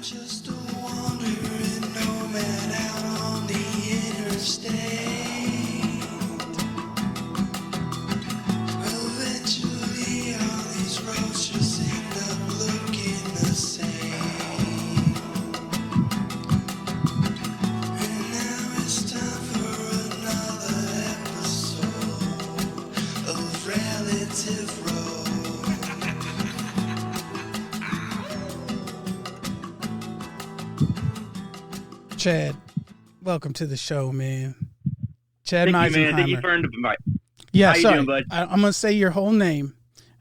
just a wandering nomad out on the interstate. Eventually all these roads just end up looking the same. And now it's time for another episode of Relative Road. Chad, welcome to the show, man. Chad Thank you, man. Thank you Meisenheimer. for inviting. Yeah, How you sorry. doing, bud? I'm going to say your whole name,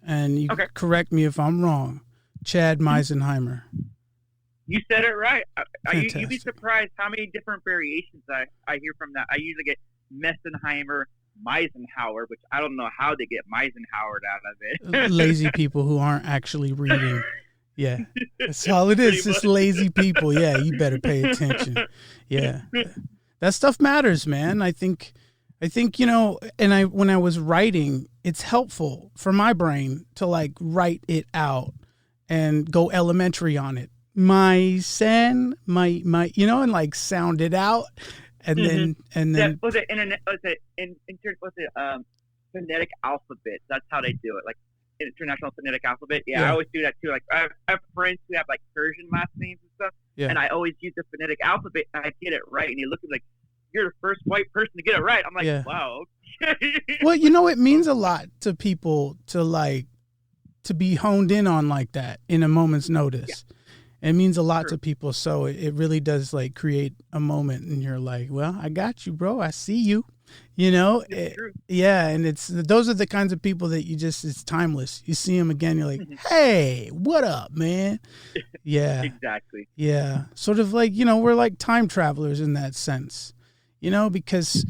and you Okay. correct me if I'm wrong. Chad Meisenheimer. You said it right. You'd be Fantastic. surprised how many different variations I hear from that. I usually get Messenheimer, Meisenhower, which I don't know how they get Meisenhower out of it. Lazy people who aren't actually reading. Yeah, that's all it is. Pretty Just much. lazy people. Yeah, you better pay attention. Yeah, that stuff matters, man. I think you know. And when I was writing, it's helpful for my brain to like write it out and go elementary on it. My son, my, you know, and like sound it out, and then Was it phonetic alphabet? That's how they do it. Like International Phonetic Alphabet. Yeah, Yeah. I always do that too. Like I have friends who have like Persian last names and stuff, Yeah. and I always use the phonetic alphabet, and I get it right. And you look at me like, you're the first white person to get it right. I'm like, Yeah. wow. Well, you know, it means a lot to people to be honed in on like that in a moment's notice. It means a lot Sure. to people. So it really does like create a moment and you're like, well, I got you, bro. I see you, you know? It's true. Yeah. And those are the kinds of people that it's timeless. You see them again. You're like, hey, what up, man? Yeah. Exactly. Yeah. Sort of like, you know, we're like time travelers in that sense, you know, because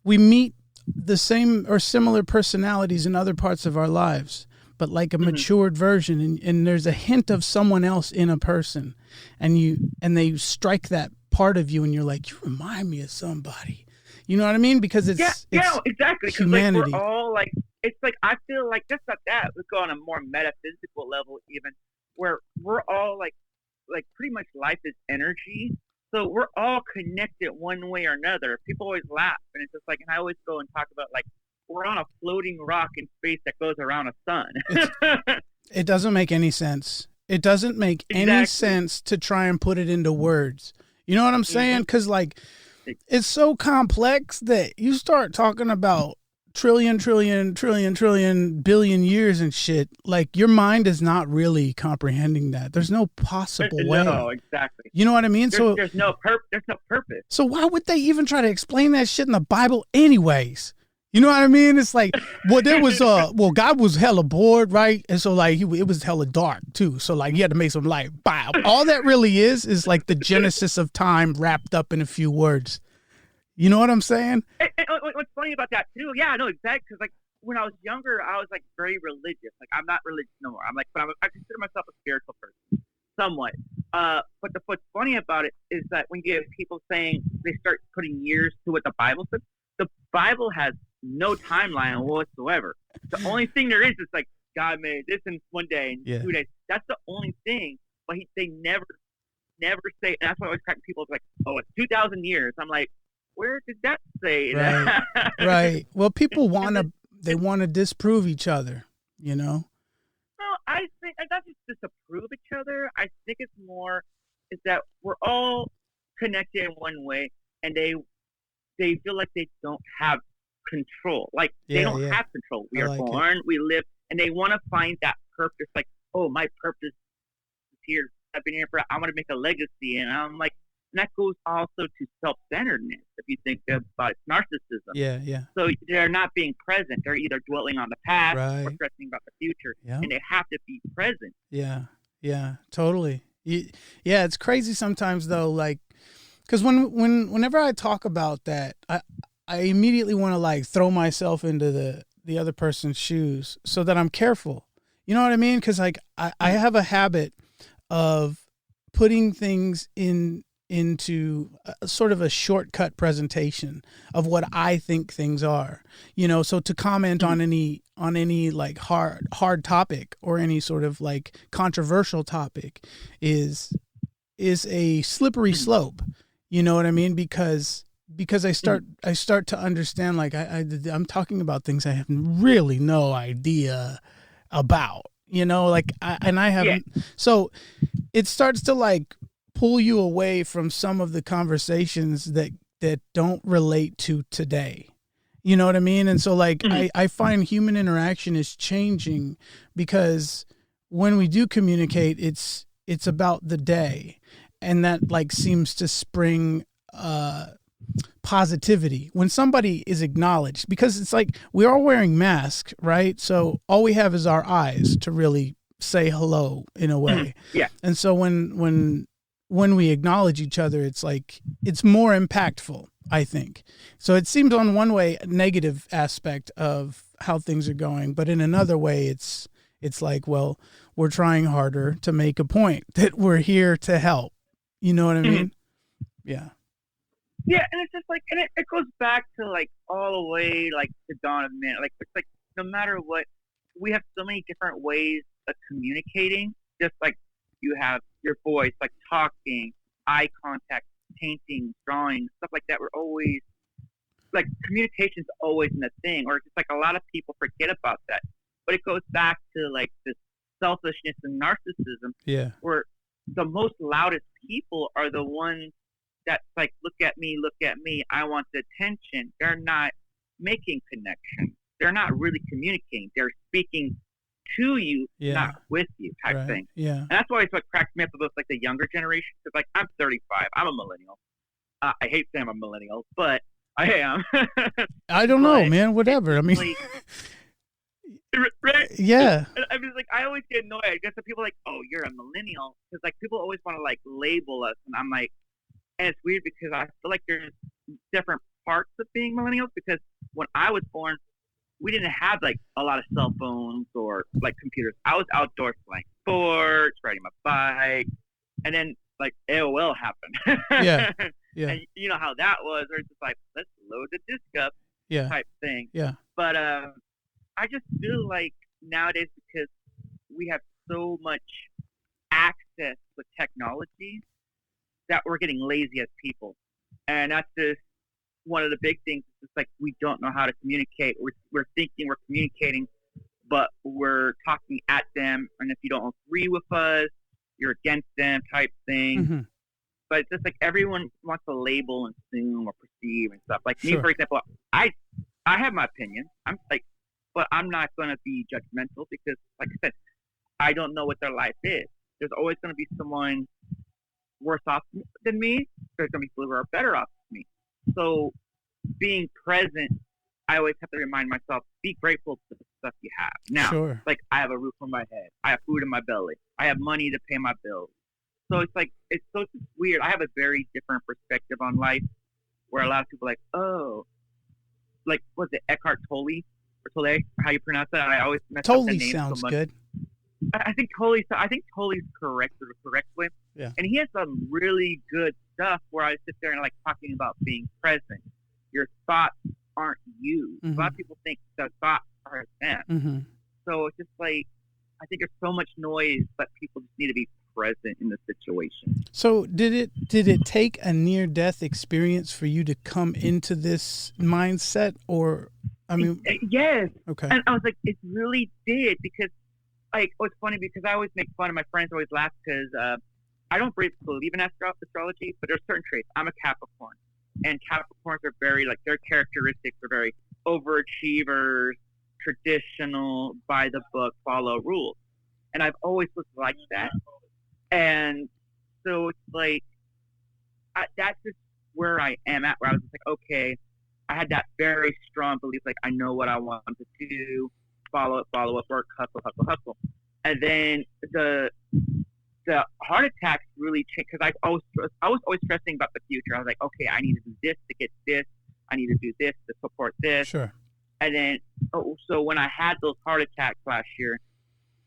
we meet the same or similar personalities in other parts of our lives, but like a matured version. And there's a hint of someone else in a person and they strike that part of you and you're like, you remind me of somebody, you know what I mean? Because it's exactly. 'Cause, humanity. like, we're all like, it's like, I feel like just like that, we go on a more metaphysical level, even where we're all like pretty much life is energy. So we're all connected one way or another. People always laugh, and it's just like, and I always go and talk about like we're on a floating rock in space that goes around a sun. It doesn't make any sense. It doesn't make any Exactly. sense to try and put it into words. You know what I'm saying? Because like it's so complex that you start talking about trillion billion years and shit. Like your mind is not really comprehending that. There's no possible way. No, exactly. You know what I mean? There's no purpose. So why would they even try to explain that shit in the Bible anyways? You know what I mean? It's like, well, there was, God was hella bored, right? And so like, it was hella dark too. So like, you had to make some light. Wow. All that really is like the genesis of time wrapped up in a few words. You know what I'm saying? And what's funny about that too? Yeah, I know exactly. Because like when I was younger, I was like very religious. Like I'm not religious no more. I'm like, but I consider myself a spiritual person, somewhat. But what's funny about it is that when you get people saying they start putting years to what the Bible says, the Bible has no timeline whatsoever. The only thing there is like God made this in one day and 2 days. That's the only thing. But they never say. And that's why I always crack people like, oh, it's 2,000 years. I'm like, where did that say that? Right. Well, people want to disprove each other, you know? No, I think not just disapprove each other. I think it's more is that we're all connected in one way, and they feel like they don't have control. Like they don't have control. We are like born, we live, and they want to find that purpose. Like, oh, my purpose is here. I've been here for. I want to make a legacy, and I'm like, and that goes also to self-centeredness. If you think about it, narcissism. Yeah. So they're not being present. They're either dwelling on the past or Right. stressing about the future, Yeah. and they have to be present. Yeah, totally. Yeah, it's crazy sometimes though, like, because whenever I talk about that, I immediately want to like throw myself into the other person's shoes so that I'm careful. You know what I mean? Because like I have a habit of putting things into a sort of a shortcut presentation of what I think things are, you know, so to comment on any like hard topic or any sort of like controversial topic is is a slippery slope. You know what I mean? Because I start to understand, like I'm talking about things I have really no idea about, you know, like I haven't. So it starts to like pull you away from some of the conversations that don't relate to today. You know what I mean? And so like I find human interaction is changing, because when we do communicate, it's about the day, and that like seems to spring positivity when somebody is acknowledged, because it's like we're all wearing masks, right? So all we have is our eyes to really say hello in a way. Yeah. And so when we acknowledge each other, it's like it's more impactful, I think. So it seems on one way a negative aspect of how things are going, but in another way it's like, well, we're trying harder to make a point that we're here to help. You know what I mean? Yeah. Yeah, and it's just like, and it goes back to like all the way like the dawn of man. Like it's like no matter what, we have so many different ways of communicating. Just like you have your voice, like talking, eye contact, painting, drawing, stuff like that. We're always like communication's always in a thing, or just like a lot of people forget about that. But it goes back to like this selfishness and narcissism. Yeah. Where the most loudest people are the ones that's like, look at me, I want the attention. They're not making connection. They're not really communicating. They're speaking to you, not with you, type thing. Yeah. And that's why it's what cracks me up about like the younger generation. Because like I'm 35, I'm a millennial. I hate saying I'm a millennial, but I am. I don't know, man. Whatever. I mean, like, right? Yeah. I mean, like I always get annoyed. I guess the people are like, "Oh, you're a millennial," because like people always want to like label us, and I'm like, and it's weird because I feel like there's different parts of being millennials. Because when I was born, we didn't have like a lot of cell phones or like computers. I was outdoors playing sports, riding my bike, and then like AOL happened. Yeah. Yeah. And you know how that was, where it's just like, let's load the disc up, type thing. Yeah. But I just feel like nowadays, because we have so much access with technology, that we're getting lazy as people. And that's just one of the big things. It's like we don't know how to communicate. We're thinking we're communicating, but we're talking at them. And if you don't agree with us, you're against them, type thing. Mm-hmm. But it's just like everyone wants to label and assume or perceive and stuff. Like me, for example, I have my opinion. I'm like, but I'm not going to be judgmental because, like I said, I don't know what their life is. There's always going to be someone worse off than me. There's going to be people who are better off than me. So being present, I always have to remind myself, be grateful for the stuff you have. Now, like I have a roof on my head. I have food in my belly. I have money to pay my bills. So it's like, it's so just weird. I have a very different perspective on life, where a lot of people are like, oh, like, was it Eckhart Tolle? Or Tolle, how you pronounce that? I always mess up the name sounds so much. Good. I think Tolle's correct, the correct way. Yeah. And he has some really good stuff where I sit there and like talking about being present. Your thoughts aren't you. Mm-hmm. A lot of people think the thoughts are them. Mm-hmm. So it's just like, I think there's so much noise, but people just need to be present in the situation. So did it take a near-death experience for you to come into this mindset, or I mean? Yes. Okay. And I was like, it really did, because like, it's funny because I always make fun of my friends, always laugh because I don't believe in astrology, but there's certain traits. I'm a Capricorn, and Capricorns are very like, their characteristics are very overachievers, traditional, by the book, follow rules, and I've always looked like that. And so it's like, that's just where I am at, where I was just like, okay, I had that very strong belief, like, I know what I want to do, follow up, work, hustle. And then the heart attacks really changed, because I was always stressing about the future. I was like, okay, I need to do this to get this. I need to do this to support this. Sure. And then, so when I had those heart attacks last year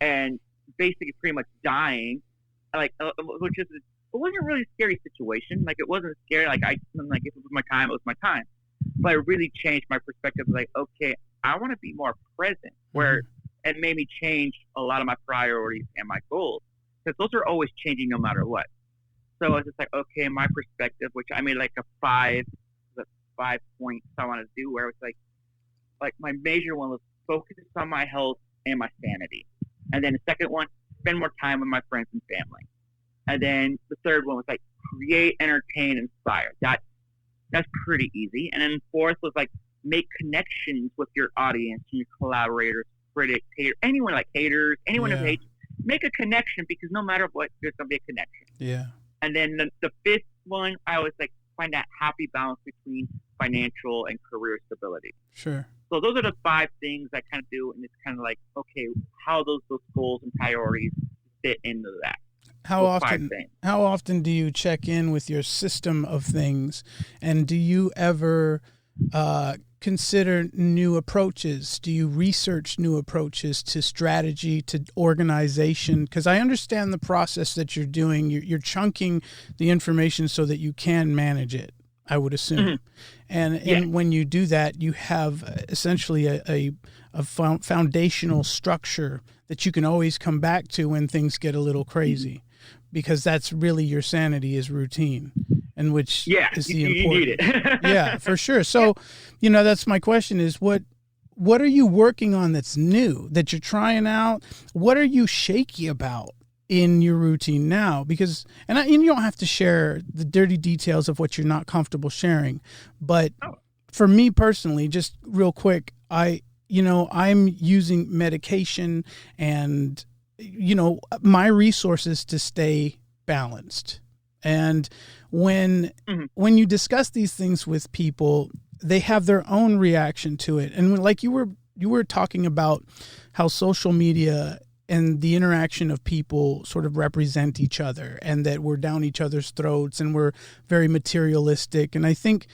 and basically pretty much dying, like, which is, it wasn't really a scary situation. Like, it wasn't scary. Like, if it was my time, it was my time. But it really changed my perspective. Like, okay, I want to be more present, where it made me change a lot of my priorities and my goals, because those are always changing no matter what. So I was just like, okay, my perspective, which I made like the 5 points I want to do, where it was like my major one was focus on my health and my sanity, and then the second one, spend more time with my friends and family, and then the third one was like create, entertain, inspire. That's pretty easy, and then fourth was like make connections with your audience and your collaborators, critics, anyone like haters, anyone who hates. Make a connection, because no matter what, there's gonna be a connection. Yeah. And then the fifth one, I always like find that happy balance between financial and career stability. Sure. So those are the 5 things I kind of do, and it's kind of like, okay, how those goals and priorities fit into that. How often do you check in with your system of things, and do you ever consider new approaches? Do you research new approaches to strategy, to organization? Because I understand the process that you're doing. You're chunking the information so that you can manage it, I would assume. And when you do that, you have essentially a foundational structure that you can always come back to when things get a little crazy, because that's really your sanity, is routine. And which is the important. You need it. Yeah, for sure. So, that's my question is what are you working on that's new, that you're trying out? What are you shaky about in your routine now? Because, and you don't have to share the dirty details of what you're not comfortable sharing. But for me personally, just real quick, I'm using medication and, my resources to stay balanced. And when you discuss these things with people, they have their own reaction to it. And like you were talking about how social media and the interaction of people sort of represent each other, and that we're down each other's throats and we're very materialistic. And I think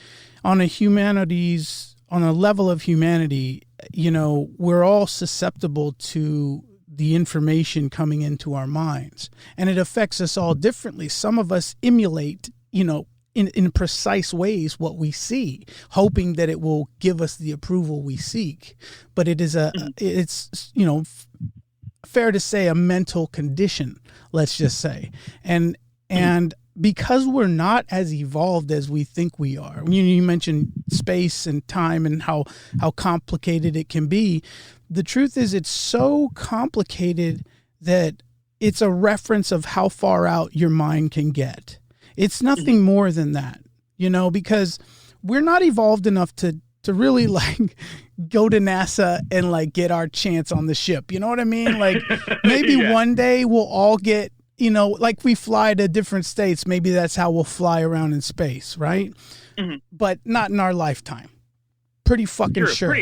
on a level of humanity, we're all susceptible to the information coming into our minds, and it affects us all differently. Some of us emulate, in precise ways what we see, hoping that it will give us the approval we seek. But it is it's fair to say a mental condition, let's just say. And because we're not as evolved as we think we are. You mentioned space and time and how complicated it can be. The truth is, it's so complicated that it's a reference of how far out your mind can get. It's nothing more than that, because we're not evolved enough to really like go to NASA and like get our chance on the ship. You know what I mean? Like maybe one day we'll all get, like we fly to different states. Maybe that's how we'll fly around in space, right? But not in our lifetime. Pretty fucking sure.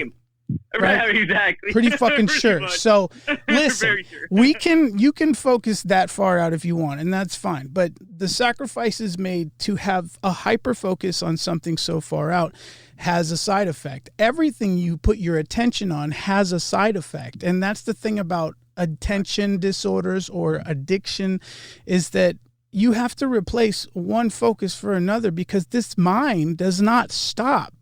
Right? Exactly. Pretty fucking sure. So listen, you can focus that far out if you want, and that's fine. But the sacrifices made to have a hyper focus on something so far out has a side effect. Everything you put your attention on has a side effect. And that's the thing about attention disorders or addiction, is that you have to replace one focus for another, because this mind does not stop.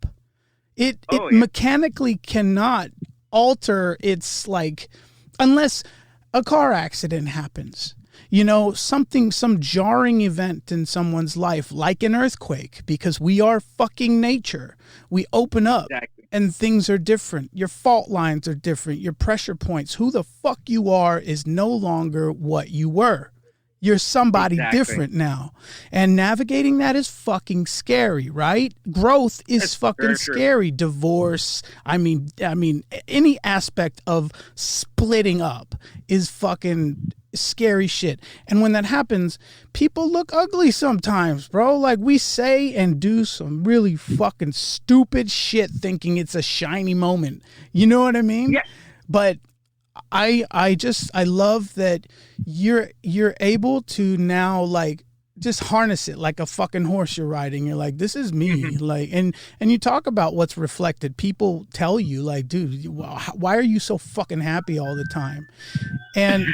It mechanically cannot alter its, like, unless a car accident happens, some jarring event in someone's life, like an earthquake, because we are fucking nature. We open up and things are different. Your fault lines are different. Your pressure points, who the fuck you are is no longer what you were. You're somebody different now. And navigating that is fucking scary, right? Growth is fucking scary. Divorce, I mean, any aspect of splitting up is fucking scary shit. And when that happens, people look ugly sometimes, bro. Like, we say and do some really fucking stupid shit thinking it's a shiny moment. You know what I mean? Yeah. But I love that you're able to now, like, just harness it like a fucking horse you're riding. You're like, this is me. Like, and you talk about what's reflected. People tell you, like, dude, why are you so fucking happy all the time? And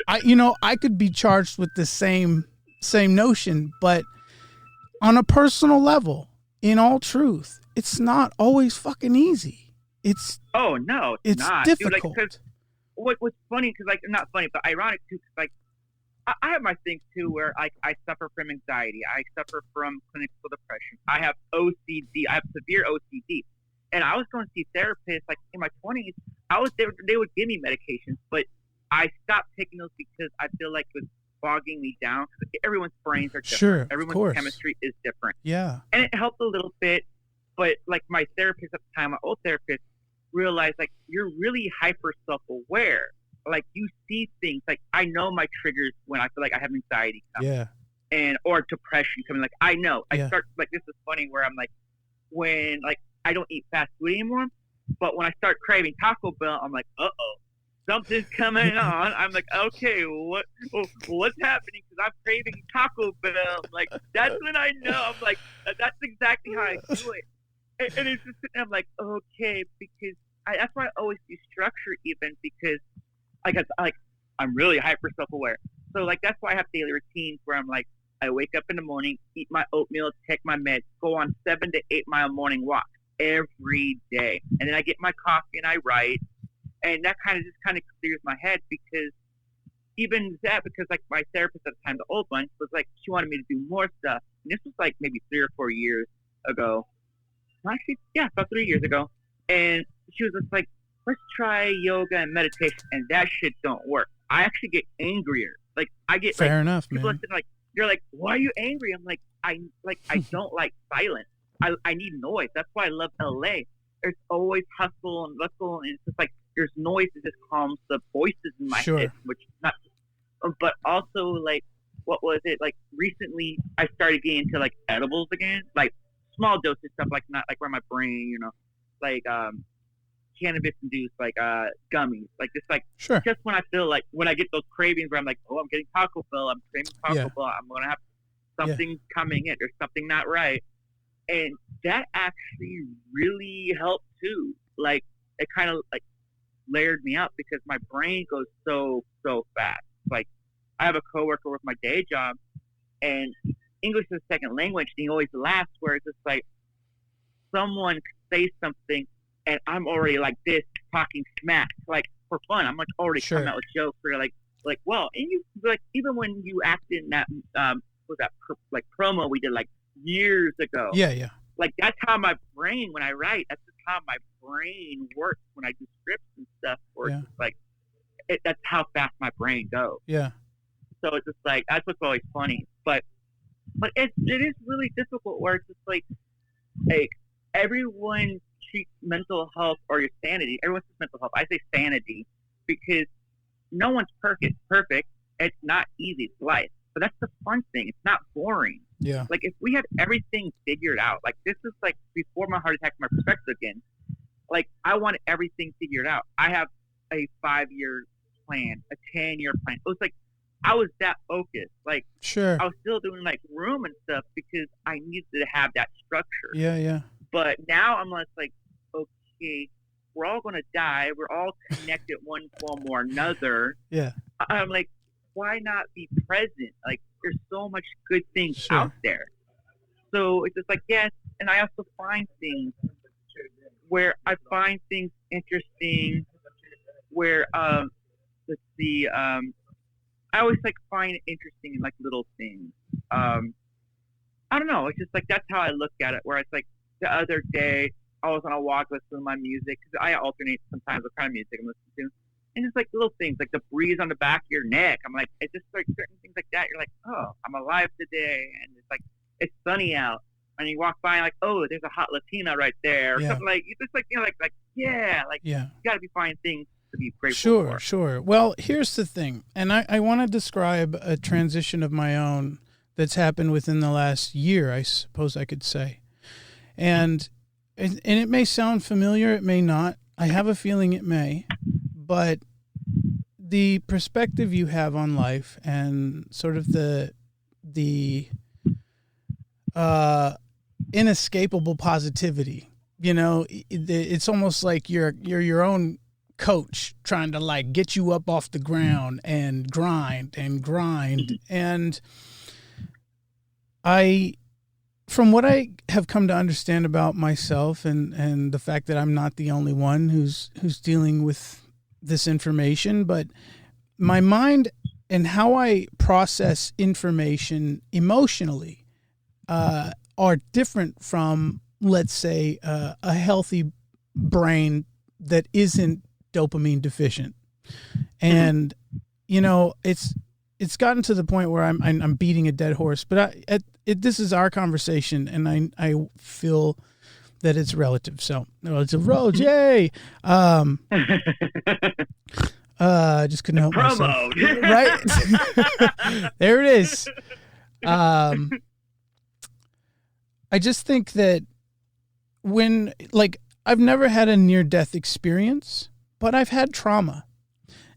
I could be charged with the same notion, but on a personal level, in all truth, it's not always fucking easy. It's not. It's not. difficult. Dude, what's funny, because, like, not funny, but ironic too, because, like, I have my things too, where I suffer from anxiety. I suffer from clinical depression. I have OCD. I have severe OCD, and I was going to see therapists like in my 20s. They would give me medications, but I stopped taking those because I feel like it was bogging me down. Everyone's brains are different. Sure, of Everyone's course. chemistry is different. Yeah. And it helped a little bit, but like my therapist at the time, my old therapist, realized like you're really hyper self-aware. Like you see things, like I know my triggers when I feel like I have anxiety coming, Yeah. or depression coming. Like I know. Yeah. I start like, this is funny, where I'm like, when like I don't eat fast food anymore, but when I start craving Taco Bell, I'm like, something's coming on. I'm like, okay, what's happening? Because I'm craving Taco Bell. Like that's when I know. I'm like, that's exactly how I do it. And it's just, I'm like, okay, because that's why I always do structure, even because I'm really hyper self-aware. So like that's why I have daily routines where I'm like, I wake up in the morning, eat my oatmeal, take my meds, go on 7 to 8 mile morning walks every day, and then I get my coffee and I write, and that kind of clears my head, because even that, because like my therapist at the time, the old one, was like, she wanted me to do more stuff, and this was like maybe 3 or 4 years ago. Actually, yeah, about 3 years ago, and she was just like, let's try yoga and meditation, and that shit don't work. I actually get angrier. Like I get fair like, enough, people man. are like, you're like, why are you angry? I'm like, I don't like silence. I need noise. That's why I love LA. There's always hustle and bustle, and it's just like there's noise that just calms the voices in my Sure. head, which is not. But also, like, what was it? Like recently, I started getting into like edibles again, like small doses stuff, like not like where my brain, like cannabis induced, like gummies, like just like Sure. just when I feel like, when I get those cravings where I'm like, I'm getting Taco Bell, I'm craving Taco Bell, I'm gonna have something coming in, there's something not right, and that actually really helped too. Like it kind of like layered me up, because my brain goes so fast. Like I have a coworker with my day job, and English is a second language, and he always laughs, where it's just like someone could say something and I'm already like this, talking smack, like for fun. I'm like already coming out with jokes, or like, well, and you like, even when you acted in that like promo we did like years ago. Yeah. Like that's how my brain, when I write, that's just how my brain works when I do scripts and stuff. Or it's just like that's how fast my brain goes. Yeah. So it's just like, that's what's always funny. But it is really difficult, where it's just like everyone treats mental health, or your sanity. Everyone says mental health. I say sanity, because no one's perfect. It's not easy. It's life. But that's the fun thing. It's not boring. Yeah. Like if we had everything figured out, like this is like before my heart attack, my perspective again. Like I wanted everything figured out. I have a 5-year plan, a 10-year plan. It was like I was that focused. Like Sure. I was still doing like room and stuff, because I needed to have that structure. Yeah. But now I'm just like, okay, we're all gonna die. We're all connected one form or another. Yeah. I'm like, why not be present? Like there's so much good things out there. So it's just like, yes, and I also find things where I find things interesting, where let's see, I always like find it interesting in like little things. I don't know, it's just like that's how I look at it, where it's like the other day I was on a walk listening to my music, because I alternate sometimes what kind of music I'm listening to. And it's like little things, like the breeze on the back of your neck. I'm like, it's just like certain things like that. You're like, oh, I'm alive today. And it's like, it's sunny out. And you walk by and like, oh, there's a hot Latina right there. Or something like, it's just like, you got to be finding things to be grateful for. Sure. Well, here's the thing. And I want to describe a transition of my own that's happened within the last year, I suppose I could say. And it may sound familiar, it may not. I have a feeling it may. But the perspective you have on life, and sort of the inescapable positivity, it's almost like you're your own coach, trying to like get you up off the ground and grind. And from what I have come to understand about myself, and the fact that I'm not the only one who's dealing with this information, but my mind and how I process information emotionally are different from, let's say, a healthy brain that isn't dopamine deficient. And you know, it's gotten to the point where I'm beating a dead horse, but this is our conversation, and I feel that it's relative. So it's a road, yay! Just couldn't help myself. Right there it is. I just think that when, like, I've never had a near-death experience, but I've had trauma,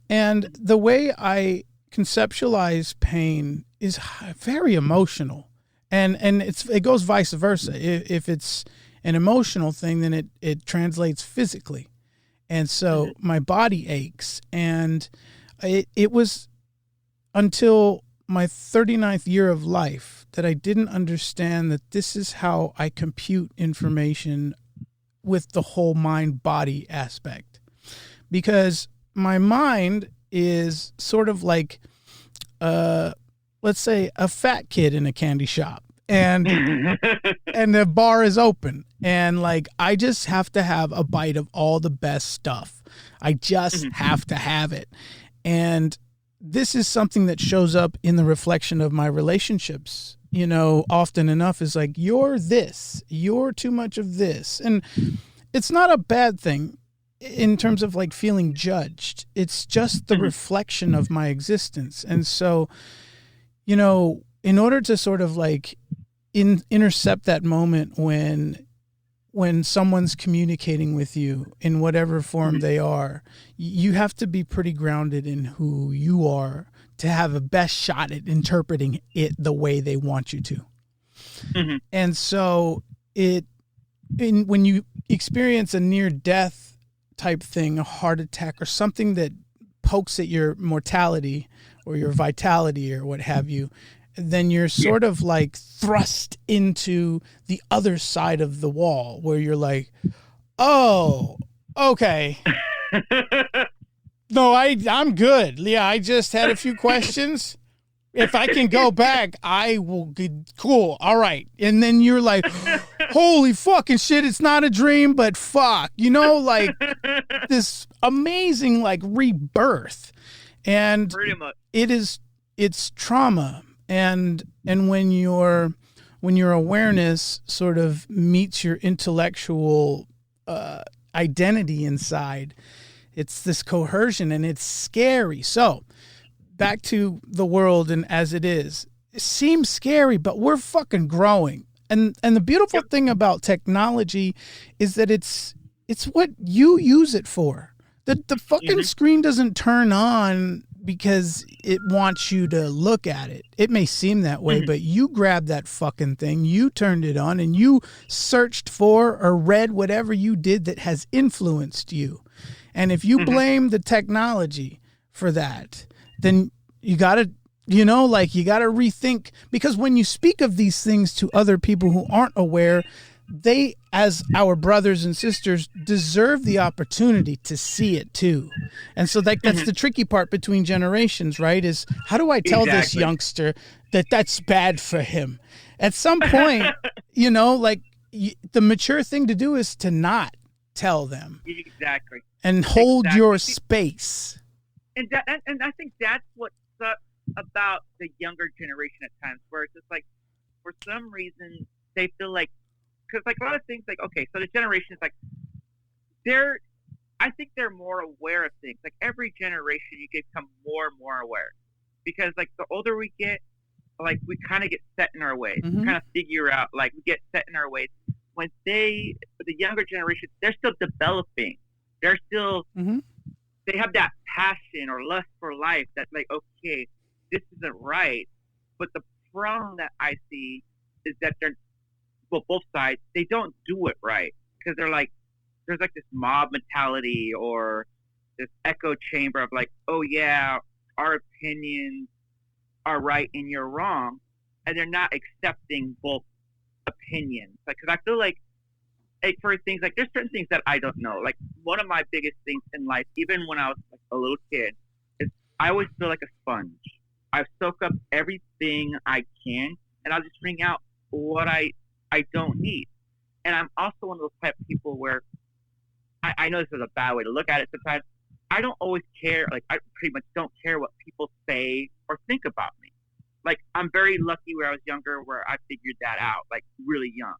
and the way I conceptualize pain is very emotional, and it goes vice versa. If it's an emotional thing, then it translates physically, and so my body aches, and it was until my 39th year of life that I didn't understand that this is how I compute information with the whole mind-body aspect, because my mind is sort of like, let's say, a fat kid in a candy shop, and and the bar is open, and like I just have to have a bite of all the best stuff. I just have to have it. And this is something that shows up in the reflection of my relationships, you know, often enough, is like, you're this, you're too much of this. And it's not a bad thing in terms of like feeling judged. It's just the reflection of my existence. And so, you know, in order to sort of like intercept that moment when someone's communicating with you in whatever form they are, you have to be pretty grounded in who you are to have a best shot at interpreting it the way they want you to. And so when you experience a near death type thing, a heart attack or something that pokes at your mortality or your vitality or what have you, then you're sort of like thrust into the other side of the wall where you're like, oh, okay. No, I'm good. Yeah, I just had a few questions. If I can go back, I will be cool. All right. And then you're like, holy fucking shit, it's not a dream, but fuck. You know, like this amazing like rebirth. And pretty much. It's trauma. And when your awareness sort of meets your intellectual identity inside, it's this coercion, and it's scary. So back to the world and as it is. It seems scary, but we're fucking growing. And the beautiful thing about technology is that it's what you use it for. The fucking screen doesn't turn on because it wants you to look at it. It may seem that way, but you grabbed that fucking thing, you turned it on, and you searched for or read whatever you did that has influenced you. And if you blame the technology for that, then you got to, you know, like you got to rethink, because when you speak of these things to other people who aren't aware, they, as our brothers and sisters, deserve the opportunity to see it too. And so that's the tricky part between generations, right? Is how do I tell this youngster that that's bad for him? At some point, you know, like the mature thing to do is to not tell them. Exactly. And hold your space. And I think that's what sucks about the younger generation at times, where it's just like, for some reason, they feel like, because like a lot of things, like, okay, so the generation is like, I think they're more aware of things. Like every generation, you become more and more aware, because like the older we get, like we kind of get set in our ways, kind of figure out, like we get set in our ways. When the younger generation, they're still developing. They're still, they have that passion or lust for life that like, okay, this isn't right. But the problem that I see is that both sides, they don't do it right, because they're like, there's like this mob mentality or this echo chamber of like, oh yeah, our opinions are right and you're wrong, and they're not accepting both opinions. Like, because I feel like for things like, there's certain things that I don't know. Like one of my biggest things in life, even when I was like a little kid, is I always feel like a sponge. I soak up everything I can, and I'll just bring out what I don't need. And I'm also one of those type of people where I know this is a bad way to look at it sometimes. I don't always care. Like, I pretty much don't care what people say or think about me. Like, I'm very lucky where I was younger where I figured that out, like, really young.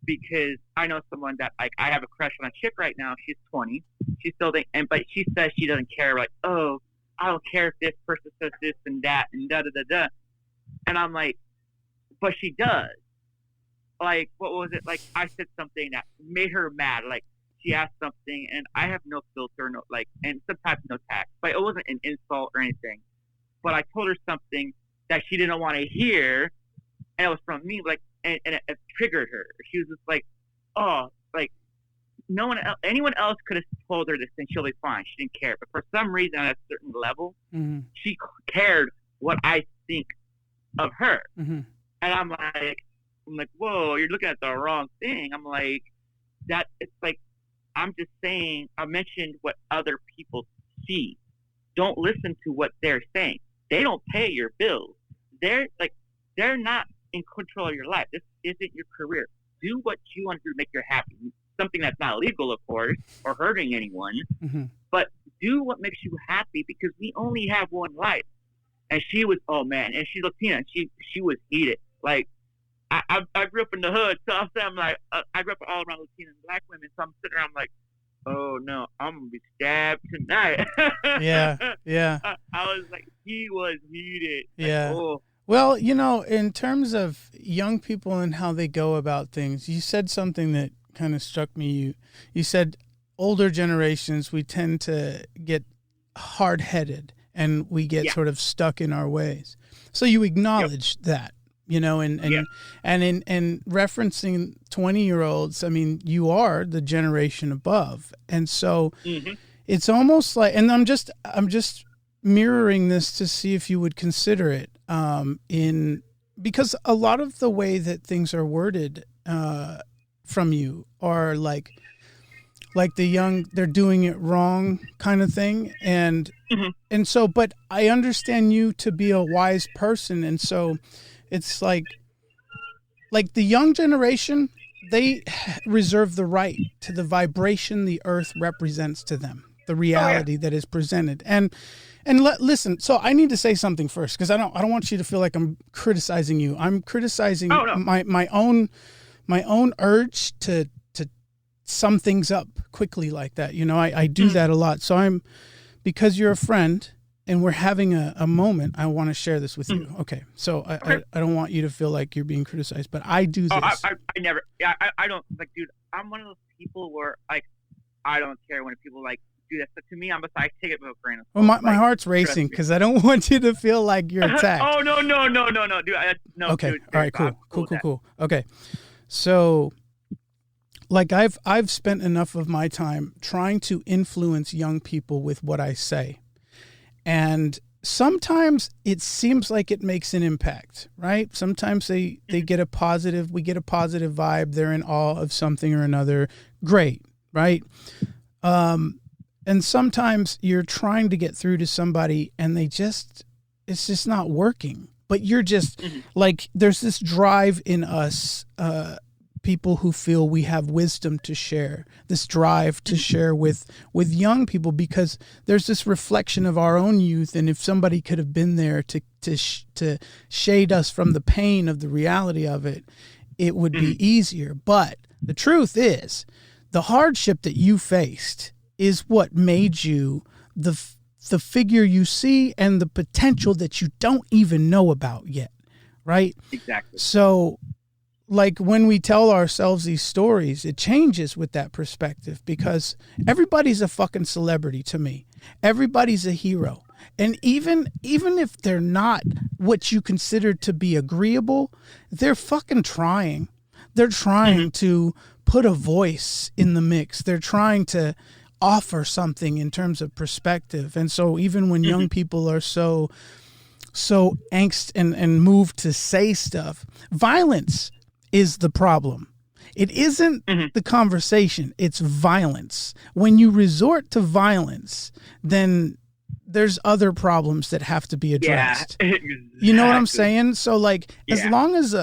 Because I know someone that, like, I have a crush on a chick right now. She's 20. She's still, but she says she doesn't care. Like, oh, I don't care if this person says this and that and da-da-da-da. And I'm like, but she does. Like, what was it? Like, I said something that made her mad. Like, she asked something, and I have no filter, no, like, and sometimes no tact. But it wasn't an insult or anything. But I told her something that she didn't want to hear, and it was from me, like, and it triggered her. She was just like, oh, like, no one else, anyone else could have told her this, and she'll be fine. She didn't care. But for some reason, at a certain level, she cared what I think of her. And I'm like, whoa, you're looking at the wrong thing. I'm like, that, it's like, I'm just saying, I mentioned what other people see. Don't listen to what they're saying. They don't pay your bills. They're not in control of your life. This isn't your career. Do what you want to do to make you happy. Something that's not illegal, of course, or hurting anyone. But do what makes you happy, because we only have one life. And she was, oh man, and she's Latina. She was heated. Like, I grew up in the hood, so I'm like, I grew up all around Latina and black women, so I'm sitting around like, oh no, I'm gonna be stabbed tonight. Yeah. I was like, he was heated. Yeah. Like, oh. Well, you know, in terms of young people and how they go about things, you said something that kind of struck me. You said older generations, we tend to get hard-headed and we get sort of stuck in our ways. So you acknowledge that. You know, and in referencing 20-year-olds, I mean, you are the generation above. And so it's almost like, and I'm just mirroring this to see if you would consider it because a lot of the way that things are worded from you are like the young, they're doing it wrong kind of thing. And so, but I understand you to be a wise person. And so it's like the young generation, they reserve the right to the vibration the earth represents to them, the reality that is presented. And listen, so I need to say something first, because I don't want you to feel like I'm criticizing you. I'm criticizing my own urge to sum things up quickly like that. You know, I do that a lot. So because you're a friend and we're having a moment, I want to share this with you. Okay. So I don't want you to feel like you're being criticized, but I do this. I never, I don't, like, dude, I'm one of those people where, like, I don't care when people, like, do that stuff to me. I take it with a grain of salt. Well, my heart's racing because I don't want you to feel like you're attacked. Oh, no, dude. No, okay. Dude, all right, cool. Okay. So, like, I've spent enough of my time trying to influence young people with what I say. And sometimes it seems like it makes an impact, right? Sometimes we get a positive vibe. They're in awe of something or another. Great, right? And sometimes you're trying to get through to somebody and it's just not working. But you're just like, there's this drive in us, people who feel we have wisdom to share, this drive to share with young people, because there's this reflection of our own youth. And if somebody could have been there to shade us from the pain of the reality of it, it would be easier. But the truth is, the hardship that you faced is what made you the figure you see and the potential that you don't even know about yet, right? Exactly. So, like, when we tell ourselves these stories, it changes with that perspective, because everybody's a fucking celebrity to me. Everybody's a hero. And even if they're not what you consider to be agreeable, they're fucking trying. They're trying to put a voice in the mix. They're trying to offer something in terms of perspective. And so even when young people are so angst and moved to say stuff, violence is the problem. It isn't the conversation, it's violence. When you resort to violence, then there's other problems that have to be addressed. Yeah, exactly. You know what I'm saying? So like as Yeah. long as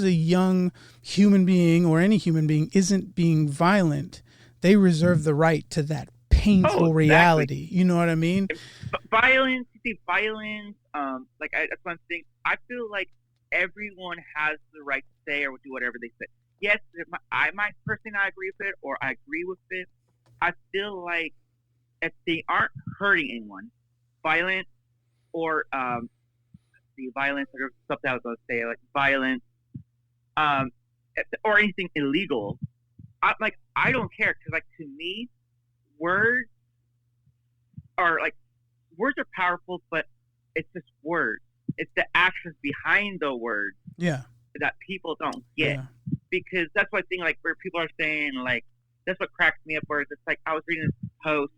a young human being or any human being isn't being violent, they reserve the right to that painful exactly. reality. You know what I mean? Violence, you see, violence. That's one thing. I feel like everyone has the right to say or do whatever they say. Yes, I might personally not agree with it, or I agree with it. I feel like if they aren't hurting anyone, violence or violence or something I was going to say, like violence, or anything illegal. I don't care, because like to me, words are powerful, but it's just words. It's the actions behind the words Yeah. that people don't get, Yeah. because that's what I think. Like where people are saying, like that's what cracks me up. Where it's like I was reading this post,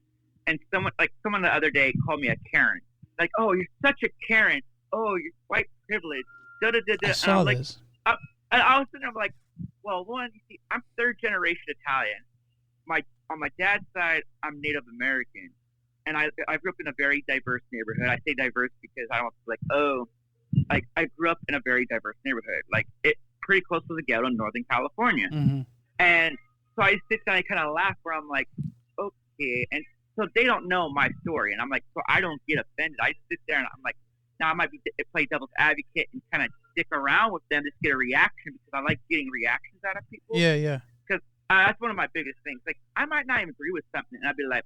and someone the other day called me a Karen. Like, oh, you're such a Karen. Oh, you're white privilege. Da da da da. I saw this. And I was sitting there, I'm like, well, one, you see, I'm third generation Italian. On my dad's side, I'm Native American, and I grew up in a very diverse neighborhood. I say diverse because I don't like, oh, like I grew up in a very diverse neighborhood, like it pretty close to the ghetto in Northern California. Mm-hmm. And so I sit down and kind of laugh, where I'm like, okay, and so they don't know my story, and I'm like, so I don't get offended. I sit there and I'm like, now I might play devil's advocate and kind of stick around with them just to get a reaction, because I like getting reactions out of people. Yeah, yeah. Because that's one of my biggest things. Like I might not even agree with something, and I'd be like,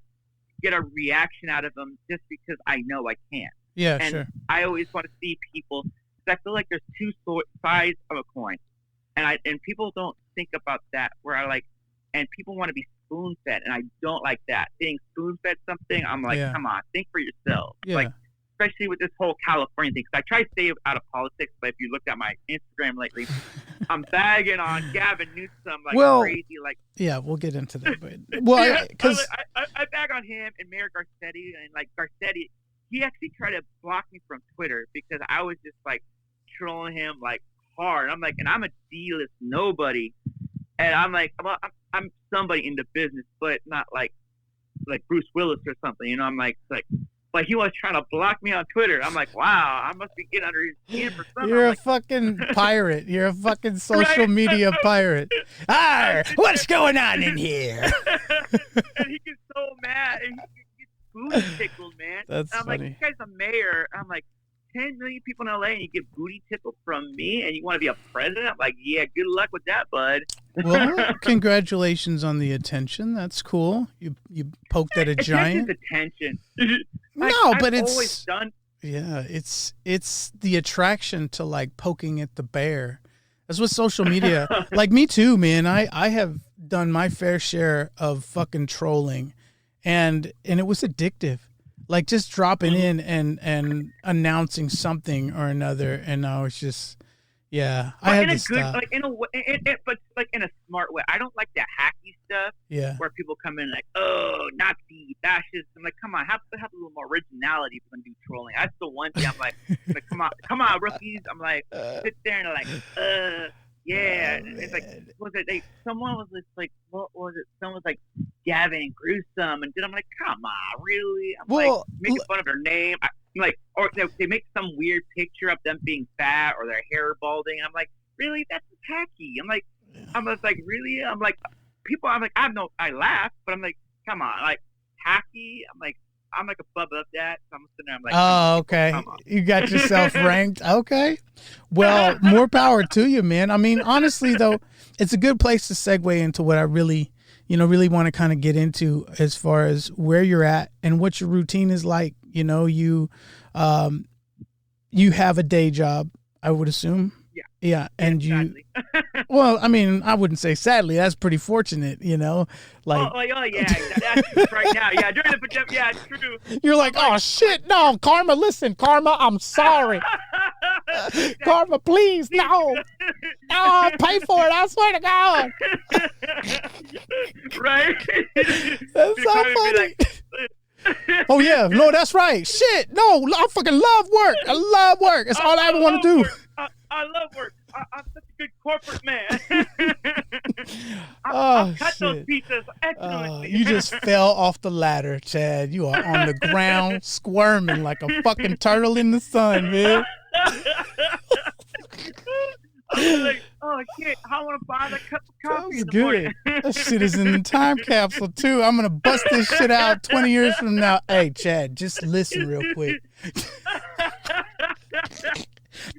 get a reaction out of them just because I know I can. Yeah, And sure. I always want to see people, because I feel like there's two sides of a coin, and people don't think about that. Where and people want to be spoon fed, and I don't like that. Being spoon fed something, I'm like, Yeah. come on, think for yourself. Yeah. Like, especially with this whole California thing. Because I try to stay out of politics, but if you looked at my Instagram lately, I'm bagging on Gavin Newsom like crazy. Like, yeah, we'll get into that. But well, because I bag on him and Mayor Garcetti, and like Garcetti, he actually tried to block me from Twitter because I was just like trolling him like hard. I'm like, and I'm a D-list nobody, and I'm like, well, I'm somebody in the business, but not like Bruce Willis or something. You know, I'm like. But he was trying to block me on Twitter. I'm like, wow, I must be getting under his skin for something. you're I'm a like, fucking pirate. You're a fucking social Right? media pirate. Arr, what's going on in here? and he gets so mad, and he gets booty tickled, man. That's and I'm funny. like, this guy's a mayor. I'm like, 10 million people in LA, and you get booty tickled from me, and you want to be a president? I'm like, yeah, good luck with that, bud. Well, congratulations on the attention. That's cool. You poked at a giant. Attention. No, but I've it's always done. yeah, it's the attraction to like poking at the bear. That's what social media. Like me too, man. I have done my fair share of fucking trolling, and it was addictive. Like just dropping in and announcing something or another, and I was just yeah, I had to stop. Like in a way, but like in a smart way. I don't like that hacky stuff. Yeah, Where people come in like, oh, Nazi, fascist. I'm like, come on, have a little more originality if you're gonna do trolling. That's the one thing I'm like, come on, rookies. I'm like, sit there and like, yeah. Oh, It's like, someone was just like, what was it? Someone was like, Gavin Gruesome, and then I'm like, come on, really? I'm like making fun of their name. I'm like, or they make some weird picture of them being fat or their hair balding. I'm like, really? That's tacky. I'm just like, really? I'm like, people. I'm like, I laugh, but I'm like, come on, like tacky. I'm like above that. So I'm sitting there. I'm like, oh, okay. You got yourself ranked. Okay. Well, more power to you, man. I mean, honestly, though, it's a good place to segue into what I really want to kind of get into as far as where you're at and what your routine is like. You know, you have a day job, I would assume. Yeah, and sadly. Well, I mean, I wouldn't say sadly. That's pretty fortunate, you know. Like, yeah, that's right now. Yeah, during the pandemic, yeah, it's true. You're like, oh shit, no, Karma. Listen, Karma, I'm sorry. Karma, please, no, pay for it. I swear to God. Right? That's so funny. Oh yeah, no, that's right. Shit, no, I fucking love work. I love work. It's all I ever want to do. I love work. I'm such a good corporate man. Oh, I'll cut those pizzas. Definitely. You just fell off the ladder, Chad. You are on the ground squirming like a fucking turtle in the sun, man. I was like, oh shit, I want to buy that cup of That coffee was in the good. morning. That shit is in the time capsule too. I'm gonna bust this shit out 20 years from now. Hey, Chad, just listen real quick.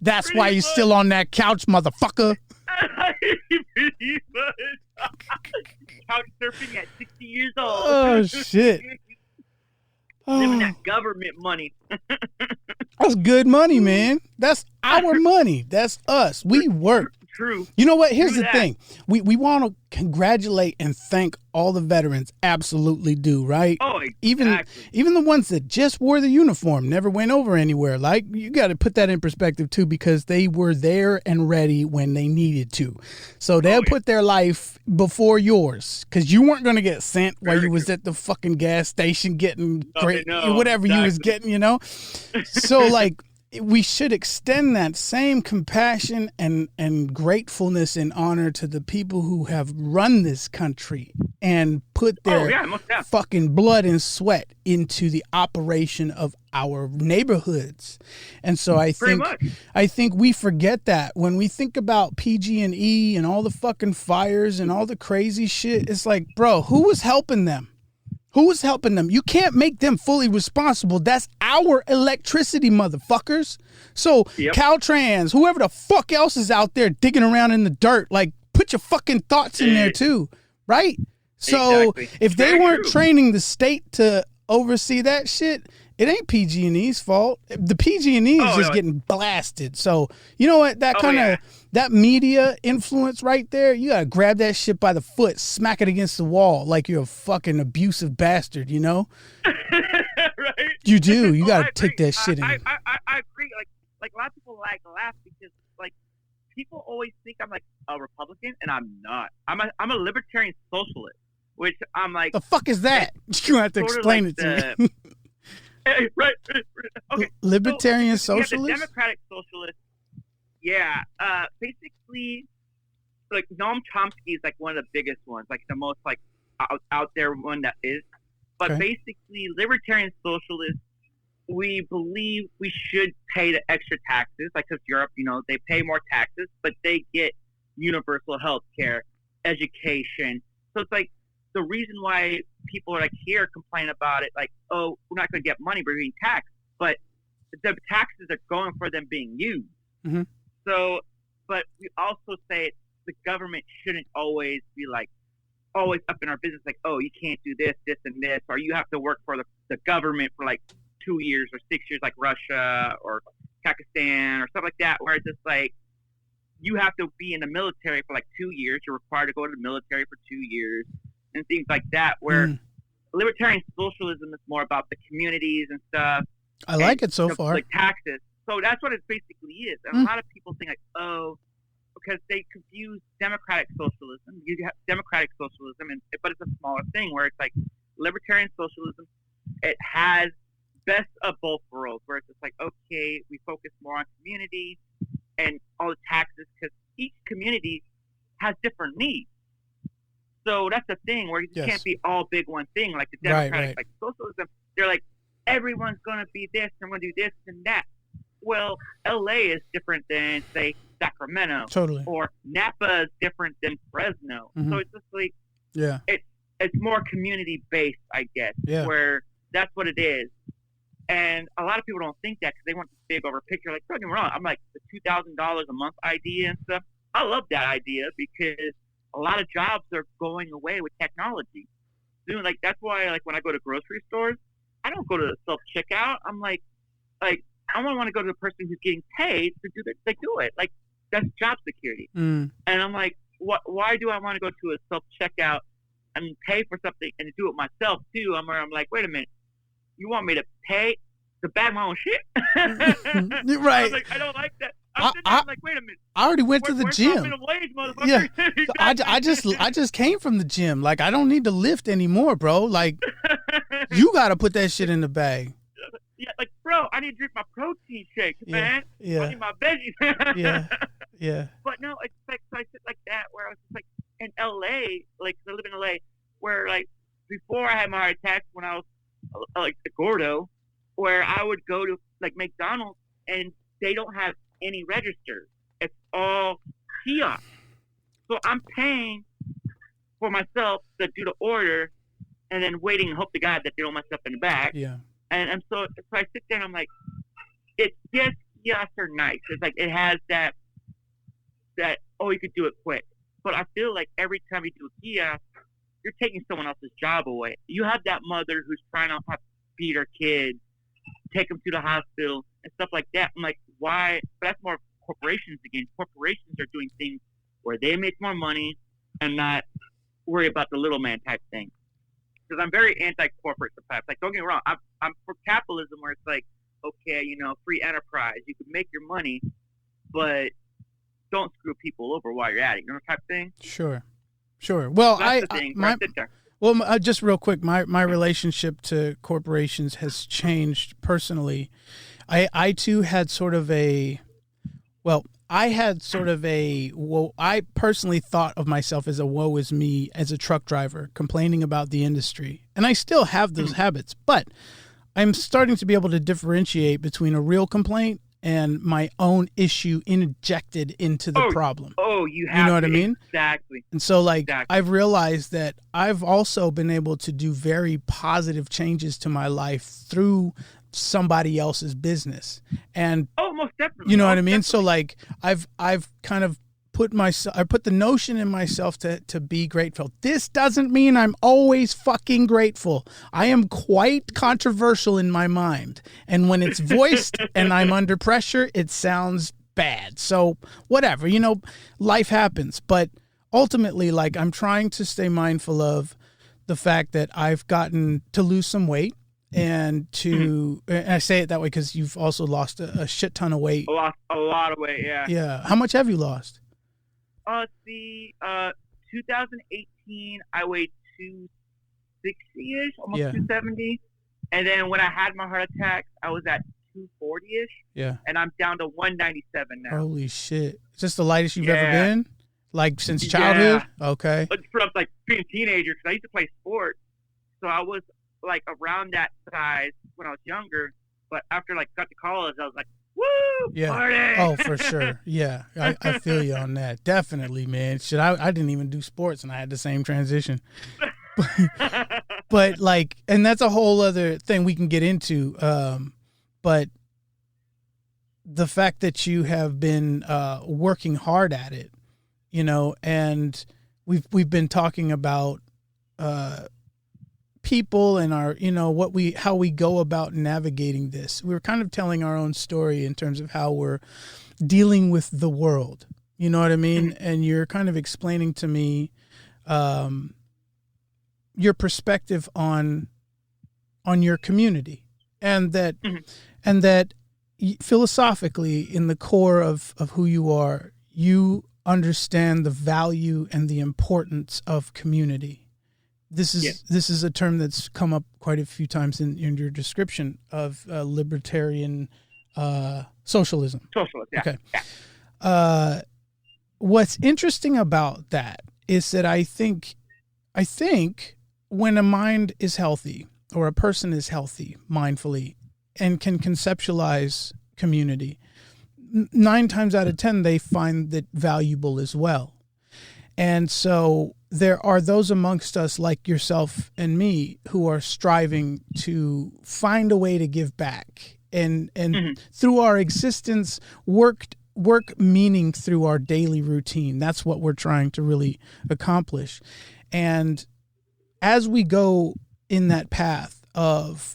That's why you're still on that couch, motherfucker. Pretty much. Couch surfing at 60 years old. Oh shit. Living Oh, that government money. that's good money, man. That's our money. That's us. We work. True. You know what? Here's True the that. thing. We want to congratulate and thank all the veterans. Absolutely do, right? Oh, Even exactly. the ones that just wore the uniform, never went over anywhere. Like, you got to put that in perspective too, because they were there and ready when they needed to. So they'll put their life before yours, because you weren't going to get sent while Very you was at the fucking gas station getting No, whatever you was exactly. getting, you know? So like, we should extend that same compassion and gratefulness and honor to the people who have run this country and put their most definitely. fucking blood and sweat into the operation of our neighborhoods. And so Pretty much. I think we forget that when we think about PG&E and all the fucking fires and all the crazy shit. It's like, bro, who was helping them? Who was helping them? You can't make them fully responsible. That's our electricity, motherfuckers. So Yep. Caltrans, whoever the fuck else is out there digging around in the dirt, like, put your fucking thoughts in there too, right? So Exactly. if they Very weren't true. training the state to oversee that shit, it ain't PG&E's fault. The PG&E is just getting blasted. So you know what? That kind of that media influence right there, you gotta grab that shit by the foot, smack it against the wall like you're a fucking abusive bastard. You know? Right? You do. You gotta I take agree. that shit in. I agree. Like a lot of people laugh because like people always think I'm like a Republican, and I'm not. I'm a libertarian socialist, which I'm like. The fuck is that? You have to sort of explain like it to me. right. Okay. Libertarian So, you have socialist? the Democratic socialist. Yeah. Basically, like Noam Chomsky is like one of the biggest ones, like the most like out there one that is. But Okay. basically, libertarian socialists, we believe we should pay the extra taxes, like because Europe, you know, they pay more taxes, but they get universal health care, education. So it's like the reason why people are like here complain about it, like, oh, we're not going to get money, we're being taxed, but the taxes are going for them being used. Mhm. So, but we also say the government shouldn't always be like, always up in our business, like, oh, you can't do this, this, and this, or you have to work for the government for like 2 years or 6 years, like Russia or Pakistan or stuff like that, where it's just like you have to be in the military for like 2 years. You're required to go to the military for 2 years and things like that, where libertarian socialism is more about the communities and stuff. I like it so far. Like taxes. So that's what it basically is. And a lot of people think like, oh, because they confuse democratic socialism. You have democratic socialism, but it's a smaller thing where it's like libertarian socialism. It has best of both worlds, where it's just like, okay, we focus more on community and all the taxes, because each community has different needs. So that's the thing where you just can't be all big one thing. Like the democratic, like socialism, they're like, everyone's going to be this, and we're going to do this and that. Well, LA is different than, say, Sacramento. Totally. Or Napa is different than Fresno. Mhm. So it's just like, Yeah. it's more community based, I guess, where that's what it is. And a lot of people don't think that because they want this big over picture. Like, don't get me wrong, I'm like the $2,000 a month idea and stuff. I love that idea because a lot of jobs are going away with technology. Dude, like that's why, like when I go to grocery stores, I don't go to the self checkout. I'm like I want to go to the person who's getting paid to do that. They do it. Like that's job security. And I'm like, why do I want to go to a self checkout and pay for something and do it myself too? I'm like, wait a minute. You want me to pay to bag my own shit? Right. I was like, I don't like that. I'm like, wait a minute. I already went to the gym. Wage, motherfucker? Yeah. I just came from the gym. Like, I don't need to lift anymore, bro. Like, you got to put that shit in the bag. Yeah, like, bro, I need to drink my protein shake, man. Yeah. I need my veggies. Yeah. But no, it's like, so I sit like that where I was just like, in LA, like, I live in LA, where like before I had my heart attacks when I was like a gordo, where I would go to like McDonald's and they don't have any registers. It's all kiosk. So I'm paying for myself to do the order and then waiting and hope to God that they don't mess up in the back. Yeah. And so I sit there and I'm like, it's yes, kiosks are nice. It's like it has that oh, you could do it quick. But I feel like every time you do a kiosk, you're taking someone else's job away. You have that mother who's trying to feed her kids, take them to the hospital and stuff like that. I'm like, why? But that's more corporations again. Corporations are doing things where they make more money and not worry about the little man type thing. Because I'm very anti-corporate sometimes. Like, don't get me wrong, I'm for capitalism where it's like, okay, you know, free enterprise. You can make your money, but don't screw people over while you're at it. You know, type thing. Sure. Well, just real quick, my relationship to corporations has changed personally. I too had sort of I personally thought of myself as a woe is me as a truck driver, complaining about the industry. And I still have those habits, but I'm starting to be able to differentiate between a real complaint and my own issue injected into the problem. Oh, you know what I mean? Exactly. And so I've realized that I've also been able to do very positive changes to my life through somebody else's business. And most definitely. You know what I mean? So like I've kind of put the notion in myself to be grateful. This doesn't mean I'm always fucking grateful. I am quite controversial in my mind. And when it's voiced and I'm under pressure, it sounds bad. So whatever, you know, life happens. But ultimately, like, I'm trying to stay mindful of the fact that I've gotten to lose some weight. And and I say it that way because you've also lost a shit ton of weight. A lot of weight, yeah. Yeah. How much have you lost? 2018, I weighed 260-ish, almost Yeah. 270. And then when I had my heart attack, I was at 240-ish. Yeah. And I'm down to 197 now. Holy shit. Is this the lightest you've ever been? Like since childhood? Yeah. Okay. But from like being a teenager, because I used to play sports. So I was like around that size when I was younger. But after like got to college, I was like, woo, Yeah. party. Oh, for sure. Yeah. I feel you on that. Definitely, man. Shit, I didn't even do sports and I had the same transition. But like, and that's a whole other thing we can get into. But the fact that you have been working hard at it, you know, and we've been talking about people and our, you know, how we go about navigating this. We were kind of telling our own story in terms of how we're dealing with the world. You know what I mean? And you're kind of explaining to me your perspective on your community, and that philosophically, in the core of who you are, you understand the value and the importance of community. This is a term that's come up quite a few times in your description of libertarian socialism. Socialist, yeah. Okay. Yeah. What's interesting about that is that I think when a mind is healthy, or a person is healthy mindfully and can conceptualize community, 9 times out of 10 they find that valuable as well. And so there are those amongst us like yourself and me who are striving to find a way to give back and through our existence work meaning through our daily routine. That's what we're trying to really accomplish. And as we go in that path of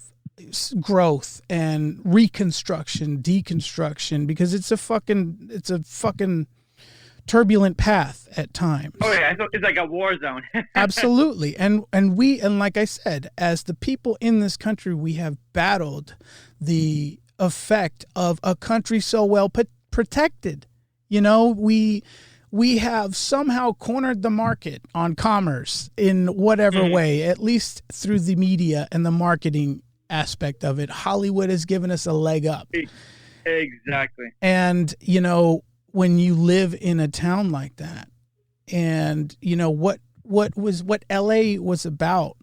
growth and reconstruction, deconstruction, because it's a fucking turbulent path at times. Oh yeah, it's like a war zone. Absolutely. And like I said, as the people in this country, we have battled the effect of a country so well protected. You know, we have somehow cornered the market on commerce in whatever way, at least through the media and the marketing aspect of it. Hollywood has given us a leg up. Exactly. And, you know, when you live in a town like that, and, you know, what what LA was about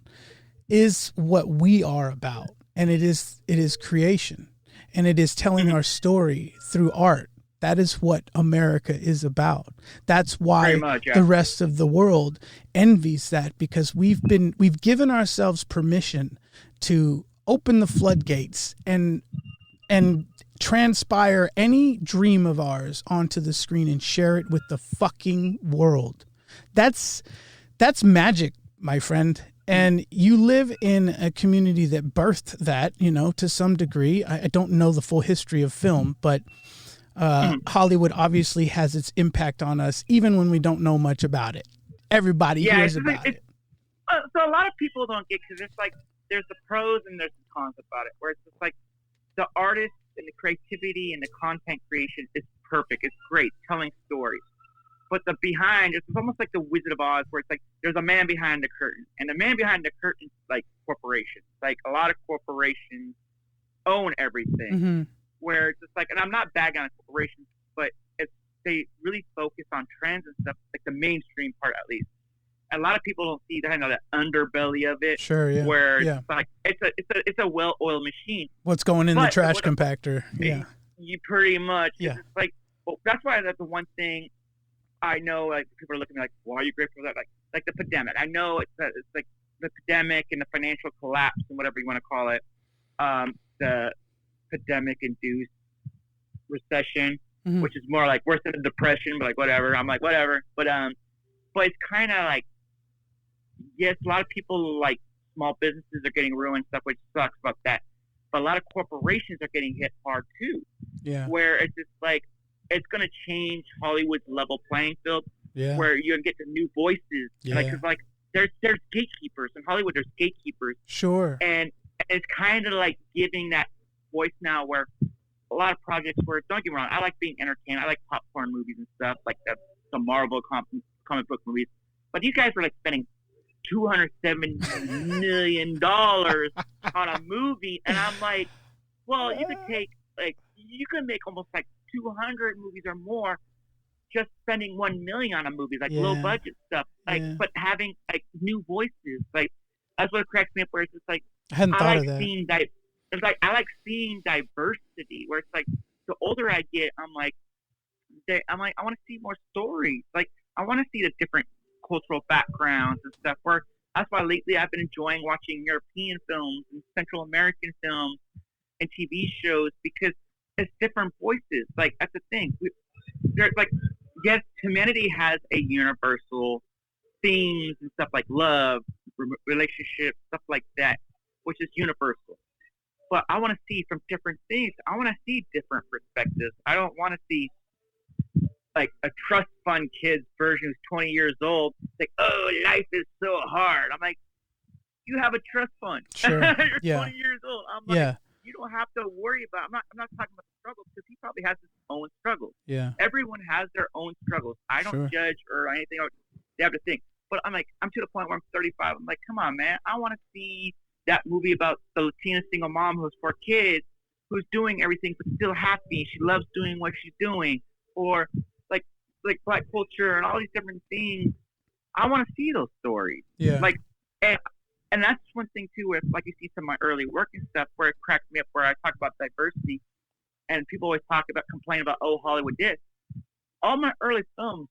is what we are about, and it is creation, and it is telling our story through art. That is what America is about. That's why much, yeah. the rest of the world envies that, because we've given ourselves permission to open the floodgates and transpire any dream of ours onto the screen and share it with the fucking world. That's magic, my friend. And you live in a community that birthed that, to some degree. I don't know the full history of film, but Hollywood obviously has its impact on us, even when we don't know much about it. Everybody hears about it. So a lot of people don't get, because it's like there's the pros and there's the cons about it, where it's just like the artist and the creativity and the content creation is perfect. It's great, telling stories. But the behind, it's almost like the Wizard of Oz, where it's like there's a man behind the curtain, and the man behind the curtain is like corporations. Like a lot of corporations own everything. Mm-hmm. Where it's just like, and I'm not bagging on corporations, but they really focus on trends and stuff, like the mainstream part at least. A lot of people don't see that underbelly of it. Sure, yeah. Where yeah. it's like it's a well-oiled machine. What's going in the trash compactor? Yeah. You pretty much. Yeah. It's like, well, that's why that's the one thing I know. Like people are looking at me like, "Why are you grateful for that?" Like the pandemic. I know it's like the pandemic and the financial collapse and whatever you want to call it. The pandemic-induced recession, mm-hmm. which is more like worse than a depression, but like whatever. I'm like whatever. But it's kind of like, yes, a lot of people, like small businesses are getting ruined, stuff, which sucks about that. But a lot of corporations are getting hit hard too. Yeah. Where it's just like it's going to change Hollywood's level playing field. Yeah. Where you get the new voices. Yeah. Like, 'cause like there's gatekeepers in Hollywood. There's gatekeepers. Sure. And it's kind of like giving that voice now, where a lot of projects where, don't get me wrong, I like being entertained. I like popcorn movies and stuff, like the Marvel comic book movies. But these guys are like spending $270 million on a movie, and I'm like, well, you could make almost like 200 movies or more just spending $1 million on a movie, like low budget stuff, like but having like new voices, like that's what cracks me up. Where it's just like I hadn't thought of that. I like seeing diversity. Where it's like the older I get, I'm like I want to see more stories. Like I want to see the different cultural backgrounds and stuff. Where that's why lately I've been enjoying watching European films and Central American films and TV shows, because it's different voices. Like that's the thing. There's like, yes, humanity has a universal themes and stuff like love, relationships, stuff like that, which is universal. But I want to see from different things. I want to see different perspectives. I don't want to see like a trust fund kid's version who's 20 years old. It's like, oh, life is so hard. I'm like, you have a trust fund. Sure. You're 20 years old. I'm like, you don't have to worry about. I'm not talking about the struggles, because he probably has his own struggles. Yeah. Everyone has their own struggles. I don't judge or anything. They have to think. But I'm like, I'm to the point where I'm 35. I'm like, come on, man. I want to see that movie about the Latina single mom who has 4 kids, who's doing everything but still happy. She loves doing what she's doing. Or like Black culture and all these different things. I want to see those stories. Yeah. Like, and that's one thing too, where like you see some of my early work and stuff, where it cracks me up, where I talk about diversity, and people always complain about, oh, Hollywood did. All my early films,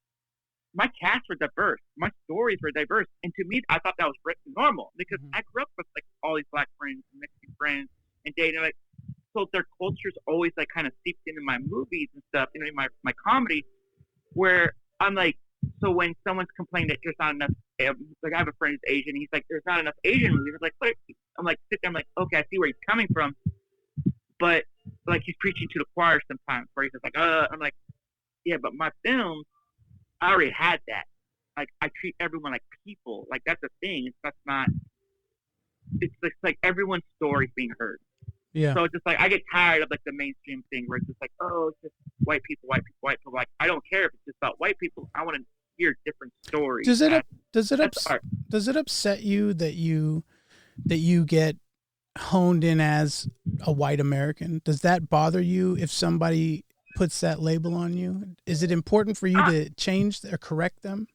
my casts were diverse, my stories were diverse, and to me, I thought that was normal, because I grew up with like all these Black friends and Mexican friends and dating, like, so their culture's always like kind of seeped into my movies and stuff, in my comedy, where I'm like, so when someone's complaining that there's not enough, like I have a friend who's Asian, he's like, there's not enough Asian movies. I'm like, what? I'm like, sit there, I'm like, okay, I see where he's coming from, but like he's preaching to the choir sometimes, where he's just like, I'm like, yeah, but my films, I already had that. Like I treat everyone like people. Like that's a thing. It's like everyone's story's being heard. Yeah. So it's just like I get tired of like the mainstream thing where it's just like, oh, it's just white people. Like I don't care if it's just about white people. I want to hear different stories. Does it upset you that you get honed in as a white American? Does that bother you if somebody puts that label on you? Is it important for you to change or correct them?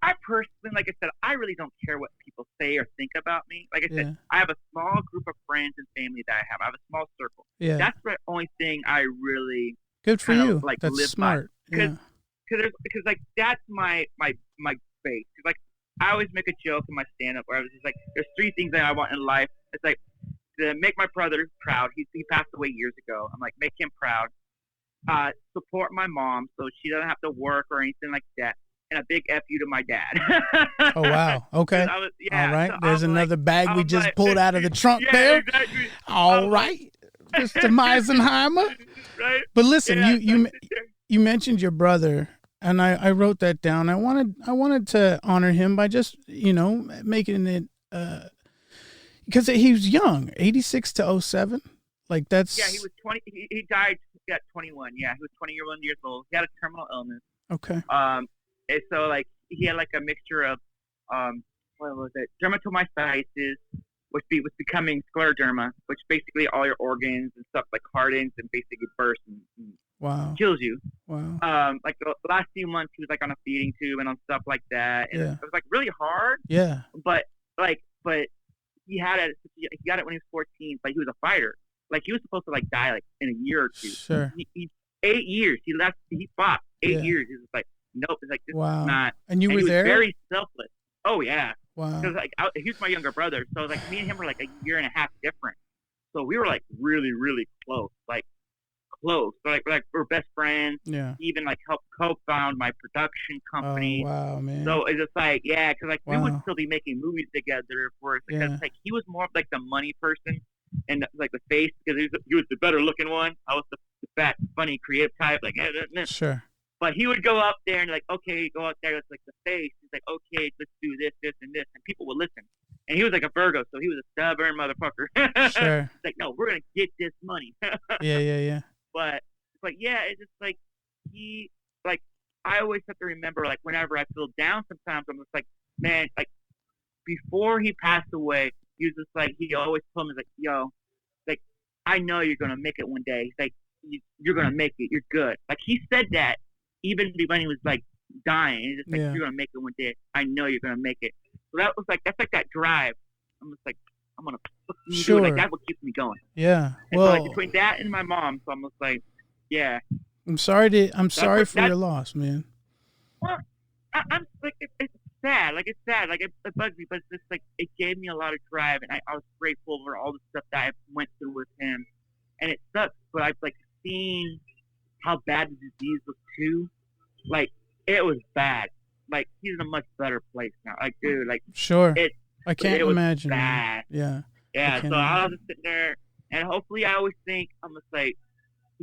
I personally, like I said, I really don't care what people say or think about me. Like I Yeah. said, I have a small group of friends and family that I have. I have a small circle. Yeah. That's the only thing I really Good for kind you. of like That's live smart. by. Yeah. Because like that's my base. 'Cause, like I always make a joke in my stand up where I was just like, there's three things that I want in life. It's like to make my brother proud. He passed away years ago. I'm like, make him proud. Support my mom so she doesn't have to work or anything like that. And a big F you to my dad. Oh, wow. Okay. Yeah, All right. so There's I'm another bag we I'm just like- pulled out of the trunk yeah, there. Exactly. All I'm right. Mr. Meisenheimer. Right? But listen, Yeah, you mentioned your brother, and I wrote that down. I wanted to honor him by just, making it because he was young, 86 to 07. Like that's Yeah, he was 20. He died at 21. Yeah, he was 21 years old. He had a terminal illness. okay. And so like he had like a mixture of what was it? Dermatomyositis, which was becoming scleroderma, which basically all your organs and stuff like hardens and basically bursts and Wow. kills you. Wow. Like the last few months he was like on a feeding tube and on stuff like that. And Yeah. it was like really hard. Yeah. But he got it when he was 14. But he was a fighter. Like he was supposed to like die like in a year or two. Sure. He 8 years. He fought 8 Yeah. years. He was like, nope. It's like this Wow. is not. And you And were he was there? very selfless. Oh yeah. Wow. Because like he was my younger brother, so like me and him were like a year and a half different. So we were like really really close, like close. So, like we're best friends. Yeah. He even like helped co-found my production company. Oh, wow, man. So it's just like, yeah, because like we Wow. would still be making movies together for us. Because Yeah. like he was more of like the money person and like the face because he was the better looking one. I was the fat, funny, creative type. Like, Sure. but he would go up there and like, okay, go out there. It's like the face. He's like, okay, let's do this, this, and this, and people would listen. And he was like a Virgo, so he was a stubborn motherfucker. Sure. It's like, no, we're gonna get this money. Yeah. But yeah, it's just like he like I always have to remember like whenever I feel down sometimes I'm just like, man, like before he passed away, he was just like he always told me like, yo, like I know you're gonna make it one day. He's like, you're gonna make it, you're good. Like he said that even when he was like dying. He's just like, Yeah. you're gonna make it one day. I know you're gonna make it. So that's like that drive. I'm just like, I'm gonna fucking do it. Sure. Like that's what keeps me going. Yeah. And Well, so, like between that and my mom, so I'm just like, yeah. I'm sorry for that- your loss, man. Well, I'm like, it's sad. Like, it's sad. Like, it bugs me, but it's just like, it gave me a lot of drive, and I was grateful for all the stuff that I went through with him. And it sucks, but I've, like, seen how bad the disease was, too. Like, it was bad. Like, he's in a much better place now. Like, dude, like, Sure. it I can't was imagine. man. bad. Yeah. Yeah, can't so I imagine. was just sitting there, and hopefully I always think, I'm just like,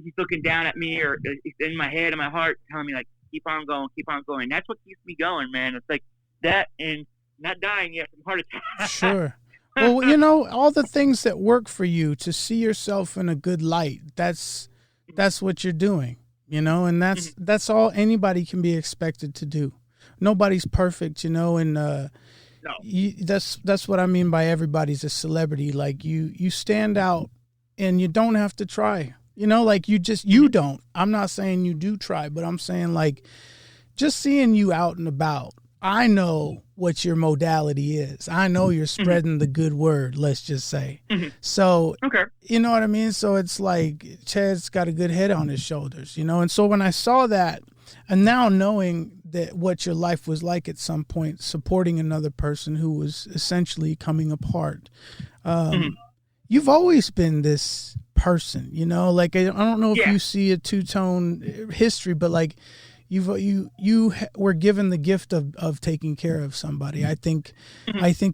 he's looking down at me, or it's in my head and my heart telling me, like, keep on going, keep on going. That's what keeps me going, man. It's like that and not dying yet from heart attack. Sure. Well, you know, all the things that work for you to see yourself in a good light, that's what you're doing, you know, and that's all anybody can be expected to do. Nobody's perfect, you know, and No. that's what I mean by everybody's a celebrity. Like you stand out and you don't have to try. You know, like you don't. I'm not saying you do try, but I'm saying like just seeing you out and about. I know what your modality is. I know you're spreading the good word, let's just say. So, Okay. you know what I mean? So it's like Chad's got a good head on his shoulders, you know? And so when I saw that, and now knowing that what your life was like at some point, supporting another person who was essentially coming apart, you've always been this person, you know? Like, I don't know if Yeah. you see a two-tone history, but like, you were given the gift of taking care of somebody. I think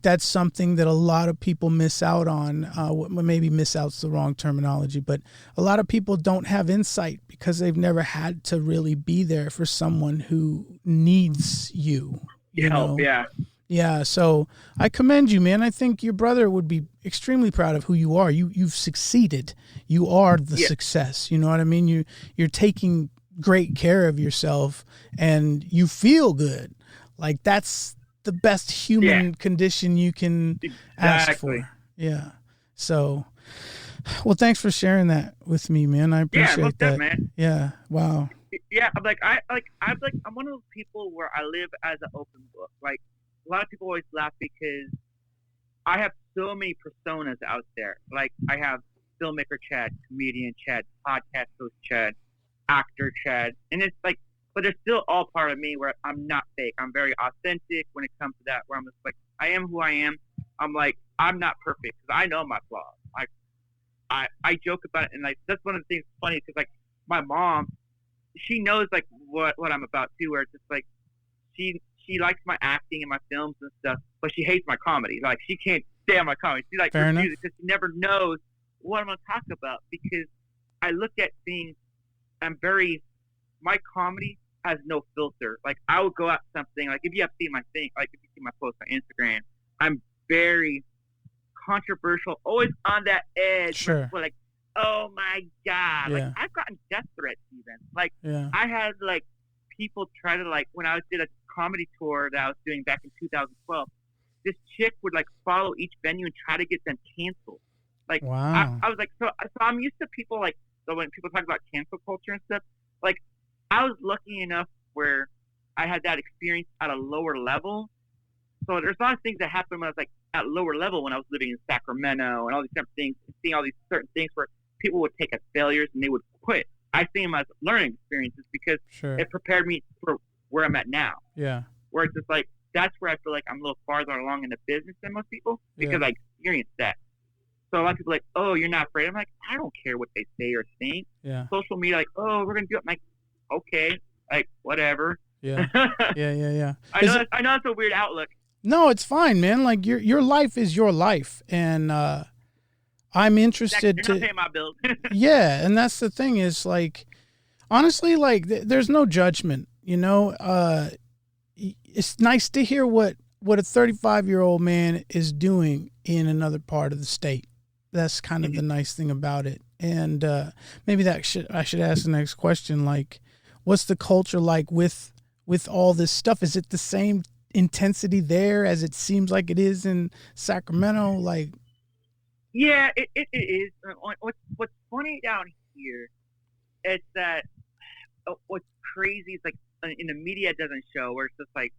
that's something that a lot of people miss out on. Maybe miss out's the wrong terminology, but a lot of people don't have insight because they've never had to really be there for someone who needs you. You know? Help, yeah. Yeah, so I commend you, man. I think your brother would be extremely proud of who you are. You've succeeded. You are the success. You know what I mean? You're taking great care of yourself and you feel good. Like that's the best human condition you can ask for. Yeah. So, well, thanks for sharing that with me, man. I appreciate most that. man. Yeah. Wow. yeah, I'm one of those people where I live as an open book. Like a lot of people always laugh because I have so many personas out there. Like I have filmmaker Chad, comedian Chad, podcast host Chad, actor Chad, and it's like, but they're still all part of me. Where I'm not fake. I'm very authentic when it comes to that. Where I'm just like, I am who I am. I'm like, I'm not perfect because I know my flaws. I joke about it, and like that's one of the things funny because like my mom, she knows like what I'm about too. Where it's just like she likes my acting and my films and stuff, but she hates my comedy. Like she can't stand my comedy. She like refuses because she never knows what I'm gonna talk about because I look at things. My comedy has no filter. Like I would go at something. Like if you have seen my thing, like if you see my post on Instagram, I'm very controversial, always on that edge. Sure. Like, oh my god, Yeah. like I've gotten death threats even. Like Yeah. I had like people try to like when I did a comedy tour that I was doing back in 2012. This chick would like follow each venue and try to get them canceled. Like Wow. I was like, so I'm used to people like so when people talk about cancel culture and stuff. Like I was lucky enough where I had that experience at a lower level. So there's a lot of things that happened when I was like at lower level when I was living in Sacramento and all these different things, and seeing all these certain things where people would take as failures and they would quit. I see them as learning experiences because Sure. it prepared me for where I'm at now. Yeah. Where it's just like that's where I feel like I'm a little farther along in the business than most people because I experienced that. So a lot of people are like, oh, you're not afraid. I'm like, I don't care what they say or think. Yeah. Social media, like, oh, we're gonna do it. I'm like, okay, like whatever. Yeah. Yeah. I know it's a weird outlook. No, it's fine, man. Like your life is your life, and I'm interested You're not paying my bills. Yeah, and that's the thing is like, honestly, like there's no judgment. You know, it's nice to hear what a 35-year-old man is doing in another part of the state. That's kind of the nice thing about it. And maybe I should ask the next question. Like, what's the culture like with all this stuff? Is it the same intensity there as it seems like it is in Sacramento? Like, yeah, it is. What's funny down here is that what's crazy is like in the media it doesn't show where it's just like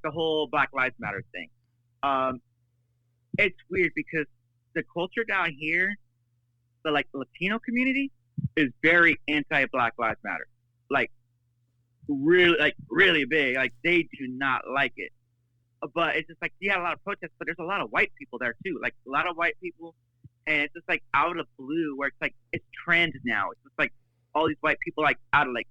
the whole Black Lives Matter thing. It's weird because the culture down here, the like Latino community, is very anti-Black Lives Matter. Like really big. Like they do not like it. But it's just like you had a lot of protests, but there's a lot of white people there too. Like a lot of white people, and it's just like out of blue where it's like it's trend now. It's just like all these white people like out of like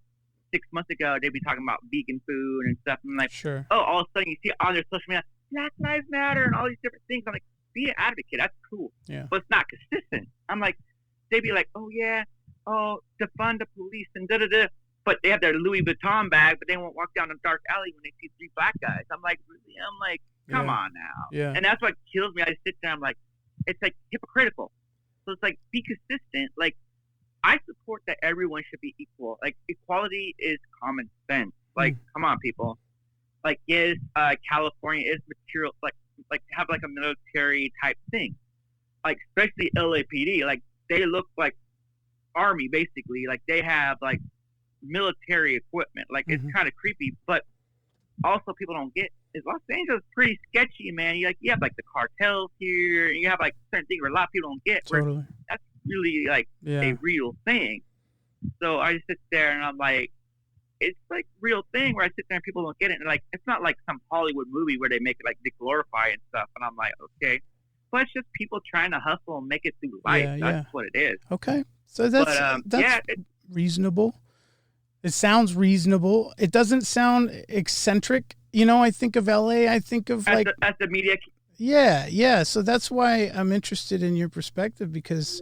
6 months ago they'd be talking about vegan food and stuff, and like sure. Oh, all of a sudden you see on their social media Black Lives Matter and all these different things. I'm like, be an advocate, that's cool. Yeah. But it's not consistent. I'm like, they'd be like, oh yeah, oh defund the police and da da da. But they have their Louis Vuitton bag, but they won't walk down a dark alley when they see 3 black guys. I'm like, really? I'm like, come on now. Yeah. And that's what kills me. I sit there, I'm like, it's like hypocritical. So it's like, be consistent. Like, I support that everyone should be equal. Like, equality is common sense. Like, come on, people. Like, yes, California is material, like have like a military type thing. Like, especially LAPD. Like, they look like army, basically. Like, they have, like, military equipment. Like it's kind of creepy, but also people don't get is Los Angeles is pretty sketchy, man. You have like the cartels here, and you have like certain things where a lot of people don't get. Totally. That's really like a real thing. So I just sit there and I'm like, it's like real thing where I sit there and people don't get it. And like it's not like some Hollywood movie where they make it like they glorify and stuff. And I'm like, okay, but it's just people trying to hustle and make it through life. That's what it is. Okay, so that's reasonable. It sounds reasonable. It doesn't sound eccentric. You know, I think of LA. I think of like as the media. Yeah. So that's why I'm interested in your perspective because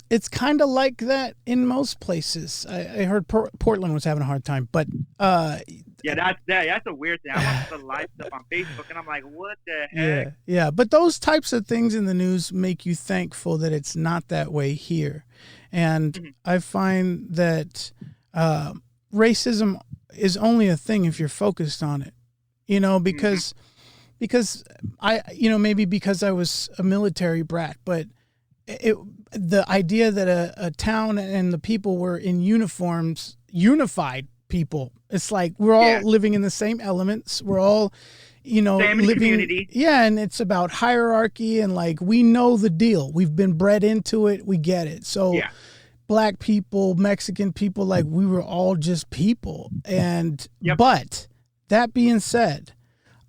it's kind of like that in most places. I heard Portland was having a hard time, but that's a weird thing. I watch the live stuff on Facebook, and I'm like, what the heck? Yeah. But those types of things in the news make you thankful that it's not that way here, and I find that. Racism is only a thing if you're focused on it, you know, because maybe because I was a military brat, but the idea that a town and the people were in uniforms, unified people. It's like we're all living in the same elements. We're all, Family, living community. Yeah, and it's about hierarchy, and like we know the deal. We've been bred into it. We get it. So Black people, Mexican people, like we were all just people. And but that being said,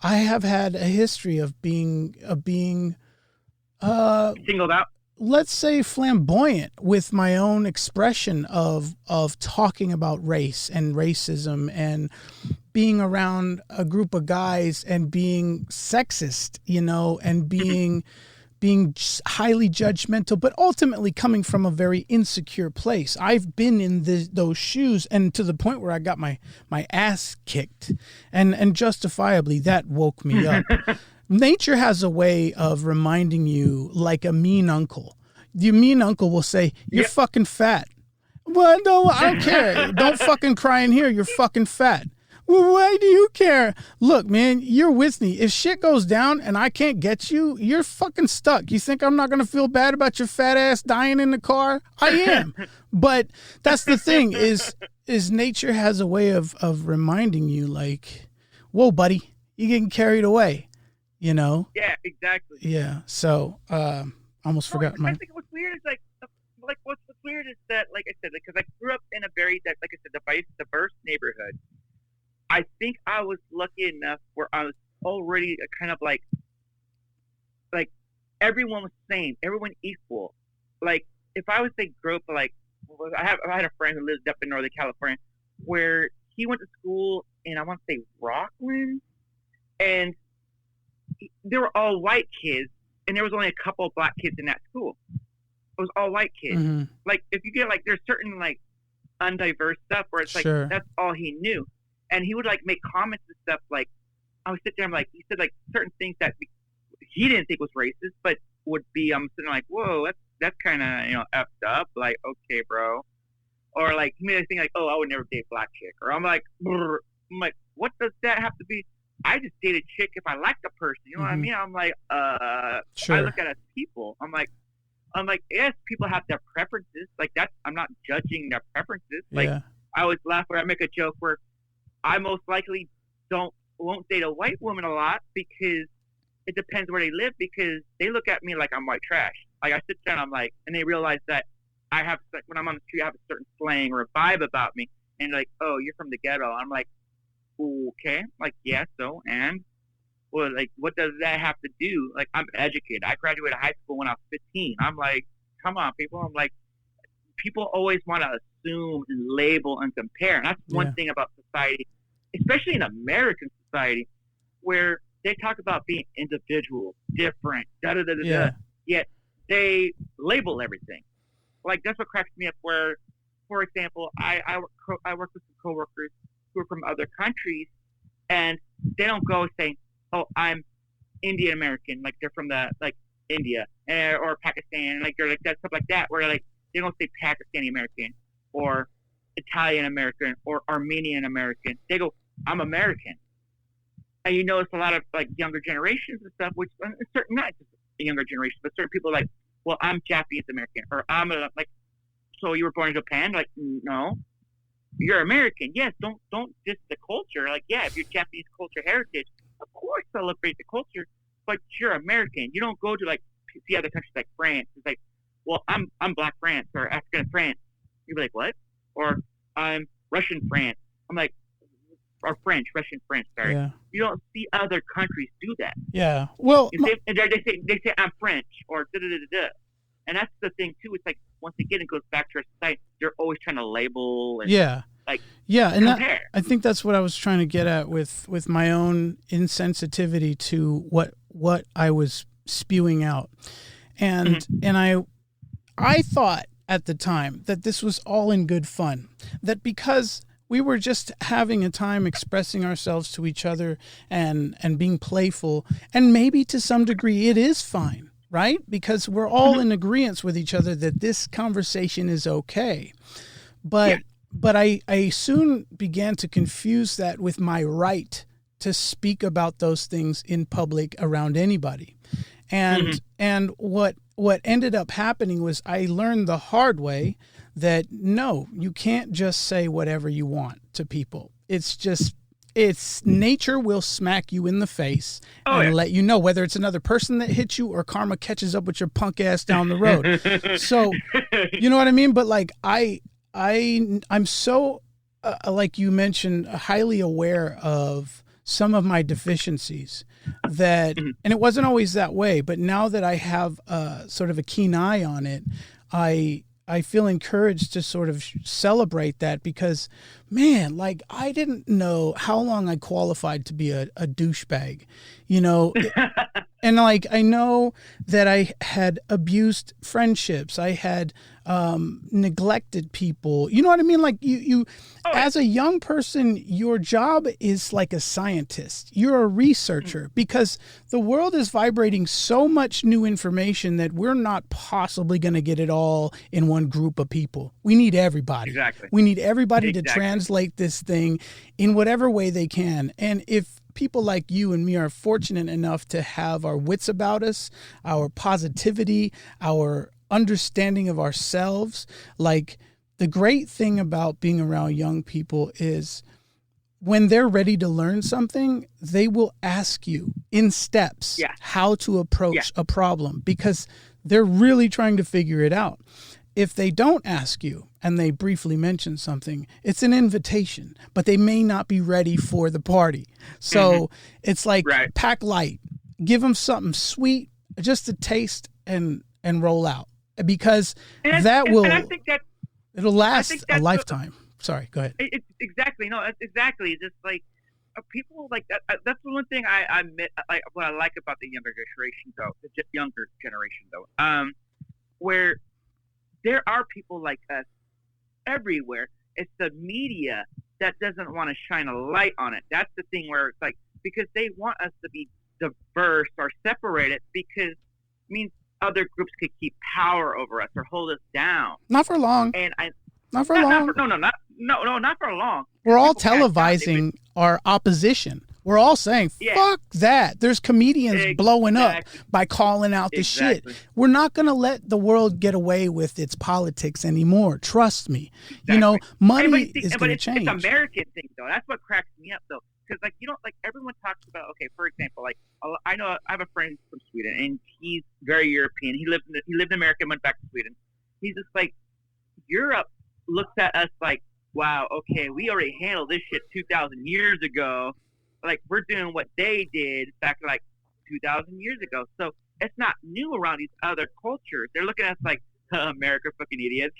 I have had a history of being Singled out. let's say flamboyant with my own expression of talking about race and racism and being around a group of guys and being sexist, and being highly judgmental, but ultimately coming from a very insecure place. I've been in those shoes, and to the point where I got my ass kicked, and justifiably that woke me up. Nature has a way of reminding you, like a mean uncle. Your mean uncle will say, "You're fucking fat." Well, no, I don't care. Don't fucking cry in here. You're fucking fat. Well, why do you care? Look, man, you're with me. If shit goes down and I can't get you, you're fucking stuck. You think I'm not going to feel bad about your fat ass dying in the car? I am. But that's the thing is nature has a way of reminding you, like, whoa, buddy, you're getting carried away, Yeah, exactly. Yeah. So, almost forgot I think what's weird is what's weird is that, like I said, because I grew up in a very, like I said, diverse neighborhood. I think I was lucky enough where I was already kind of like everyone was the same, everyone equal. Like if I was to grow up, I had a friend who lived up in Northern California where he went to school in, I want to say, Rockland, and they were all white kids, and there was only a couple of black kids in that school. It was all white kids. Mm-hmm. Like if you get there's certain undiverse stuff where it's Sure. that's all he knew. And he would make comments and stuff I would sit there and he said certain things that he didn't think was racist, but would be I'm sitting there whoa, that's kind of effed up. Okay, bro. Or he made a thing oh, I would never date a black chick. Or I'm like, what does that have to be? I just date a chick if I like the person. You know what I mean? I'm Sure. I look at it as people. I'm like, yes, people have their preferences. I'm not judging their preferences. Yeah. I always laugh when I make a joke where I most likely won't date a white woman a lot because it depends where they live, because they look at me like I'm white trash. I sit down, and they realize that I have, when I'm on the street, I have a certain slang or a vibe about me, and oh, you're from the ghetto. I'm like, okay, yeah, so, and well, what does that have to do? I'm educated. I graduated high school when I was 15. I'm come on, people. I'm people always want to assume and label and compare. And that's one thing about society, especially in American society, where they talk about being individual, different, yet they label everything. That's what cracks me up, where, for example, I work with some coworkers who are from other countries, and they don't go saying, oh, I'm Indian American, they're from India or Pakistan, they're that, stuff like that, where they don't say Pakistani American or Italian American or Armenian American. They go, I'm American. And you notice a lot of younger generations and stuff, which certain, not just the younger generation, but certain people well, I'm Japanese American, or I'm so you were born in Japan? No, you're American. Yes, don't diss the culture. Yeah, if you're Japanese culture heritage, of course celebrate the culture, but you're American. You don't go to see other countries like France. It's well, I'm Black France or African France. You'd be what? Or I'm Russian France. I'm or French, Russian French. Sorry. Yeah. You don't see other countries do that. Yeah. Well, they say I'm French or da da da da. And that's the thing too. It's once again, it goes back to our society. They're always trying to label and and compare. I think that's what I was trying to get at with my own insensitivity to what I was spewing out, and I thought at the time that this was all in good fun, that because we were just having a time expressing ourselves to each other and being playful, and maybe to some degree it is fine, right? Because we're all in agreement with each other that this conversation is okay. But I soon began to confuse that with my right to speak about those things in public around anybody. And what ended up happening was I learned the hard way that no, you can't just say whatever you want to people. It's nature will smack you in the face and let you know, whether it's another person that hits you or karma catches up with your punk ass down the road. So, you know what I mean? But like, I'm so, like you mentioned, highly aware of some of my deficiencies that, and it wasn't always that way, but now that I have sort of a keen eye on it, I feel encouraged to sort of celebrate that, because, man, like, I didn't know how long I qualified to be a douchebag, you know, and like, I know that I had abused friendships. I had neglected people. You know what I mean? Like you as a young person, your job is like a scientist. You're a researcher, because the world is vibrating so much new information that we're not possibly going to get it all in one group of people. We need everybody. Exactly. We need everybody to translate this thing in whatever way they can. And if people like you and me are fortunate enough to have our wits about us, our positivity, our understanding of ourselves, like, the great thing about being around young people is when they're ready to learn something, they will ask you in steps how to approach a problem, because they're really trying to figure it out. If they don't ask you and they briefly mention something, it's an invitation, but they may not be ready for the party. So it's like, pack light, give them something sweet, just a taste, and roll out, because it'll last a lifetime. Sorry, go ahead. It's exactly. No, that's exactly. It's just like people like that. That's the one thing I like. What I like about the younger generation, though, where there are people like us everywhere. It's the media that doesn't want to shine a light on it. That's the thing, where it's like, because they want us to be diverse or separated, because it means other groups could keep power over us or hold us down. Not for long. And not for long. Not for long. We're all televising our opposition. We're all saying, fuck that. There's comedians blowing up by calling out the shit. We're not going to let the world get away with its politics anymore. Trust me. You know, money is going to change. It's an American thing, though. That's what cracks me up, though. Because, like, you know, like, everyone talks about, okay, for example, like, I have a friend from Sweden, and he's very European. He lived in America and went back to Sweden. He's just like, Europe looks at us like, wow, okay, we already handled this shit 2,000 years ago. Like, we're doing what they did back, like, 2,000 years ago. So it's not new around these other cultures. They're looking at us like, America, fucking idiots.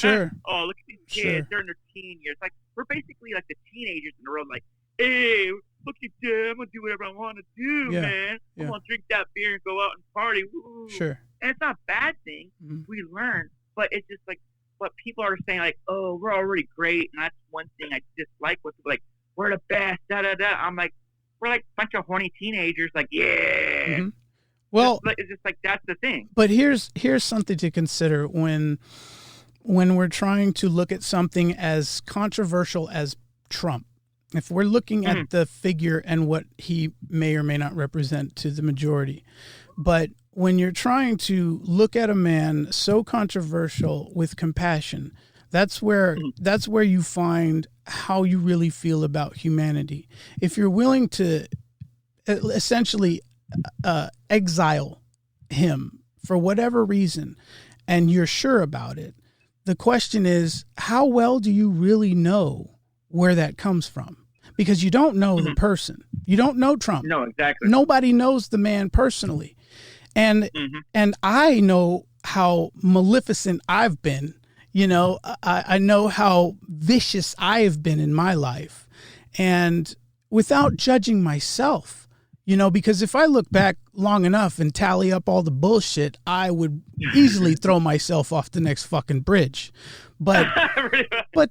Sure. Oh, look at these kids. They're in their teen years. Like, we're basically like the teenagers in the world, like, hey, look at them. I'm going to do whatever I want to do, man. I'm going to drink that beer and go out and party. Woo. Sure. And it's not a bad thing. We learn. But it's just like, what people are saying, like, oh, we're already great. And that's one thing I dislike with, like, we're the best, da-da-da. I'm like, we're like a bunch of horny teenagers, like, yeah. Well, it's just like, that's the thing. But here's something to consider when we're trying to look at something as controversial as Trump. If we're looking at the figure and what he may or may not represent to the majority, but when you're trying to look at a man so controversial with compassion, that's where you find how you really feel about humanity. If you're willing to essentially exile him for whatever reason, and you're sure about it, the question is, how well do you really know where that comes from? Because you don't know the person. You don't know Trump. No, exactly. Nobody knows the man personally. And I know how maleficent I've been. You know, I know how vicious I have been in my life. And without judging myself, you know, because if I look back long enough and tally up all the bullshit, I would easily throw myself off the next fucking bridge. But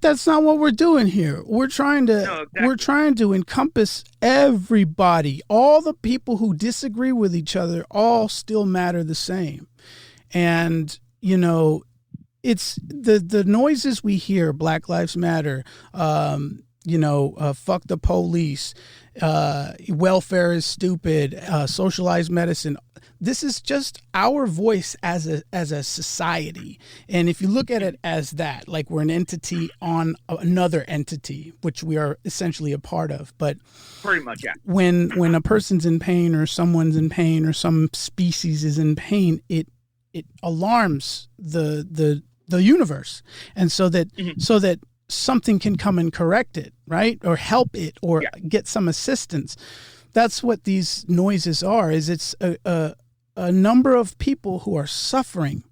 that's not what we're doing here. We're trying to encompass everybody. All the people who disagree with each other all still matter the same. And, you know, it's the noises we hear, Black Lives Matter, fuck the police, welfare is stupid, socialized medicine. this is just our voice as a society. And if you look at it as that, like we're an entity on another entity, which we are essentially a part of. But pretty much, yeah. When a person's in pain or someone's in pain or some species is in pain, it alarms the universe. And so that something can come and correct it, right? Or help it or get some assistance. That's what these noises are, is it's a number of people who are suffering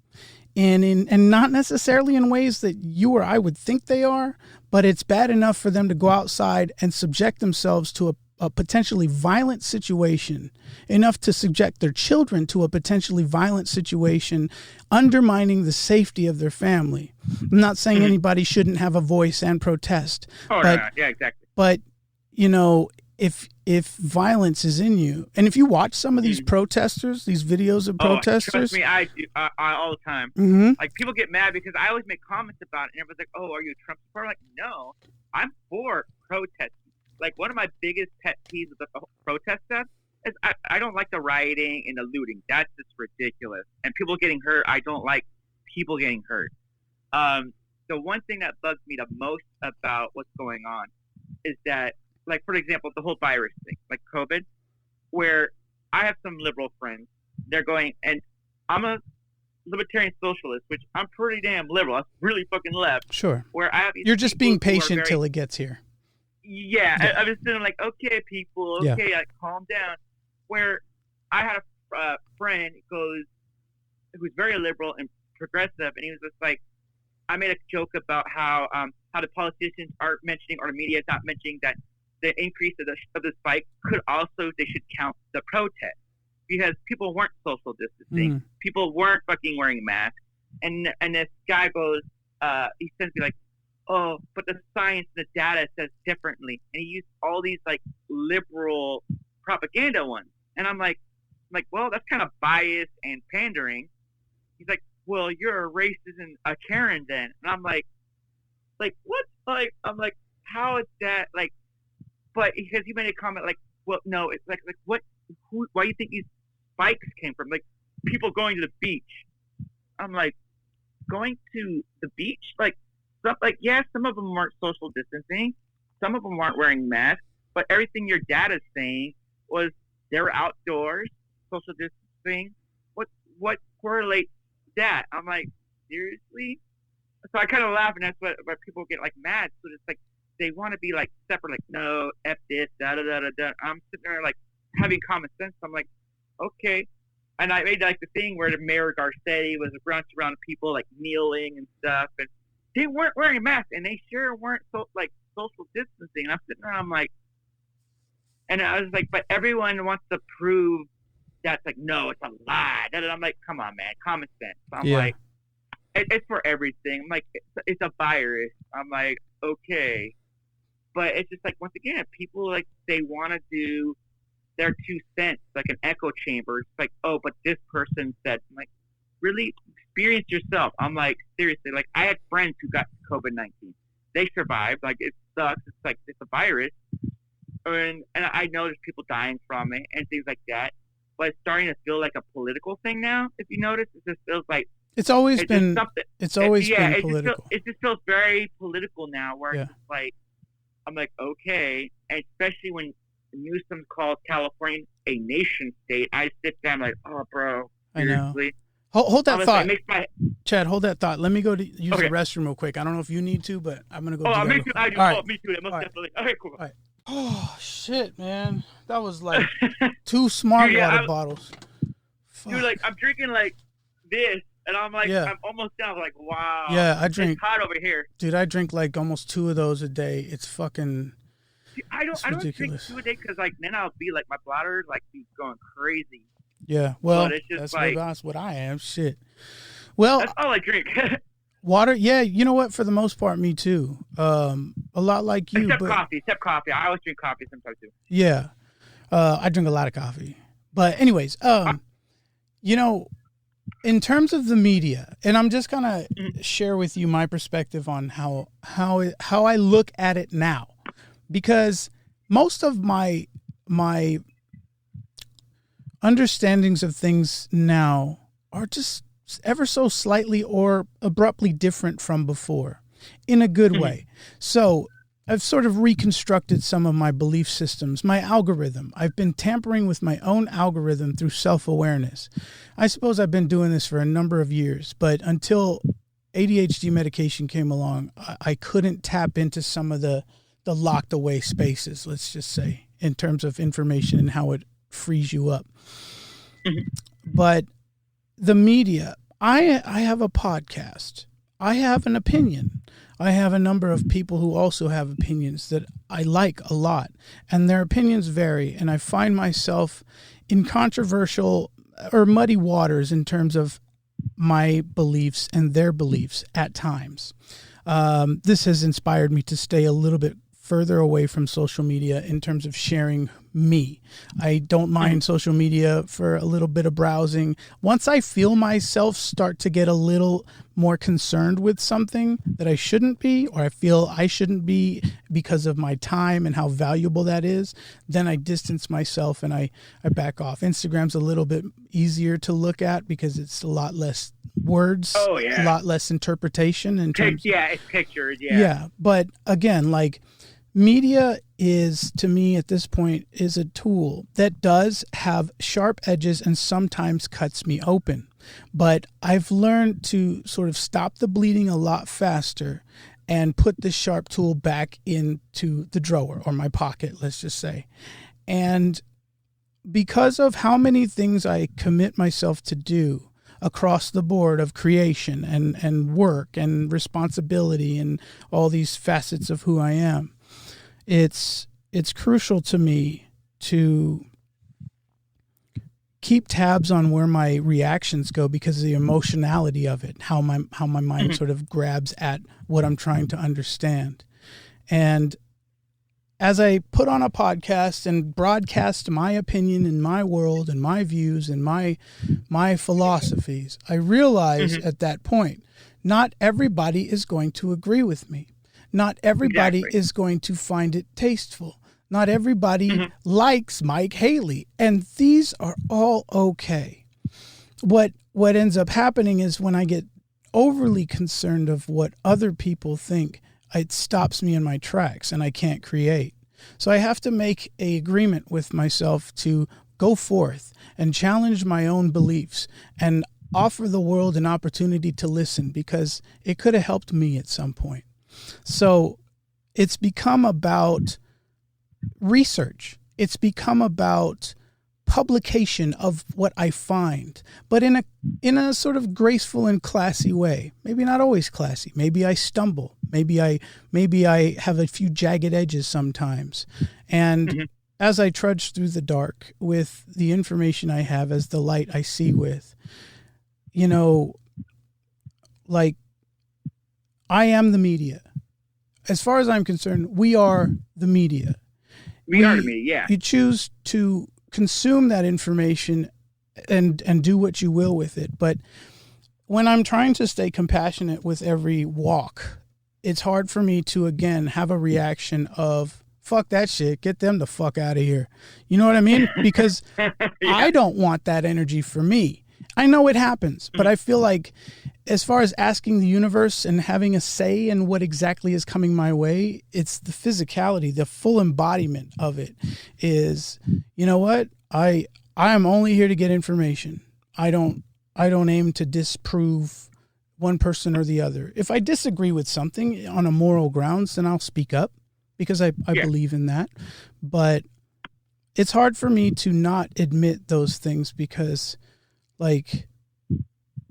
and not necessarily in ways that you or I would think they are, but it's bad enough for them to go outside and subject themselves to a potentially violent situation, enough to subject their children to a potentially violent situation, undermining the safety of their family. I'm not saying anybody shouldn't have a voice and protest. Oh, but, no. Yeah, exactly. But, if violence is in you, and if you watch some of these protesters, these videos of protesters. Trust me, I do all the time. Mm-hmm. Like, people get mad because I always make comments about it, and everyone's like, "Oh, are you a Trump supporter?" Like, no, I'm for protesting. Like, one of my biggest pet peeves with the whole protest stuff is I don't like the rioting and the looting. That's just ridiculous. And people getting hurt, I don't like people getting hurt. The one thing that bugs me the most about what's going on is that, like, for example, the whole virus thing, like COVID, where I have some liberal friends. They're going, and I'm a libertarian socialist, which I'm pretty damn liberal. I'm really fucking left. Sure. Where I have these You're just being people who are patient very- till it gets here. Yeah. I was sitting like, okay, people, okay, like, calm down. Where I had a friend who's very liberal and progressive, and he was just like, I made a joke about how the politicians aren't mentioning, or the media is not mentioning, that the increase of the spike they should count the protest, because people weren't social distancing, people weren't fucking wearing masks, and this guy goes, he sends me like, oh, but the science and the data says differently, and he used all these like liberal propaganda ones, and I'm like, well, that's kind of biased and pandering. He's like, well, you're a racist and a Karen then, and I'm like what? Like, I'm like, how is that like? But because he made a comment like, well, no, it's like what? Why do you think these spikes came from? Like, people going to the beach. I'm like, going to the beach? Like, stuff like, yeah, some of them weren't social distancing, some of them weren't wearing masks, but everything your data's saying was they were outdoors, social distancing. What correlates that? I'm like, seriously? So I kind of laugh, and that's what people get like mad. So it's like they want to be like separate, like, no, F this, da da da da da. I'm sitting there like having common sense. I'm like, okay. And I made like the thing where the Mayor Garcetti was around people like kneeling and stuff, and they weren't wearing masks, and they sure weren't social distancing. And I'm sitting there, I'm like, and I was like, but everyone wants to prove that's like, no, it's a lie. And I'm like, come on, man, common sense. I'm like, it's for everything. I'm like, it's a virus. I'm like, okay. But it's just like, once again, people like, they want to do their 2 cents, like an echo chamber. It's like, oh, but this person said, I'm like, really experience yourself. I'm like, seriously, like, I had friends who got COVID-19. They survived. Like, it sucks. It's like, it's a virus. And I know there's people dying from it and things like that. But it's starting to feel like a political thing now. If you notice, it just feels like it's always been political. It just feels very political now, where it's just like, I'm like, okay, and especially when Newsom calls California a nation state, I sit there, I'm like, oh, bro, seriously. I know. Hold that thought, Chad. Hold that thought. Let me go to use the restroom real quick. I don't know if you need to, but I'm gonna go. Oh, me too. I do. Right. Oh, me too. Most definitely. Okay, cool. All right. Oh shit, man, that was like 2 smart water bottles. Fuck. Dude, like, I'm drinking like this, and I'm like, I'm almost down. I'm like, wow. Yeah, I drink. It's hot over here. Dude, I drink like almost 2 of those a day. It's fucking. I don't drink 2 a day because like then I'll be like, my bladder like be going crazy. Yeah, well, that's what I am. Shit. Well, that's all I drink. Water, yeah, you know what? For the most part, me too. A lot like you. Except coffee. I always drink coffee sometimes too. Yeah, I drink a lot of coffee. But anyways, you know, in terms of the media, and I'm just gonna share with you my perspective on how I look at it now, because most of my understandings of things now are just ever so slightly or abruptly different from before in a good way. So I've sort of reconstructed some of my belief systems, my algorithm. I've been tampering with my own algorithm through self-awareness. I suppose I've been doing this for a number of years, but until ADHD medication came along, I couldn't tap into some of the locked away spaces, let's just say, in terms of information and how it frees you up. But the media, I have a podcast. I have an opinion. I have a number of people who also have opinions that I like a lot, and their opinions vary, and I find myself in controversial or muddy waters in terms of my beliefs and their beliefs at times. This has inspired me to stay a little bit further away from social media in terms of sharing me. I don't mind social media for a little bit of browsing. Once I feel myself start to get a little more concerned with something that I shouldn't be, or I feel I shouldn't be because of my time and how valuable that is, then I distance myself and I back off. Instagram's a little bit easier to look at because it's a lot less words, a lot less interpretation. In terms, it's pictures, yeah. Yeah, but again, like, media is, to me at this point, is a tool that does have sharp edges and sometimes cuts me open. But I've learned to sort of stop the bleeding a lot faster and put the sharp tool back into the drawer or my pocket, let's just say. And because of how many things I commit myself to do across the board of creation and work and responsibility and all these facets of who I am, it's crucial to me to keep tabs on where my reactions go because of the emotionality of it, how my mind sort of grabs at what I'm trying to understand. And as I put on a podcast and broadcast my opinion and my world and my views and my philosophies, I realize at that point, not everybody is going to agree with me. Not everybody is going to find it tasteful. Not everybody likes Mike Haley, and these are all okay. What ends up happening is when I get overly concerned of what other people think, it stops me in my tracks and I can't create. So I have to make an agreement with myself to go forth and challenge my own beliefs and offer the world an opportunity to listen because it could have helped me at some point. So it's become about research. It's become about publication of what I find, but in a sort of graceful and classy way. Maybe not always classy. Maybe I stumble. Maybe I have a few jagged edges sometimes. And as I trudge through the dark with the information I have as the light I see with, like, I am the media. As far as I'm concerned, we are the media. We are the media, yeah. You choose to consume that information and do what you will with it. But when I'm trying to stay compassionate with every walk, it's hard for me to, again, have a reaction of, fuck that shit, get them the fuck out of here. You know what I mean? Because I don't want that energy for me. I know it happens, but I feel like as far as asking the universe and having a say in what exactly is coming my way, it's the physicality, the full embodiment of it is, you know what? I am only here to get information. I don't aim to disprove one person or the other. If I disagree with something on a moral grounds, then I'll speak up because I believe in that. But it's hard for me to not admit those things because, like,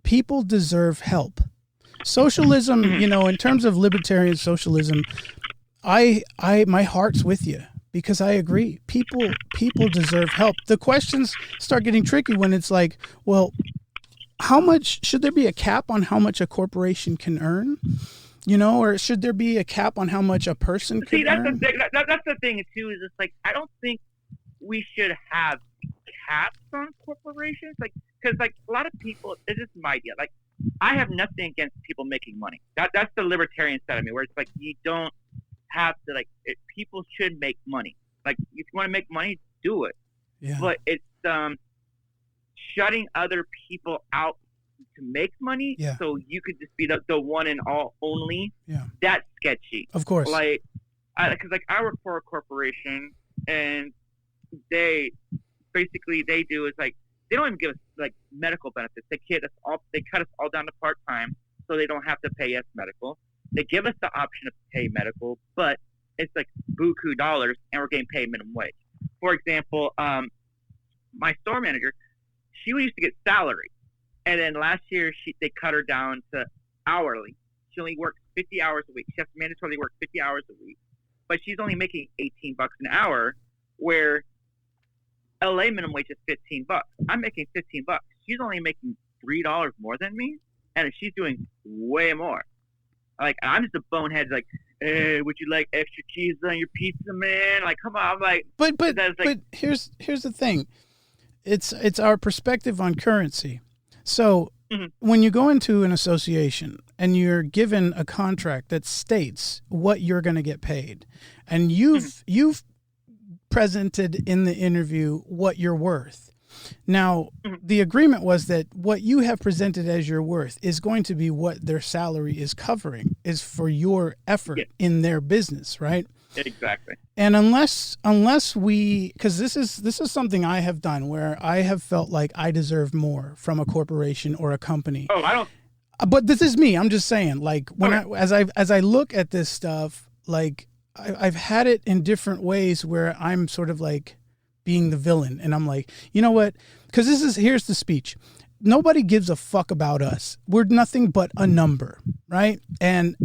people deserve help. Socialism, in terms of libertarian socialism, my heart's with you because I agree. People deserve help. The questions start getting tricky when it's like, well, how much should there be a cap on how much a corporation can earn? Or should there be a cap on how much a person can earn? That's the thing too. Is it's like I don't think we should have caps on corporations, because a lot of people, this is my idea. Like, I have nothing against people making money. That's the libertarian side of me, where it's like you don't have to people should make money. Like, if you want to make money, do it. Yeah. But it's shutting other people out to make money, Yeah. so you could just be the one and all only. Yeah. That's sketchy. Of course. Like, because I work for a corporation, and they basically they do is like they don't even give us like medical benefits. They cut us all down to part time, so they don't have to pay us medical. They give us the option of pay medical, but it's like buku dollars, and we're getting paid minimum wage. For example, my store manager, she used to get salary, and then last year they cut her down to hourly. She only works 50 hours a week. She has to mandatorily work 50 hours a week, but she's only making $18 an hour, where LA minimum wage is $15. I'm making $15. She's only making $3 more than me, and she's doing way more. Like, I'm just a bonehead. Like, hey, would you like extra cheese on your pizza, man? Like, come on. I'm like, but like, here's the thing. It's our perspective on currency. So when you go into an association and you're given a contract that states what you're going to get paid, and you've presented in the interview what you're worth. Now, the agreement was that what you have presented as your worth is going to be what their salary is covering, is for your effort in their business, right? Exactly. And unless we, because this is something I have done where I have felt like I deserve more from a corporation or a company. Oh, I don't. But this is me. I'm just saying, like, when as I look at this stuff, like, I've had it in different ways where I'm sort of like being the villain, and I'm like, you know what? Because here's the speech. Nobody gives a fuck about us. We're nothing but a number, right? And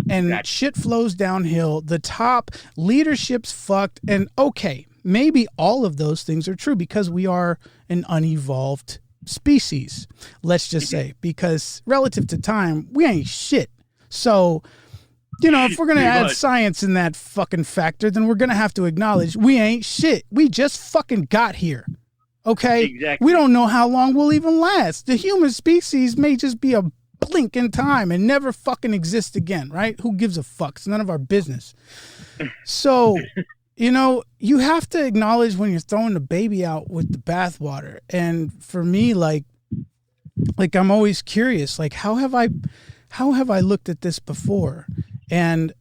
shit flows downhill. The top leadership's fucked. And okay, maybe all of those things are true because we are an unevolved species. Let's just say, because relative to time, we ain't shit. So, you know, if we're going to add science in that fucking factor, then we're going to have to acknowledge we ain't shit. We just fucking got here. Okay? Exactly. We don't know how long we'll even last. The human species may just be a blink in time and never fucking exist again, right? Who gives a fuck? It's none of our business. So, you know, you have to acknowledge when you're throwing the baby out with the bathwater. And for me, like I'm always curious, like, how have I looked at this before? And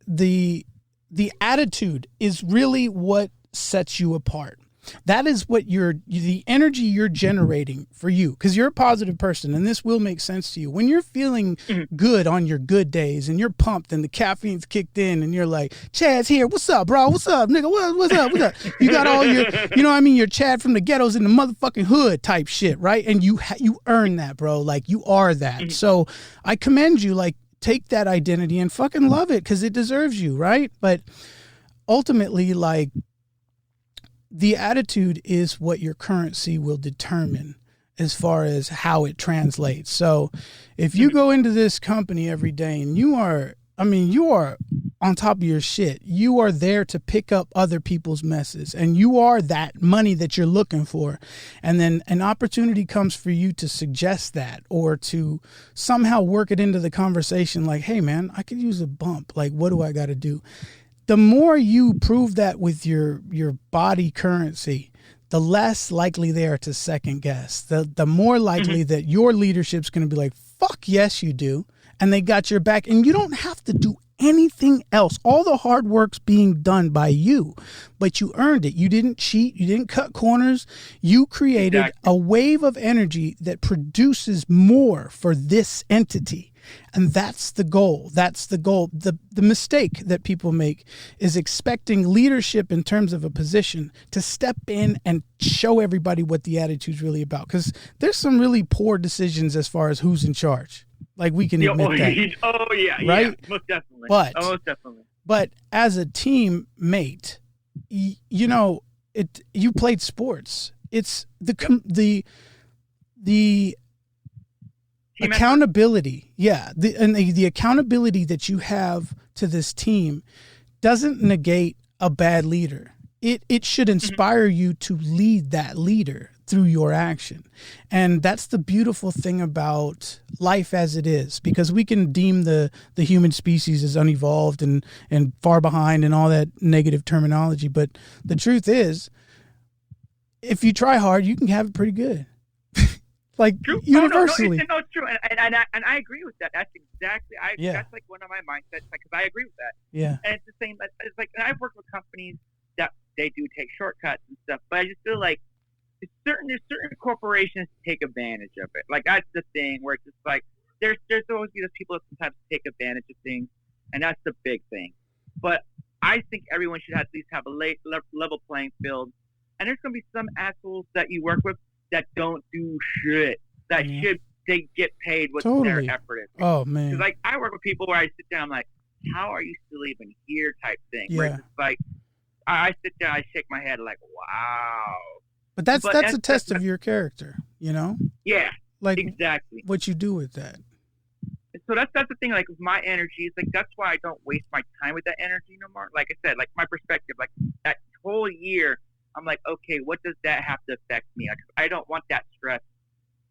the attitude is really what sets you apart. That is what the energy you're generating for you, because you're a positive person, and this will make sense to you. When you're feeling good on your good days and you're pumped and the caffeine's kicked in and you're like, Chad's here. What's up, bro? What's up, nigga? What's up? What's up? You got all your, you know what I mean? Your Chad from the ghettos in the motherfucking hood type shit, right? And you earn that, bro. Like, you are that. So I commend you. Like, take that identity and fucking love it because it deserves you, right? But ultimately, like, the attitude is what your currency will determine as far as how it translates. So if you go into this company every day and you are on top of your shit, you are there to pick up other people's messes, and you are that money that you're looking for. And then an opportunity comes for you to suggest that, or to somehow work it into the conversation. Like, hey man, I could use a bump. Like, what do I got to do? The more you prove that with your body currency, the less likely they are to second guess. The more likely that your leadership's going to be like, fuck yes, you do. And they got your back, and you don't have to do anything else. All the hard work's being done by you, but you earned it. You didn't cheat. You didn't cut corners. You created a wave of energy that produces more for this entity. And that's the goal. That's the goal. The mistake that people make is expecting leadership in terms of a position to step in and show everybody what the attitude's really about. Because there's some really poor decisions as far as who's in charge. Like, we can admit that. Oh, yeah. Right? Yeah, most definitely. Most definitely. But as a teammate, you know, you played sports. It's the accountability. Yeah. The accountability that you have to this team doesn't negate a bad leader. It should inspire you to lead that leader through your action. And that's the beautiful thing about life as it is, because we can deem the human species as unevolved and far behind and all that negative terminology. But the truth is, if you try hard, you can have it pretty good. like True. universally. No, it's true, and I agree with that. That's exactly. Yeah. That's like one of my mindsets. Because I agree with that. Yeah. And it's the same. It's like, and I've worked with companies that they do take shortcuts and stuff, but I just feel like there's certain corporations take advantage of it. Like that's the thing where it's just like there's always those people that sometimes take advantage of things, and that's the big thing. But I think everyone should at least have a level playing field. And there's gonna be some assholes that you work with that don't do shit. That they get paid what their effort is. Oh man. Because like I work with people where I sit down, I'm like, how are you still even here? Type thing. Yeah. Where it's like I sit down, I shake my head like, wow. But that's a test of your character, you know? Yeah. Like exactly what you do with that. So that's the thing. Like with my energy, it's like that's why I don't waste my time with that energy no more. Like I said, like my perspective, like that whole year, I'm like, okay, what does that have to affect me? Like, I don't want that stress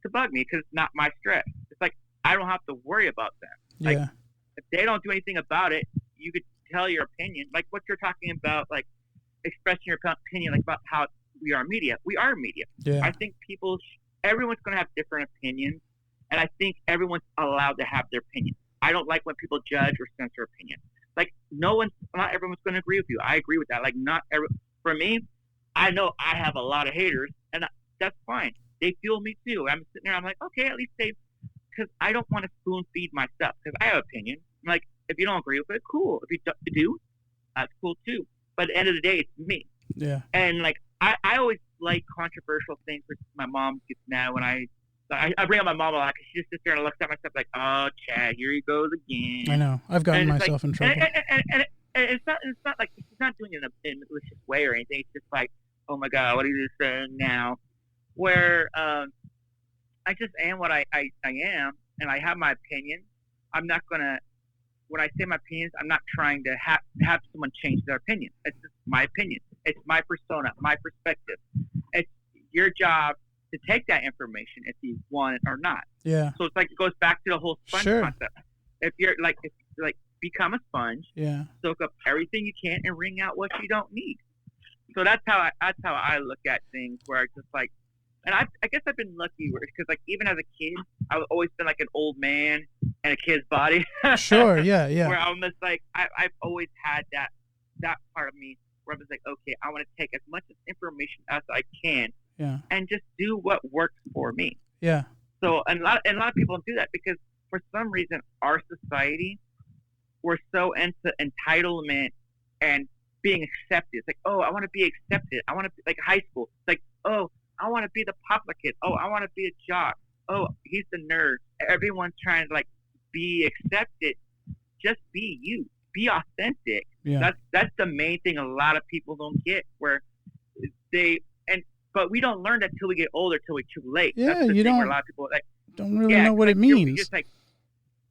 to bug me because it's not my stress. It's like I don't have to worry about that. Like if they don't do anything about it, you could tell your opinion. Like what you're talking about, like expressing your opinion, like about how we are media. We are media. Yeah. I think everyone's going to have different opinions, and I think everyone's allowed to have their opinion. I don't like when people judge or censor opinion. Like not everyone's going to agree with you. I agree with that. Like for me, I know I have a lot of haters, and that's fine. They feel me too. I'm sitting there. I'm like, okay, at least because I don't want to spoon feed myself because I have opinion. I'm like, if you don't agree with it, cool. If you do, that's cool too. But at the end of the day, it's me. Yeah. And like I always like controversial things. Which my mom gets mad when I bring up my mom a lot because she just sits there and looks at myself like, oh, Chad, here he goes again. I know. I've gotten myself in trouble. And it's not like she's not doing it in a malicious way or anything. It's just like, oh my God, what are you saying now? Where I just am what I am, and I have my opinion. I'm not gonna. When I say my opinions, I'm not trying to have someone change their opinion. It's just my opinion. It's my persona, my perspective. It's your job to take that information if you want it or not. Yeah. So it's like it goes back to the whole sponge concept. If you're like become a sponge, soak up everything you can and wring out what you don't need. So that's how I look at things. Where it's just like, and I guess I've been lucky because like even as a kid, I've always been like an old man in a kid's body. Sure, yeah. Where I'm just like I've always had that part of me where I was like, okay, I want to take as much information as I can, and just do what works for me. Yeah. So and a lot of people don't do that because for some reason our society, we're so into entitlement and being accepted. It's like, oh, I want to be accepted. I want to be like high school. It's like, oh, I want to be the popular kid. Oh, I want to be a jock. Oh, he's the nerd. Everyone's trying to like be accepted. Just be you. Be authentic. Yeah. That's the main thing a lot of people don't get. Where but we don't learn that till we get older, till we're too late. Yeah, that's the you thing don't. Where a lot of people don't really know what it means. Just like,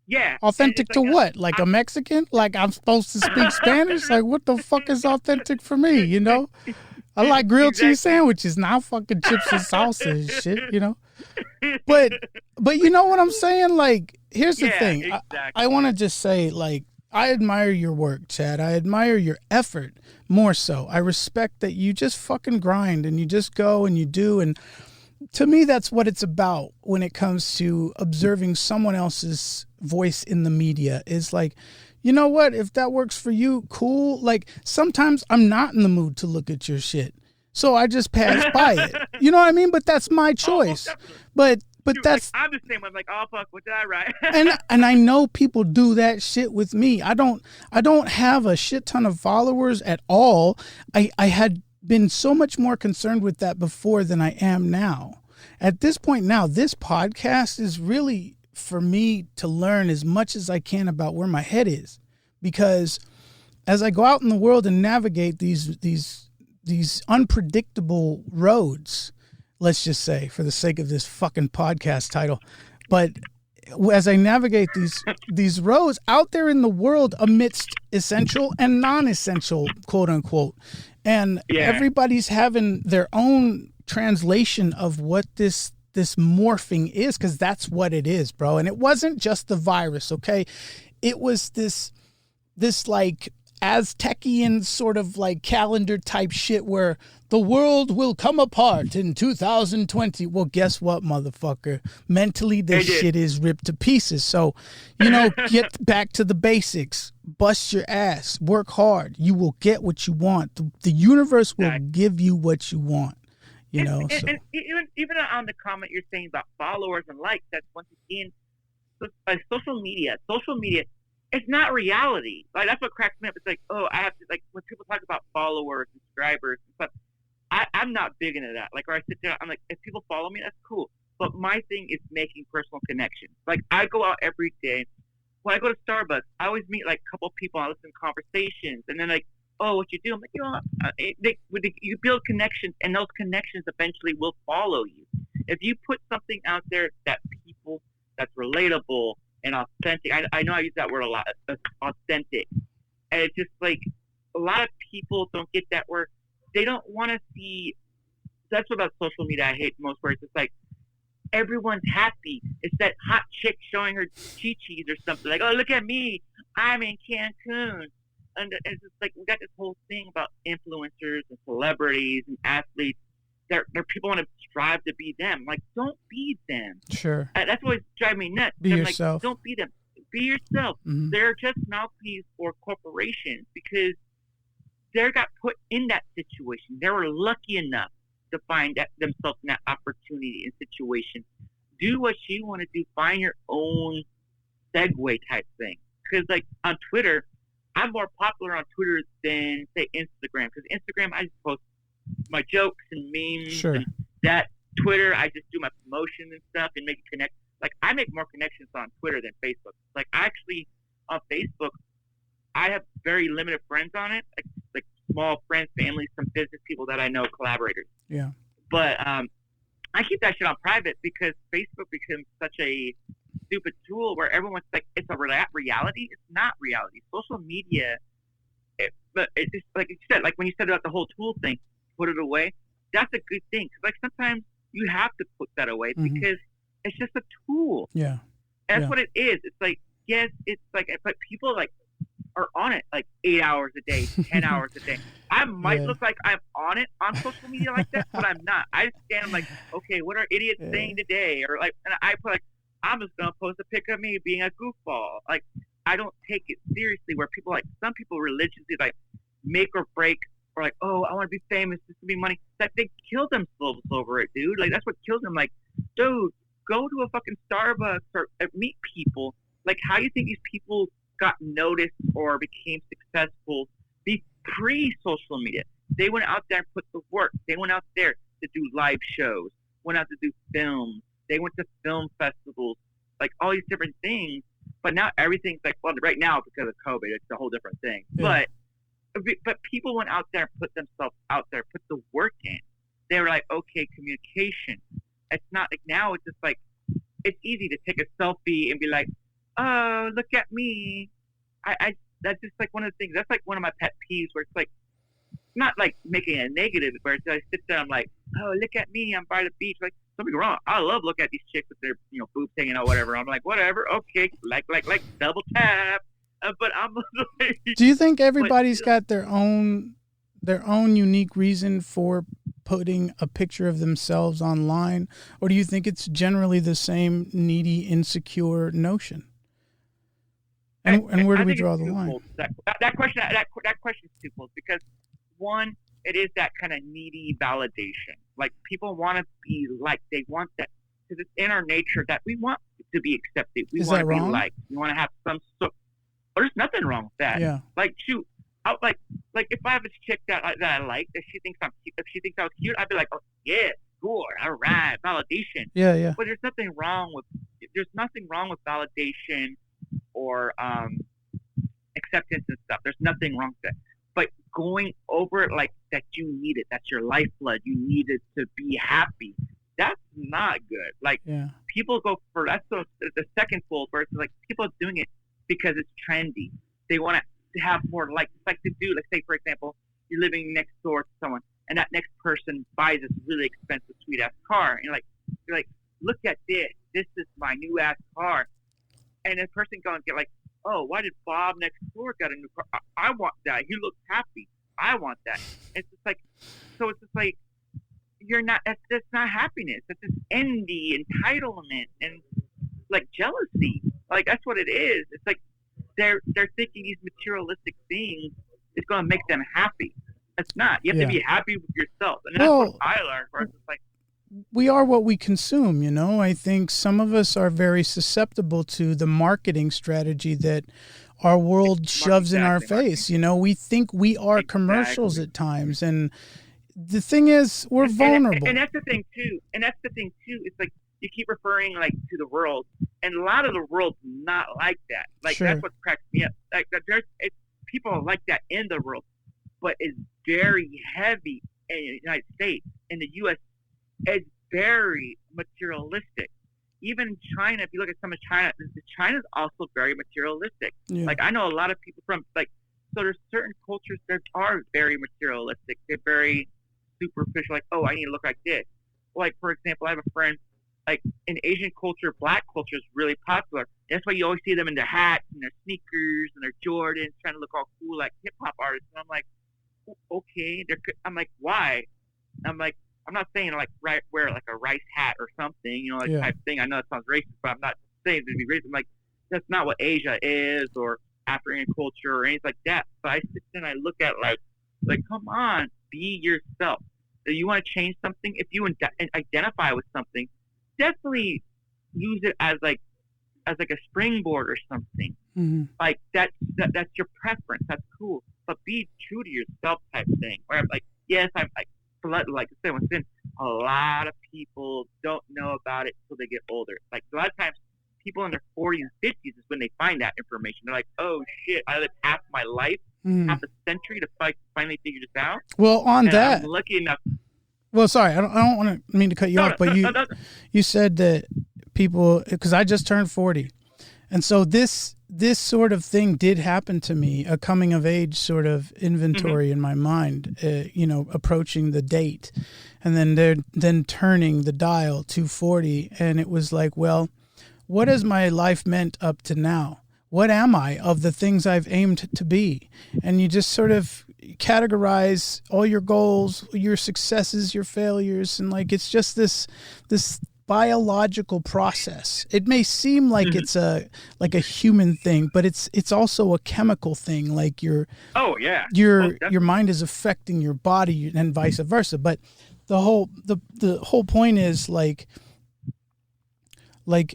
yeah. Authentic to what? Like a Mexican? Like I'm supposed to speak Spanish? Like what the fuck is authentic for me? You know? I like grilled cheese sandwiches, not fucking chips and salsa and shit, you know? But you know what I'm saying? Like, here's the thing. Exactly. I want to just say, like, I admire your work, Chad. I admire your effort more so. I respect that you just fucking grind and you just go and you do. And to me, that's what it's about when it comes to observing someone else's voice in the media is like, you know what? If that works for you, cool. Like sometimes I'm not in the mood to look at your shit, so I just pass by it. You know what I mean? But that's my choice. But dude, that's like, I'm the same. I'm like, oh fuck, what did I write? and I know people do that shit with me. I don't have a shit ton of followers at all. I had been so much more concerned with that before than I am now. At this point now, this podcast is really for me to learn as much as I can about where my head is, because as I go out in the world and navigate these unpredictable roads, let's just say for the sake of this fucking podcast title, but as I navigate these roads out there in the world amidst essential and non-essential, quote unquote, and everybody's having their own translation of what this morphing is, because that's what it is, bro. And it wasn't just the virus, okay? It was this like Aztecian sort of like calendar type shit where the world will come apart in 2020. Well, guess what, motherfucker? Mentally, this shit is ripped to pieces. So, get back to the basics. Bust your ass. Work hard. You will get what you want. The universe will give you what you want. And even on the comment you're saying about followers and likes, that's once again, social media. Social media. It's not reality. Like, that's what cracks me up. It's like, oh, I have to, like, when people talk about followers, subscribers, and stuff, I'm not big into that. Like, or I sit down, I'm like, if people follow me, that's cool. But my thing is making personal connections. Like, I go out every day. When I go to Starbucks, I always meet, like, a couple of people. I listen to conversations. And then, like, oh, what you do? I'm like, you build connections, and those connections eventually will follow you. If you put something out there that's relatable, and authentic. I know I use that word a lot. Authentic, and it's just like a lot of people don't get that word. They don't want to see. That's what about social media I hate most. Where it's just like everyone's happy. It's that hot chick showing her chi-chis or something. Like, oh, look at me, I'm in Cancun, and it's just like we got this whole thing about influencers and celebrities and athletes. They're people want to strive to be them. Like, don't be them. Sure. That's what drives me nuts. Be yourself. Like, don't be them. Be yourself. Mm-hmm. They're just mouthpiece for corporations because they got put in that situation. They were lucky enough to find themselves in that opportunity and situation. Do what you want to do. Find your own segue type thing. Because, like, on Twitter, I'm more popular on Twitter than, say, Instagram. Because Instagram, I just post my jokes and memes. Sure. And that Twitter, I just do my promotion and stuff and make connect. Like, I make more connections on Twitter than Facebook. Like, actually, on Facebook, I have very limited friends on it. Like small friends, families, some business people that I know, collaborators. Yeah. But I keep that shit on private because Facebook becomes such a stupid tool where everyone's like, it's a reality. It's not reality. Social media, but it's just like you said, like when you said about the whole tool thing, put it away. That's a good thing. Cause like sometimes you have to put that away because it's just a tool. Yeah. And that's what it is. It's like, yes, it's like, but people like are on it like 8 hours a day, 10 hours a day. I might look like I'm on it on social media like that, but I'm not. I just stand, I'm like, okay, what are idiots saying today? Or like, and I put like, I'm just going to post a pic of me being a goofball. Like, I don't take it seriously where people like, some people religiously like make or break or like, oh, I want to be famous, this to be money. That they kill themselves over it, dude. Like, that's what kills them. Like, dude, go to a fucking Starbucks or meet people. Like, how do you think these people got noticed or became successful pre-social media? They went out there and put the work. They went out there to do live shows, went out to do films. They went to film festivals, like all these different things. But now everything's like, well, right now because of COVID, it's a whole different thing. Yeah. But people went out there and put themselves out there, put the work in. They were like, okay, communication. It's not like now it's just like, it's easy to take a selfie and be like, oh, look at me. I that's just like one of the things. That's like one of my pet peeves where it's like, not like making it negative, where it's, I sit there, I'm like, oh, look at me, I'm by the beach. Like, don't be wrong. I love looking at these chicks with their, boobs hanging out, whatever. I'm like, whatever, okay, like, double tap. But I'm like, do you think everybody's got their own unique reason for putting a picture of themselves online, or do you think it's generally the same needy, insecure notion? And where do we draw the line? That question is twofold because one, it is that kind of needy validation. Like people want to be liked. They want that because it's in our nature that we want to be accepted. We want to be liked. We want to have some sort. There's nothing wrong with that. Yeah. Like shoot, like if I have a chick that I like, if she thinks I'm cute, if she thinks I was cute, I'd be like, oh yeah, sure, all right, validation. Yeah, yeah. But there's nothing wrong with validation or acceptance and stuff. There's nothing wrong with that. But going over it like that, you need it. That's your lifeblood. You need it to be happy. That's not good. Like people go for that's the second fold where it's like people are doing it because it's trendy. They want to have more like to do. Let's say for example, you're living next door to someone, and that next person buys this really expensive, sweet ass car, and you're like, look at this. This is my new ass car. And the person going to get like, oh, why did Bob next door got a new car? I want that. He looks happy. I want that. It's just like, so it's just like, that's not happiness. That's just envy, entitlement, and like jealousy. Like that's what it is. It's like they're thinking these materialistic things is going to make them happy. It's not. You have to be happy with yourself, and that's what I learned. Where it's like, we are what we consume, you know. I think some of us are very susceptible to the marketing strategy that our world shoves in our face. You know, we think we are commercials at times, and the thing is, we're vulnerable. And that's the thing too. It's like you keep referring like to the world, and a lot of the world's not like that. Like that's what cracks me up. Like it's people like that in the world, but it's very heavy in the United States. In the U.S., it's very materialistic. Even in China, if you look at some of China's also very materialistic. Yeah. Like I know a lot of people from like, so there's certain cultures that are very materialistic. They're very superficial. Like, oh, I need to look like this. Like for example, I have a friend. Like in Asian culture, Black culture is really popular. That's why you always see them in their hats and their sneakers and their Jordans, trying to look all cool like hip hop artists. And I'm like, okay. I'm like, why? I'm like, I'm not saying like wear like a rice hat or something, you know, like type thing. I know that sounds racist, but I'm not saying to be racist. I'm like, that's not what Asia is or African culture or anything like that. But I sit and I look at like, come on, be yourself. If you want to change something, if you identify with something, definitely use it as like a springboard or something. Mm-hmm. Like that's your preference. That's cool. But be true to yourself type thing. Where I'm like, yes, I'm like I said, a lot of people don't know about it until they get older. Like a lot of times people in their 40s and 50s is when they find that information. They're like, oh shit, I lived half my life, half a century to finally figure this out. Well, on that, I'm lucky enough. Well, sorry, I don't want to mean to cut you off, but you said that people, because I just turned 40, and so this sort of thing did happen to me, a coming of age sort of inventory in my mind, you know, approaching the date, and then turning the dial to 40, and it was like, well, what has my life meant up to now? What am I of the things I've aimed to be? And you just sort of categorize all your goals, your successes, your failures, and like it's just this biological process. It may seem like it's a human thing, but it's also a chemical thing. Like your mind is affecting your body and vice versa. But the whole point is like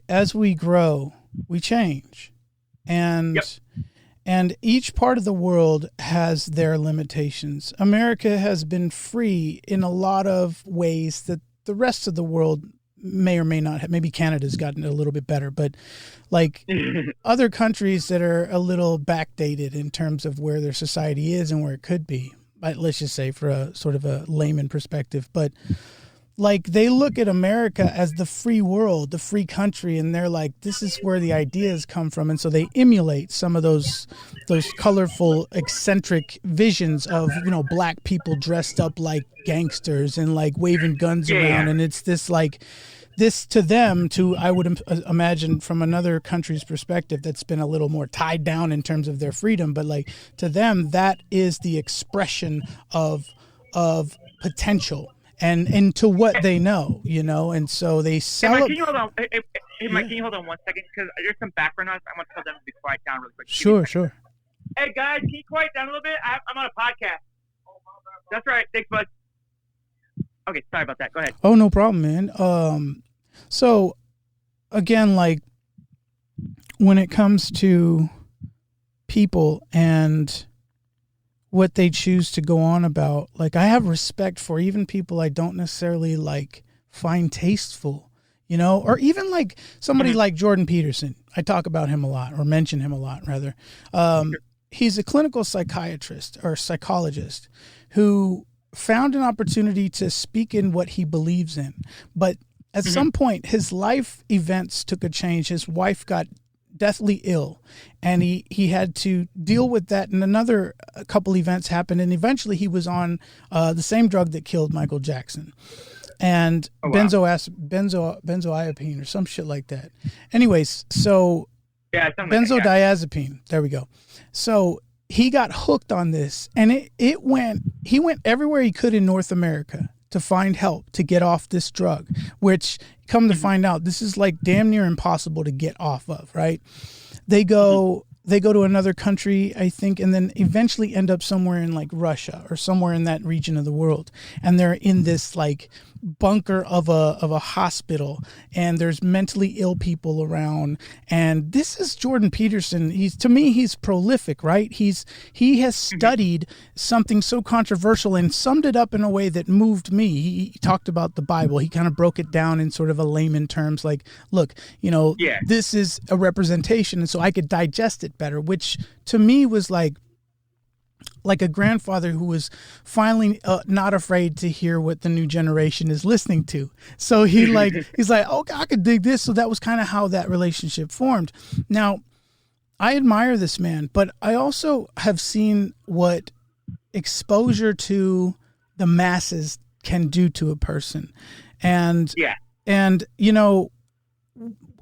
as we grow, we change. And each part of the world has their limitations. America has been free in a lot of ways that the rest of the world may or may not have. Maybe Canada's gotten a little bit better, but like other countries that are a little backdated in terms of where their society is and where it could be, let's just say for a sort of a layman perspective. But like they look at America as the free world, the free country, and they're like, this is where the ideas come from. And so they emulate some of those colorful, eccentric visions of, you know, black people dressed up like gangsters and like waving guns around. And it's this like this to them, I would imagine from another country's perspective that's been a little more tied down in terms of their freedom. But like to them, that is the expression of potential. And to what they know, you know, and so they sell. Hey, Mike, can you hold on? Hey, Mike, can you hold on 1 second? Because there's some background noise. I want to tell them to be quiet down really quick. Sure. Hey, guys, can you quiet down a little bit? I'm on a podcast. That's right. Thanks, bud. Okay, sorry about that. Go ahead. Oh, no problem, man. So, again, like, when it comes to people and what they choose to go on about, like I have respect for even people I don't necessarily like find tasteful, you know, or even like somebody like Jordan Peterson. I talk about him a lot, or mention him a lot rather. He's a clinical psychiatrist or psychologist who found an opportunity to speak in what he believes in. But at some point his life events took a change. His wife got deathly ill, and he had to deal with that, and a couple events happened, and eventually he was on the same drug that killed Michael Jackson, and benzoiapine or some shit like that. Anyways, so Yeah, something like that, benzodiazepine. There we go. So he got hooked on this, and he went everywhere he could in North America to find help to get off this drug, which come to find out, this is like damn near impossible to get off of, right? They go to another country, I think, and then eventually end up somewhere in like Russia or somewhere in that region of the world. And they're in this like bunker of a hospital, and there's mentally ill people around. And this is Jordan Peterson. He's prolific, right? He has studied something so controversial and summed it up in a way that moved me. He talked about the Bible. He kind of broke it down in sort of a layman terms, like, look, this is a representation, and so I could digest it better, which to me was like a grandfather who was finally not afraid to hear what the new generation is listening to. So he's like, oh, I could dig this. So that was kind of how that relationship formed. Now, I admire this man, but I also have seen what exposure to the masses can do to a person. And,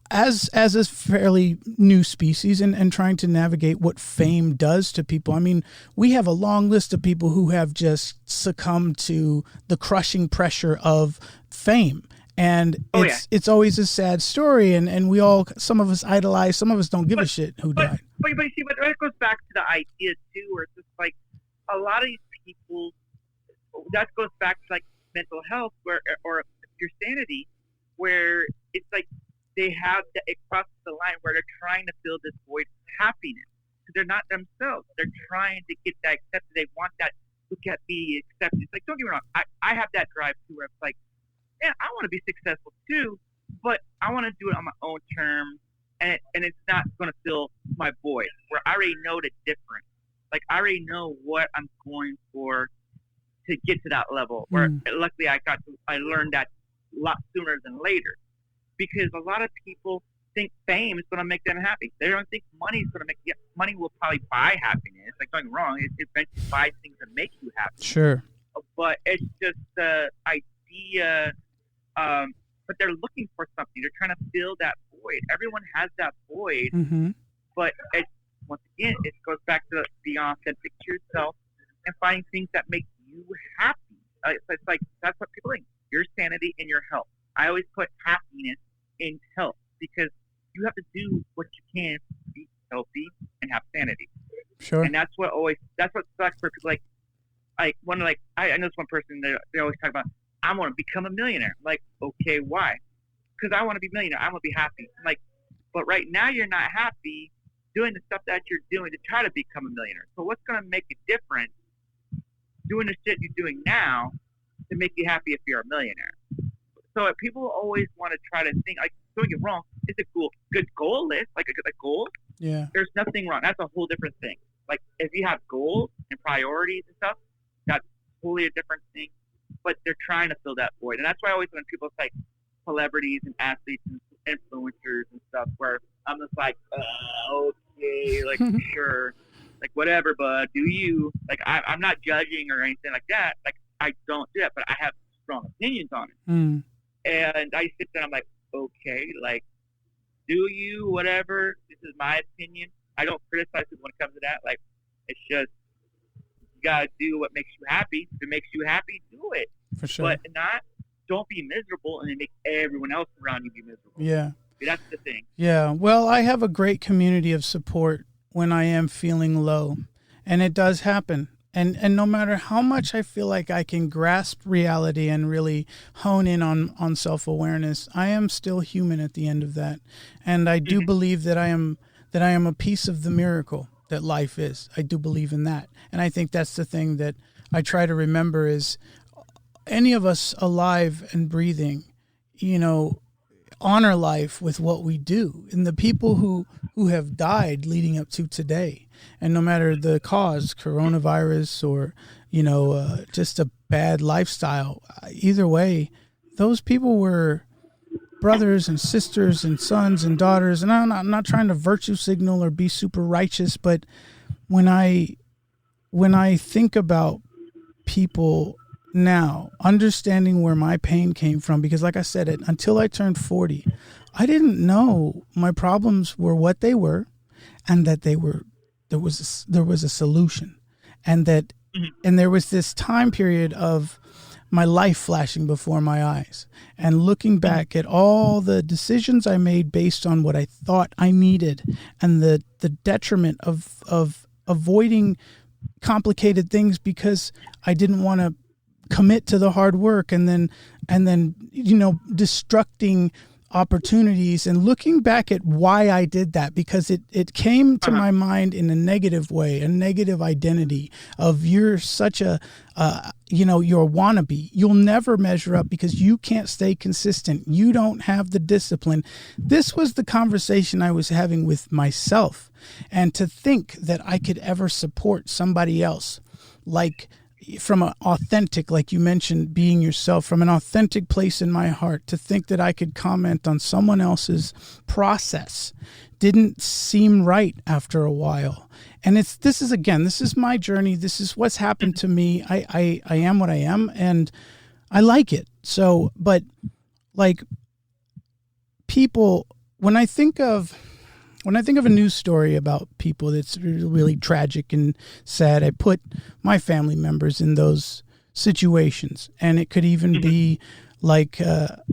as a fairly new species and trying to navigate what fame does to people. I mean, we have a long list of people who have just succumbed to the crushing pressure of fame. And it's always a sad story. And some of us idolize, some of us don't give a shit who died. But see, but that goes back to the idea too, where it's just like a lot of these people, that goes back to like mental health or your sanity, where it's like, it crosses the line where they're trying to fill this void of happiness. So they're not themselves. They're trying to get that accepted. They want that, look at me, acceptance. Like, don't get me wrong. I have that drive too, where it's like, yeah, I want to be successful too, but I want to do it on my own terms, and it's not going to fill my void, where I already know the difference. Like, I already know what I'm going for to get to that level, where luckily I learned that a lot sooner than later. Because a lot of people think fame is going to make them happy. They don't think money is going to money will probably buy happiness. Like, don't get me wrong, it eventually buys things that make you happy. Sure. But it's just the idea, but they're looking for something. They're trying to fill that void. Everyone has that void, but once again, it goes back to being authentic to yourself and finding things that make you happy. It's like, that's what people think, your sanity and your health. I always put happiness in health, because you have to do what you can to be healthy and have sanity. Sure. And that's what sucks for people. I know this one person, they always talk about, I want to become a millionaire. I'm like, okay, why? Because I want to be a millionaire. I want to be happy. I'm like, but right now you're not happy doing the stuff that you're doing to try to become a millionaire. So what's going to make it different doing the shit you're doing now to make you happy if you're a millionaire? So people always want to try to think, like, don't get wrong, it's a good goal list, like a goal. Yeah. There's nothing wrong. That's a whole different thing. Like, if you have goals and priorities and stuff, that's totally a different thing. But they're trying to fill that void. And that's why I always, when people say celebrities and athletes and influencers and stuff, where I'm just like, okay, like, sure, like, whatever, bud, do you. Like, I'm not judging or anything like that. Like, I don't do that, but I have strong opinions on it. And I sit there, I'm like, okay, like, do you, whatever. This is my opinion. I don't criticize people when it comes to that. Like, it's just, you got to do what makes you happy. If it makes you happy, do it. For sure. But don't be miserable and then make everyone else around you be miserable. Yeah. That's the thing. Yeah. Well, I have a great community of support when I am feeling low. And it does happen. And no matter how much I feel like I can grasp reality and really hone in on self-awareness, I am still human at the end of that. And I do believe that I am a piece of the miracle that life is. I do believe in that. And I think that's the thing that I try to remember is any of us alive and breathing, honor life with what we do. And the people who have died leading up to today, and no matter the cause, coronavirus or, just a bad lifestyle, either way, those people were brothers and sisters and sons and daughters. And I'm not trying to virtue signal or be super righteous, but when I think about people now, understanding where my pain came from, because like I said, until I turned 40, I didn't know my problems were what they were, and that there was a solution, and that and there was this time period of my life flashing before my eyes, and looking back at all the decisions I made based on what I thought I needed, and the detriment of avoiding complicated things because I didn't want to commit to the hard work, and then destructing opportunities, and looking back at why I did that, because it came to my mind in a negative way, a negative identity of you're such a you're a wannabe. You'll never measure up because you can't stay consistent. You don't have the discipline. This was the conversation I was having with myself, and to think that I could ever support somebody else, like from an authentic, like you mentioned, being yourself, from an authentic place in my heart, to think that I could comment on someone else's process didn't seem right after a while. And this is my journey. This is what's happened to me. I am what I am, and I like it. So, but like people, when I think of a news story about people that's really tragic and sad, I put my family members in those situations. And it could even be like a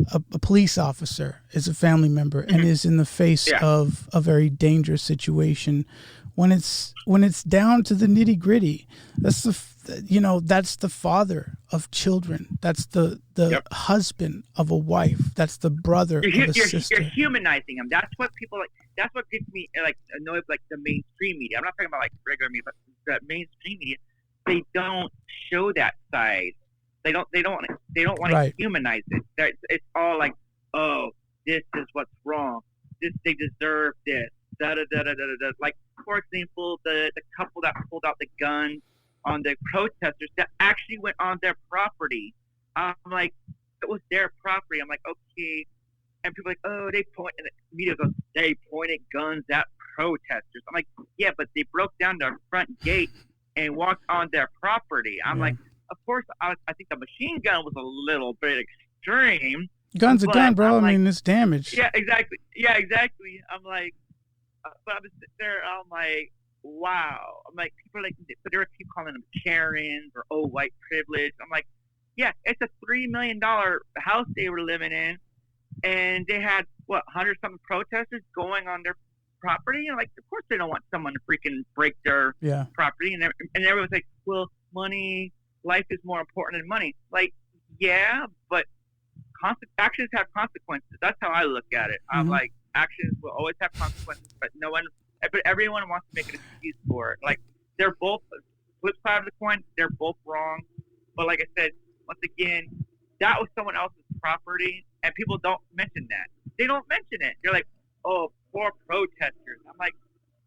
police officer is a family member and is in the face of a very dangerous situation. When it's down to the nitty gritty, that's the father of children. That's the husband of a wife. That's the brother of a sister. You're humanizing them. That's what people like. That's what gets me like annoyed with, like the mainstream media. I'm not talking about like regular media, but the mainstream media. They don't show that side. They don't want to humanize it. It's all like, oh, this is what's wrong. They deserve this. Da da da da da da. Like, for example, the couple that pulled out the gun on the protesters that actually went on their property. I'm like, it was their property. I'm like, okay. And people are like, oh, and the media goes, they pointed guns at protesters. I'm like, yeah, but they broke down their front gate and walked on their property. I'm like, of course, I think the machine gun was a little bit extreme. Gun's a gun, bro. I mean, it's damaged. Yeah, exactly. I'm like, but I was sitting there, I'm like, wow. I'm like, people are like, but they keep calling them Karens or white privilege. I'm like, yeah, it's a $3 million house they were living in, and they had 100-something protesters going on their property. And like, of course, they don't want someone to freaking break their property. And everyone's like, well, life is more important than money. Like, yeah, but actions have consequences. That's how I look at it. I'm like, actions will always have consequences, but everyone wants to make an excuse for it. Like, they're both flip side of the coin. They're both wrong. But like I said, once again, that was someone else's property, and people don't mention that. They don't mention it. They're like, oh, poor protesters. I'm like,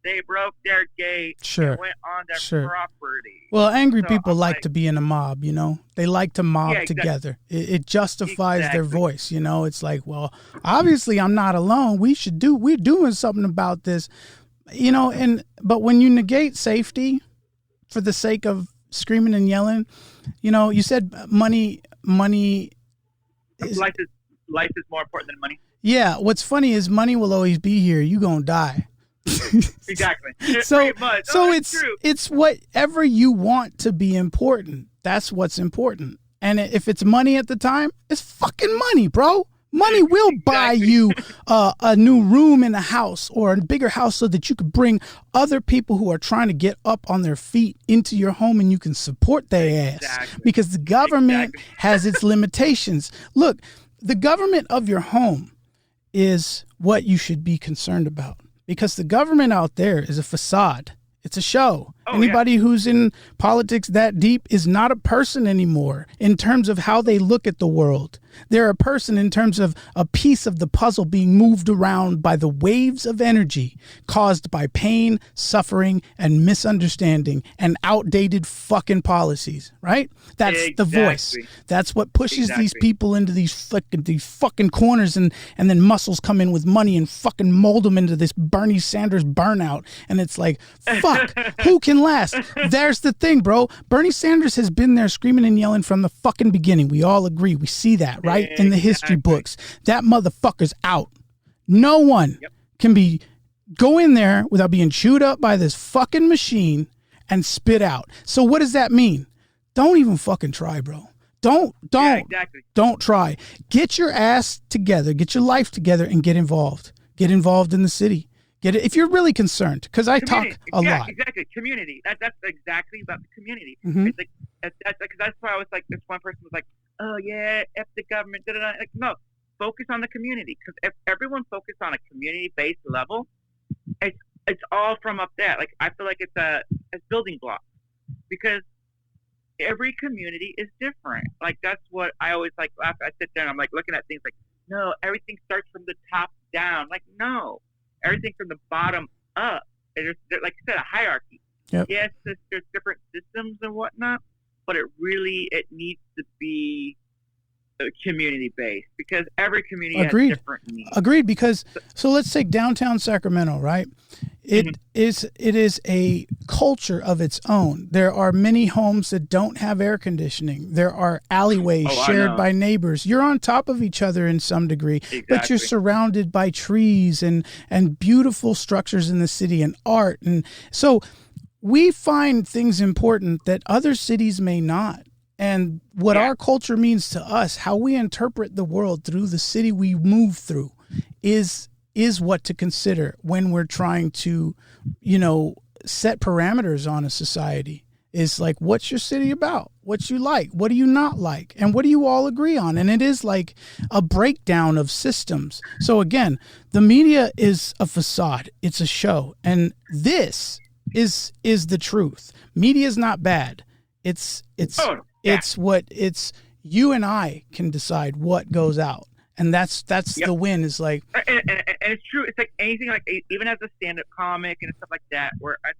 they broke their gate and went on their property. Well, angry people like to be in a mob, you know? They like to mob together. It justifies their voice, you know? It's like, well, obviously I'm not alone. We're doing something about this, you know? But when you negate safety for the sake of screaming and yelling, you know, you said money is... Life is more important than money. Yeah, what's funny is money will always be here. You gonna die. Exactly. So true. It's whatever you want to be important. That's what's important. And if it's money at the time, it's fucking money, bro. Money will buy you a new room in a house or a bigger house so that you could bring other people who are trying to get up on their feet into your home and you can support their ass. Because the government has its limitations. Look, the government of your home is what you should be concerned about, because the government out there is a facade. It's a show. Anybody who's in politics that deep is not a person anymore in terms of how they look at the world. They're a person in terms of a piece of the puzzle being moved around by the waves of energy caused by pain, suffering, and misunderstanding and outdated fucking policies, right? That's the voice. That's what pushes these people into these fucking corners, and then muscles come in with money and fucking mold them into this Bernie Sanders burnout. And it's like, fuck, who can last? There's the thing, bro. Bernie Sanders has been there screaming and yelling from the fucking beginning. We all agree. We see that, right? In the history books. That motherfucker's out. No one can go in there without being chewed up by this fucking machine and spit out. So what does that mean? Don't even fucking try, bro. Don't try. Get your ass together, get your life together, and get involved. Get involved in the city. Get it if you're really concerned, because I talk a lot. Exactly, community. That's exactly about the community. Mm-hmm. It's like that's why I was like, this one person was like, oh yeah, F the government. Da-da-da. Like, no, focus on the community, because if everyone focused on a community-based level, it's all from up there. Like, I feel like it's building blocks, because every community is different. Like, that's what I always like. After I sit there and I'm like looking at things like, no, everything starts from the top down. Like, no, everything from the bottom up. There's, like I said, a hierarchy. Yep. Yes, there's different systems and whatnot, but it needs to be community based, because every community has different needs. Agreed. Because so let's take downtown Sacramento, right? It is a culture of its own. There are many homes that don't have air conditioning. There are alleyways shared by neighbors. You're on top of each other in some degree, but you're surrounded by trees and beautiful structures in the city and art. And so we find things important that other cities may not. And what our culture means to us, how we interpret the world through the city we move through, is what to consider when we're trying to, set parameters on a society. Is like, what's your city about? What you like? What do you not like? And what do you all agree on? And it is like a breakdown of systems. So again, the media is a facade. It's a show. And this is the truth. Media is not bad. It's you and I can decide what goes out. And that's the win, is like, and it's true. It's like anything, like even as a stand-up comic and stuff like that, where I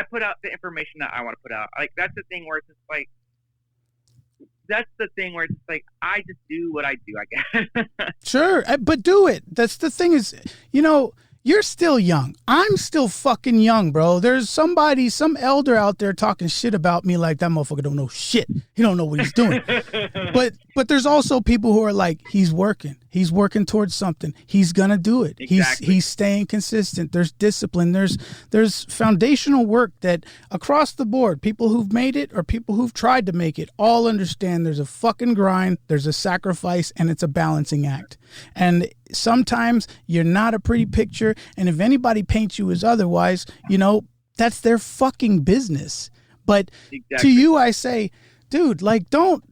put out the information that I want to put out. Like, that's the thing where it's just like, I just do what I do, I guess. Sure, but do it. That's the thing is, you're still young. I'm still fucking young, bro. There's some elder out there talking shit about me like, that motherfucker don't know shit. He don't know what he's doing. But there's also people who are like, he's working. He's working towards something. He's gonna do it. Exactly. He's staying consistent. There's discipline. There's foundational work that across the board, people who've made it or people who've tried to make it all understand there's a fucking grind, there's a sacrifice, and it's a balancing act. And sometimes you're not a pretty picture, and if anybody paints you as otherwise, that's their fucking business. But to you, I say, dude, like, don't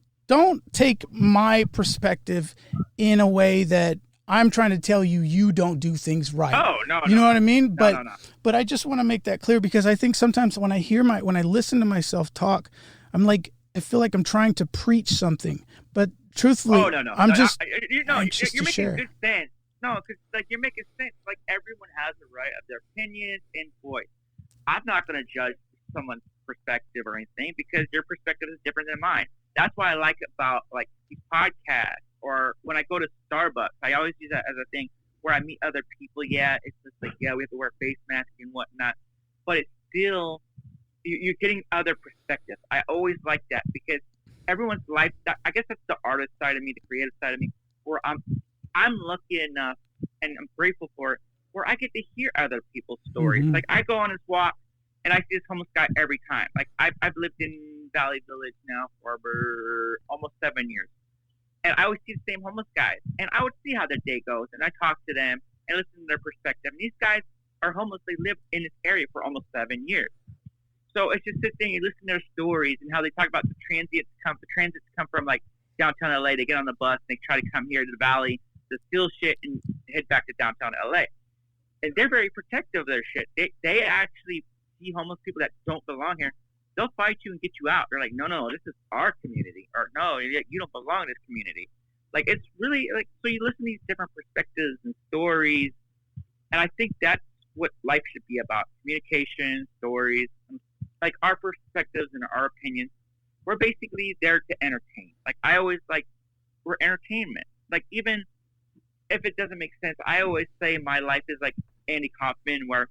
take my perspective in a way that I'm trying to tell you don't do things right. Oh, no. You know what I mean? No. But I just want to make that clear, because I think sometimes when I listen to myself talk, I'm like, I feel like I'm trying to preach something. But truthfully, I'm just anxious to share. Good sense. No, because like, you're making sense. Like, everyone has the right of their opinions and voice. I'm not going to judge someone's perspective or anything, because your perspective is different than mine. That's why I like about like these podcasts, or when I go to Starbucks, I always use that as a thing where I meet other people. Yeah, it's just like, we have to wear face masks and whatnot, but it's still, you're getting other perspectives. I always like that, because everyone's life, I guess that's the artist side of me, the creative side of me, where I'm lucky enough, and I'm grateful for it, where I get to hear other people's stories. Mm-hmm. Like, I go on this walk, and I see this homeless guy every time. Like, I've lived in Valley Village now for almost 7 years. And I always see the same homeless guys. And I would see how their day goes, and I talk to them and listen to their perspective. And these guys are homeless. They live in this area for almost 7 years. So it's just sit there and you listen to their stories and how they talk about the transits come from, like, downtown LA. They get on the bus and they try to come here to the Valley to steal shit and head back to downtown LA. And they're very protective of their shit. They actually see homeless people that don't belong here they'll fight you and get you out. They're like, no, this is our community, or no, you don't belong in this community. Like, it's really like, so you listen to these different perspectives and stories, and I think that's what life should be about: communication, stories, and, like, our perspectives and our opinions. We're basically there to entertain. Like, I always like, we're entertainment. Like, even if it doesn't make sense, I always say my life is like Andy Kaufman, where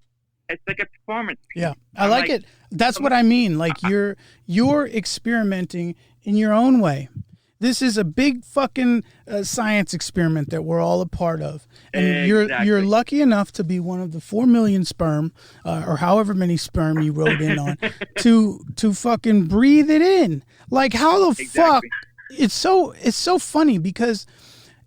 it's like a performance piece. Yeah, I like it. That's what I mean. Like, you're experimenting in your own way. This is a big fucking science experiment that we're all a part of, and you're lucky enough to be one of the 4 million sperm, or however many sperm you wrote in on, to fucking breathe it in. Like, how the fuck? It's so funny because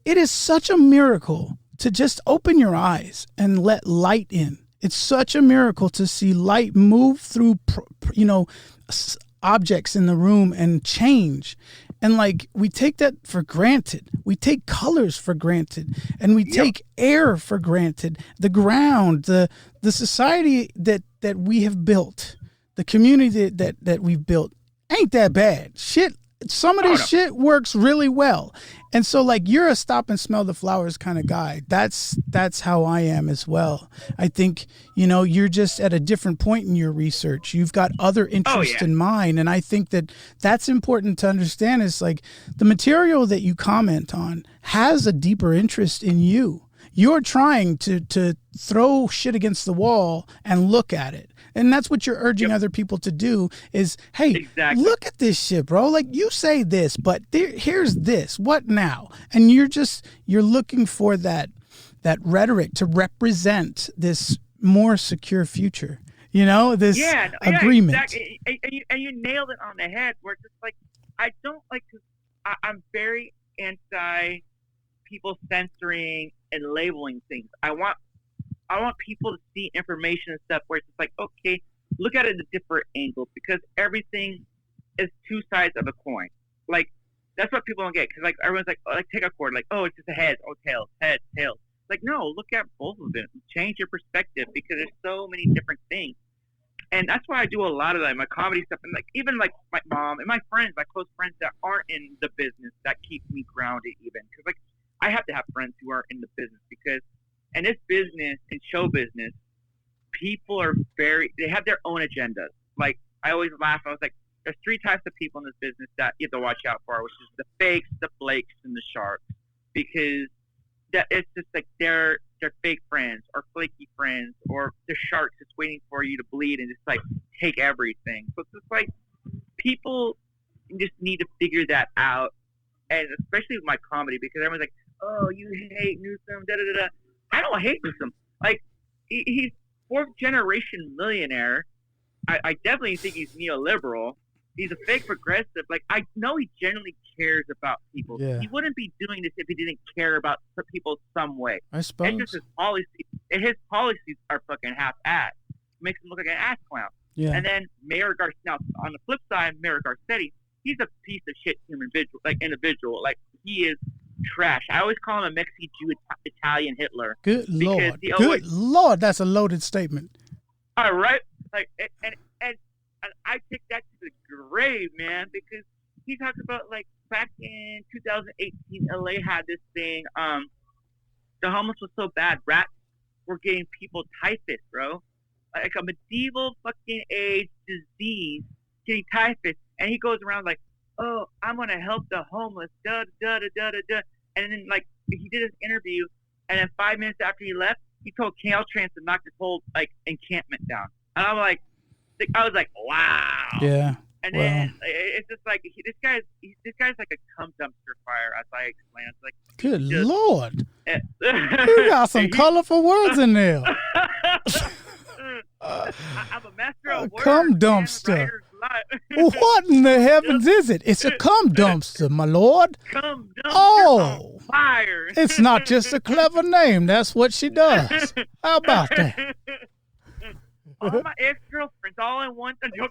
it is such a miracle to just open your eyes and let light in. It's such a miracle to see light move through, objects in the room and change. And like, we take that for granted. We take colors for granted, and we take air for granted. The ground, the society that we have built, the community that we've built ain't that bad. Shit. Some of this shit works really well. And so, like, you're a stop and smell the flowers kind of guy. That's how I am as well. I think, you're just at a different point in your research. You've got other interests in mind. And I think that's important to understand, is like, the material that you comment on has a deeper interest in you. You're trying to throw shit against the wall and look at it. And that's what you're urging other people to do is, hey, look at this shit, bro. Like, you say this, but here's this. What now? And you're looking for that rhetoric to represent this more secure future. This agreement. Exactly. And you nailed it on the head, where it's just like, I don't like to, I'm very anti people censoring and labeling things. I want people to see information and stuff where it's just like, okay, look at it at a different angle, because everything is two sides of a coin. Like, that's what people don't get, because like, everyone's like, take a chord, like, oh, it's just a head, oh, tails, head, tails. Like, no, look at both of them. Change your perspective, because there's so many different things. And that's why I do a lot of that, my comedy stuff, and like, even like my mom and my friends, my close friends that aren't in the business, that keep me grounded even, because like, I have to have friends who are in the business, because in this business, in show business, people are they have their own agendas. Like, I always laugh. I was like, there's 3 types of people in this business that you have to watch out for, which is the fakes, the flakes, and the sharks. Because it's just like they're fake friends or flaky friends, or they're sharks just waiting for you to bleed and just like take everything. So it's just like, people just need to figure that out. And especially with my comedy, because everyone's like, oh, you hate Newsom, da-da-da-da. I don't hate Newsom. Like, he's 4th generation millionaire. I definitely think he's neoliberal. He's a fake progressive. Like, I know he genuinely cares about people. Yeah. He wouldn't be doing this if he didn't care about people some way. I suppose. It's just his policy. His policies are fucking half-assed. Makes him look like an ass clown. Yeah. And then Mayor Garcetti. Now, on the flip side, Mayor Garcetti, he's a piece of shit individual. Like, he is trash. I always call him a Mexican Jew Italian Hitler. Good Lord. Good Lord, that's a loaded statement. All right. Like, and I take that to the grave, man, because he talks about, like, back in 2018, LA had this thing, the homeless was so bad, rats were getting people typhus, bro. Like a medieval fucking age disease, getting typhus. And he goes around like, oh, I'm going to help the homeless, da-da-da-da-da-da. And then, like, he did his interview, and then 5 minutes after he left, he told Caltrans to knock this whole, like, encampment down. And I'm like, I was like, wow. Yeah. And then it's just like, this guy's like a cum dumpster fire, as I explained. It's like, good Lord. You got some colorful words in there. I'm a master of words. Cum dumpster. What in the heavens is it? It's a cum dumpster, my lord. Cum dumpster on fire. It's not just a clever name. That's what she does. How about that? All my ex-girlfriends, all I want to do.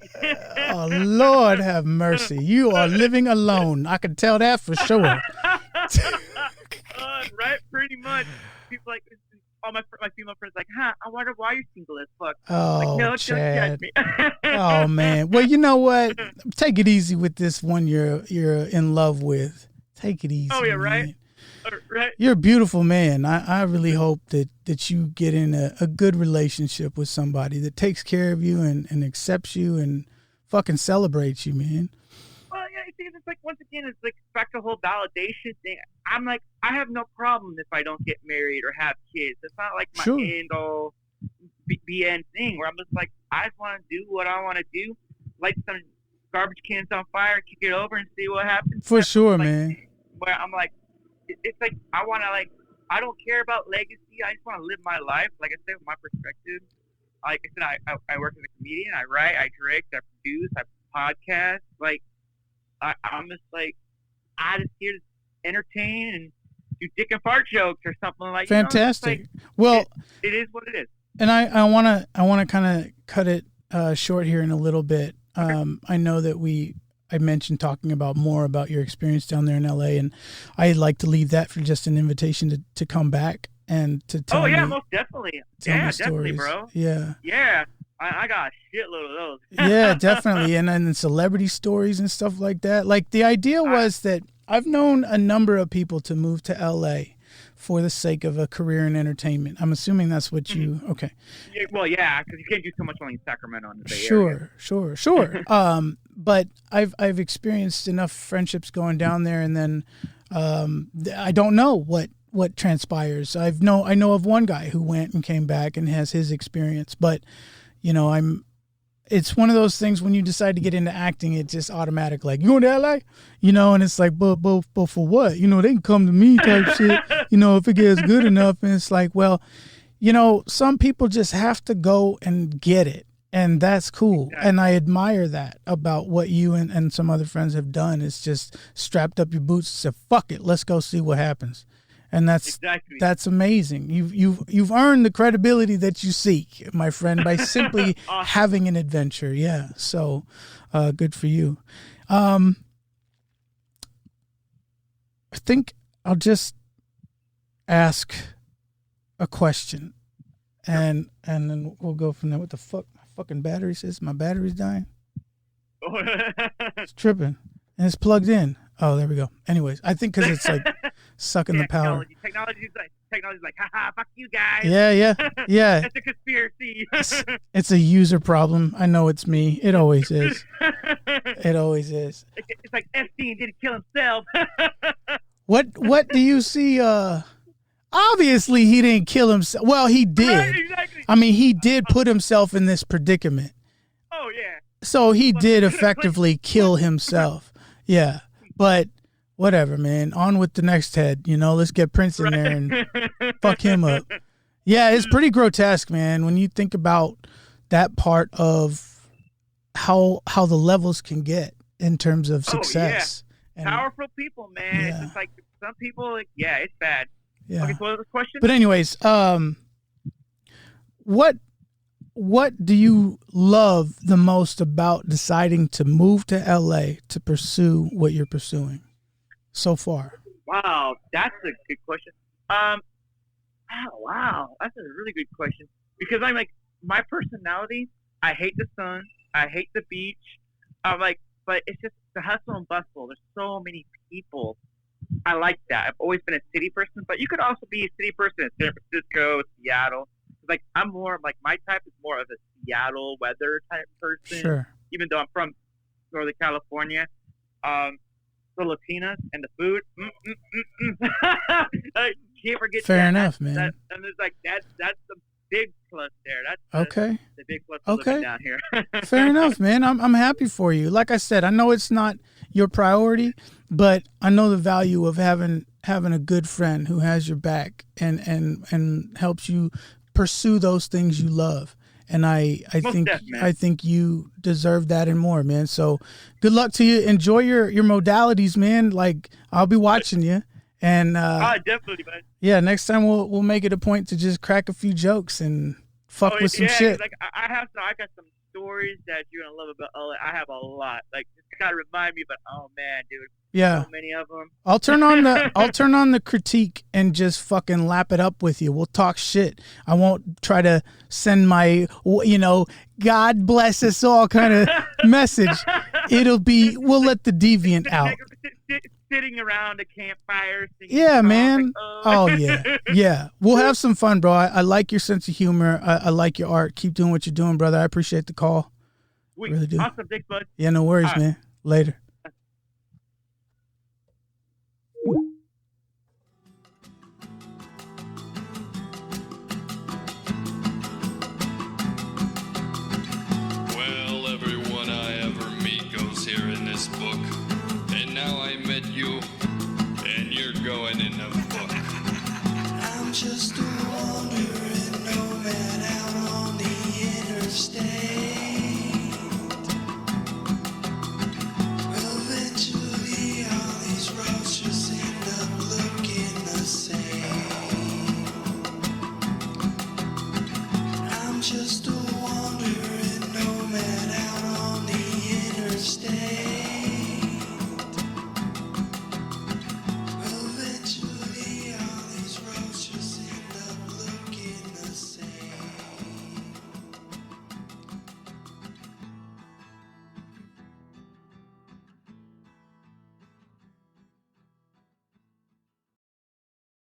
Oh, Lord have mercy. You are living alone. I can tell that for sure. Right? Pretty much. People like, all my female friends like, huh? I wonder why you're single as fuck. Like, Oh, no, don't Chad. judge me. Oh man. Well, you know what? Take it easy with this one you're in love with. Take it easy. Oh yeah, right. Man. Right. You're a beautiful man. I really hope that you get in a good relationship with somebody that takes care of you and accepts you and fucking celebrates you, man. Well, yeah, it's like, once again, it's like back to the whole validation thing. I'm like, I have no problem if I don't get married or have kids. It's not like my Sure. end all be end thing where I'm just like, I just want to do what I want to do, light some garbage cans on fire, kick it over, and see what happens. For sure, like, man. Where I'm like, it's like I want to I don't care about legacy. I just want to live my life. Like I said, with my perspective. Like I said, I work as a comedian. I write, I direct, I produce, I podcast. Like I'm just like, I just here to entertain and do dick and fart jokes or something like. Fantastic. You know, like, well, it is what it is. And I wanna kind of cut it short here in a little bit. I know that I mentioned talking about more about your experience down there in LA, and I'd like to leave that for just an invitation to come back and to tell Oh yeah, me, most definitely. tell Yeah, me definitely, stories. bro. Yeah. Yeah, I got a shitload of those. Yeah, definitely. And then celebrity stories and stuff like that. Like the idea was that I've known a number of people to move to LA for the sake of a career in entertainment. I'm assuming that's what you, okay. Yeah, well, yeah, because you can't do so much only in Sacramento in the Bay Area. Sure. But I've experienced enough friendships going down there, and then I don't know what transpires. I know of one guy who went and came back and has his experience, but it's one of those things when you decide to get into acting, it's just automatic. Like, you going to LA? And it's like, but for what? They can come to me type shit, if it gets good enough. And it's like, well, some people just have to go and get it. And that's cool. Exactly. And I admire that about what you and some other friends have done. It's just strapped up your boots and said, fuck it, let's go see what happens. And that's amazing. You've earned the credibility that you seek, my friend, by simply Awesome. having an adventure. Yeah. So good for you. I think I'll just ask a question and then we'll go from there. What the fuck? My fucking battery says my battery's dying. It's tripping. And it's plugged in. Oh, there we go. Anyways, I think because it's like sucking the power. Technology's like, haha, fuck you guys. Yeah. It's a conspiracy. It's a user problem. I know it's me. It always is. It always is. It's like Epstein didn't kill himself. What do you see? Obviously, he didn't kill himself. Well, he did. Right, exactly. I mean, he did put himself in this predicament. Oh, yeah. So he did effectively kill himself. Yeah. But whatever, man. On with the next head. Let's get Prince in there and fuck him up. Yeah, it's pretty grotesque, man, when you think about that part of how the levels can get in terms of success. Oh, yeah. Powerful people, man. Yeah. It's just like some people, like, yeah, it's bad. Yeah. Okay, so what was the question? But anyways, what do you love the most about deciding to move to LA to pursue what you're pursuing so far? Wow, that's a good question. Wow, that's a really good question. Because I'm like, my personality, I hate the sun, I hate the beach. I'm like, but it's just the hustle and bustle. There's so many people. I like that. I've always been a city person, but you could also be a city person in San Francisco, Seattle. Like, I'm more like, my type is more of a Seattle weather type person. Sure. Even though I'm from Northern California. The Latinas and the food. Can't forget Fair that. enough, man. And it's like, that's the big plus there. That's Okay. the big plus of living down here. Fair enough, man. I'm happy for you. Like I said, I know it's not your priority, but I know the value of having a good friend who has your back and helps you pursue those things you love. And I think you deserve that and more, man. So good luck to you. Enjoy your modalities, man. Like, I'll be watching you. And definitely, man. Yeah, next time we'll make it a point to just crack a few jokes and fuck with some shit. Like, I got some stories that you're gonna love about LA. I have a lot. Like, just gotta remind me, but oh man, dude. Yeah. So many of them. I'll turn on the critique and just fucking lap it up with you. We'll talk shit. I won't try to send my, God bless us all kind of message. We'll let the deviant out. Sitting around a campfire. Yeah, man. Like, oh yeah. Yeah. We'll have some fun, bro. I like your sense of humor. I like your art. Keep doing what you're doing, brother. I appreciate the call. Sweet. Really do. Awesome, big bud. Yeah, no worries, right. man. Later. Well, everyone I ever meet goes here in this book, and now I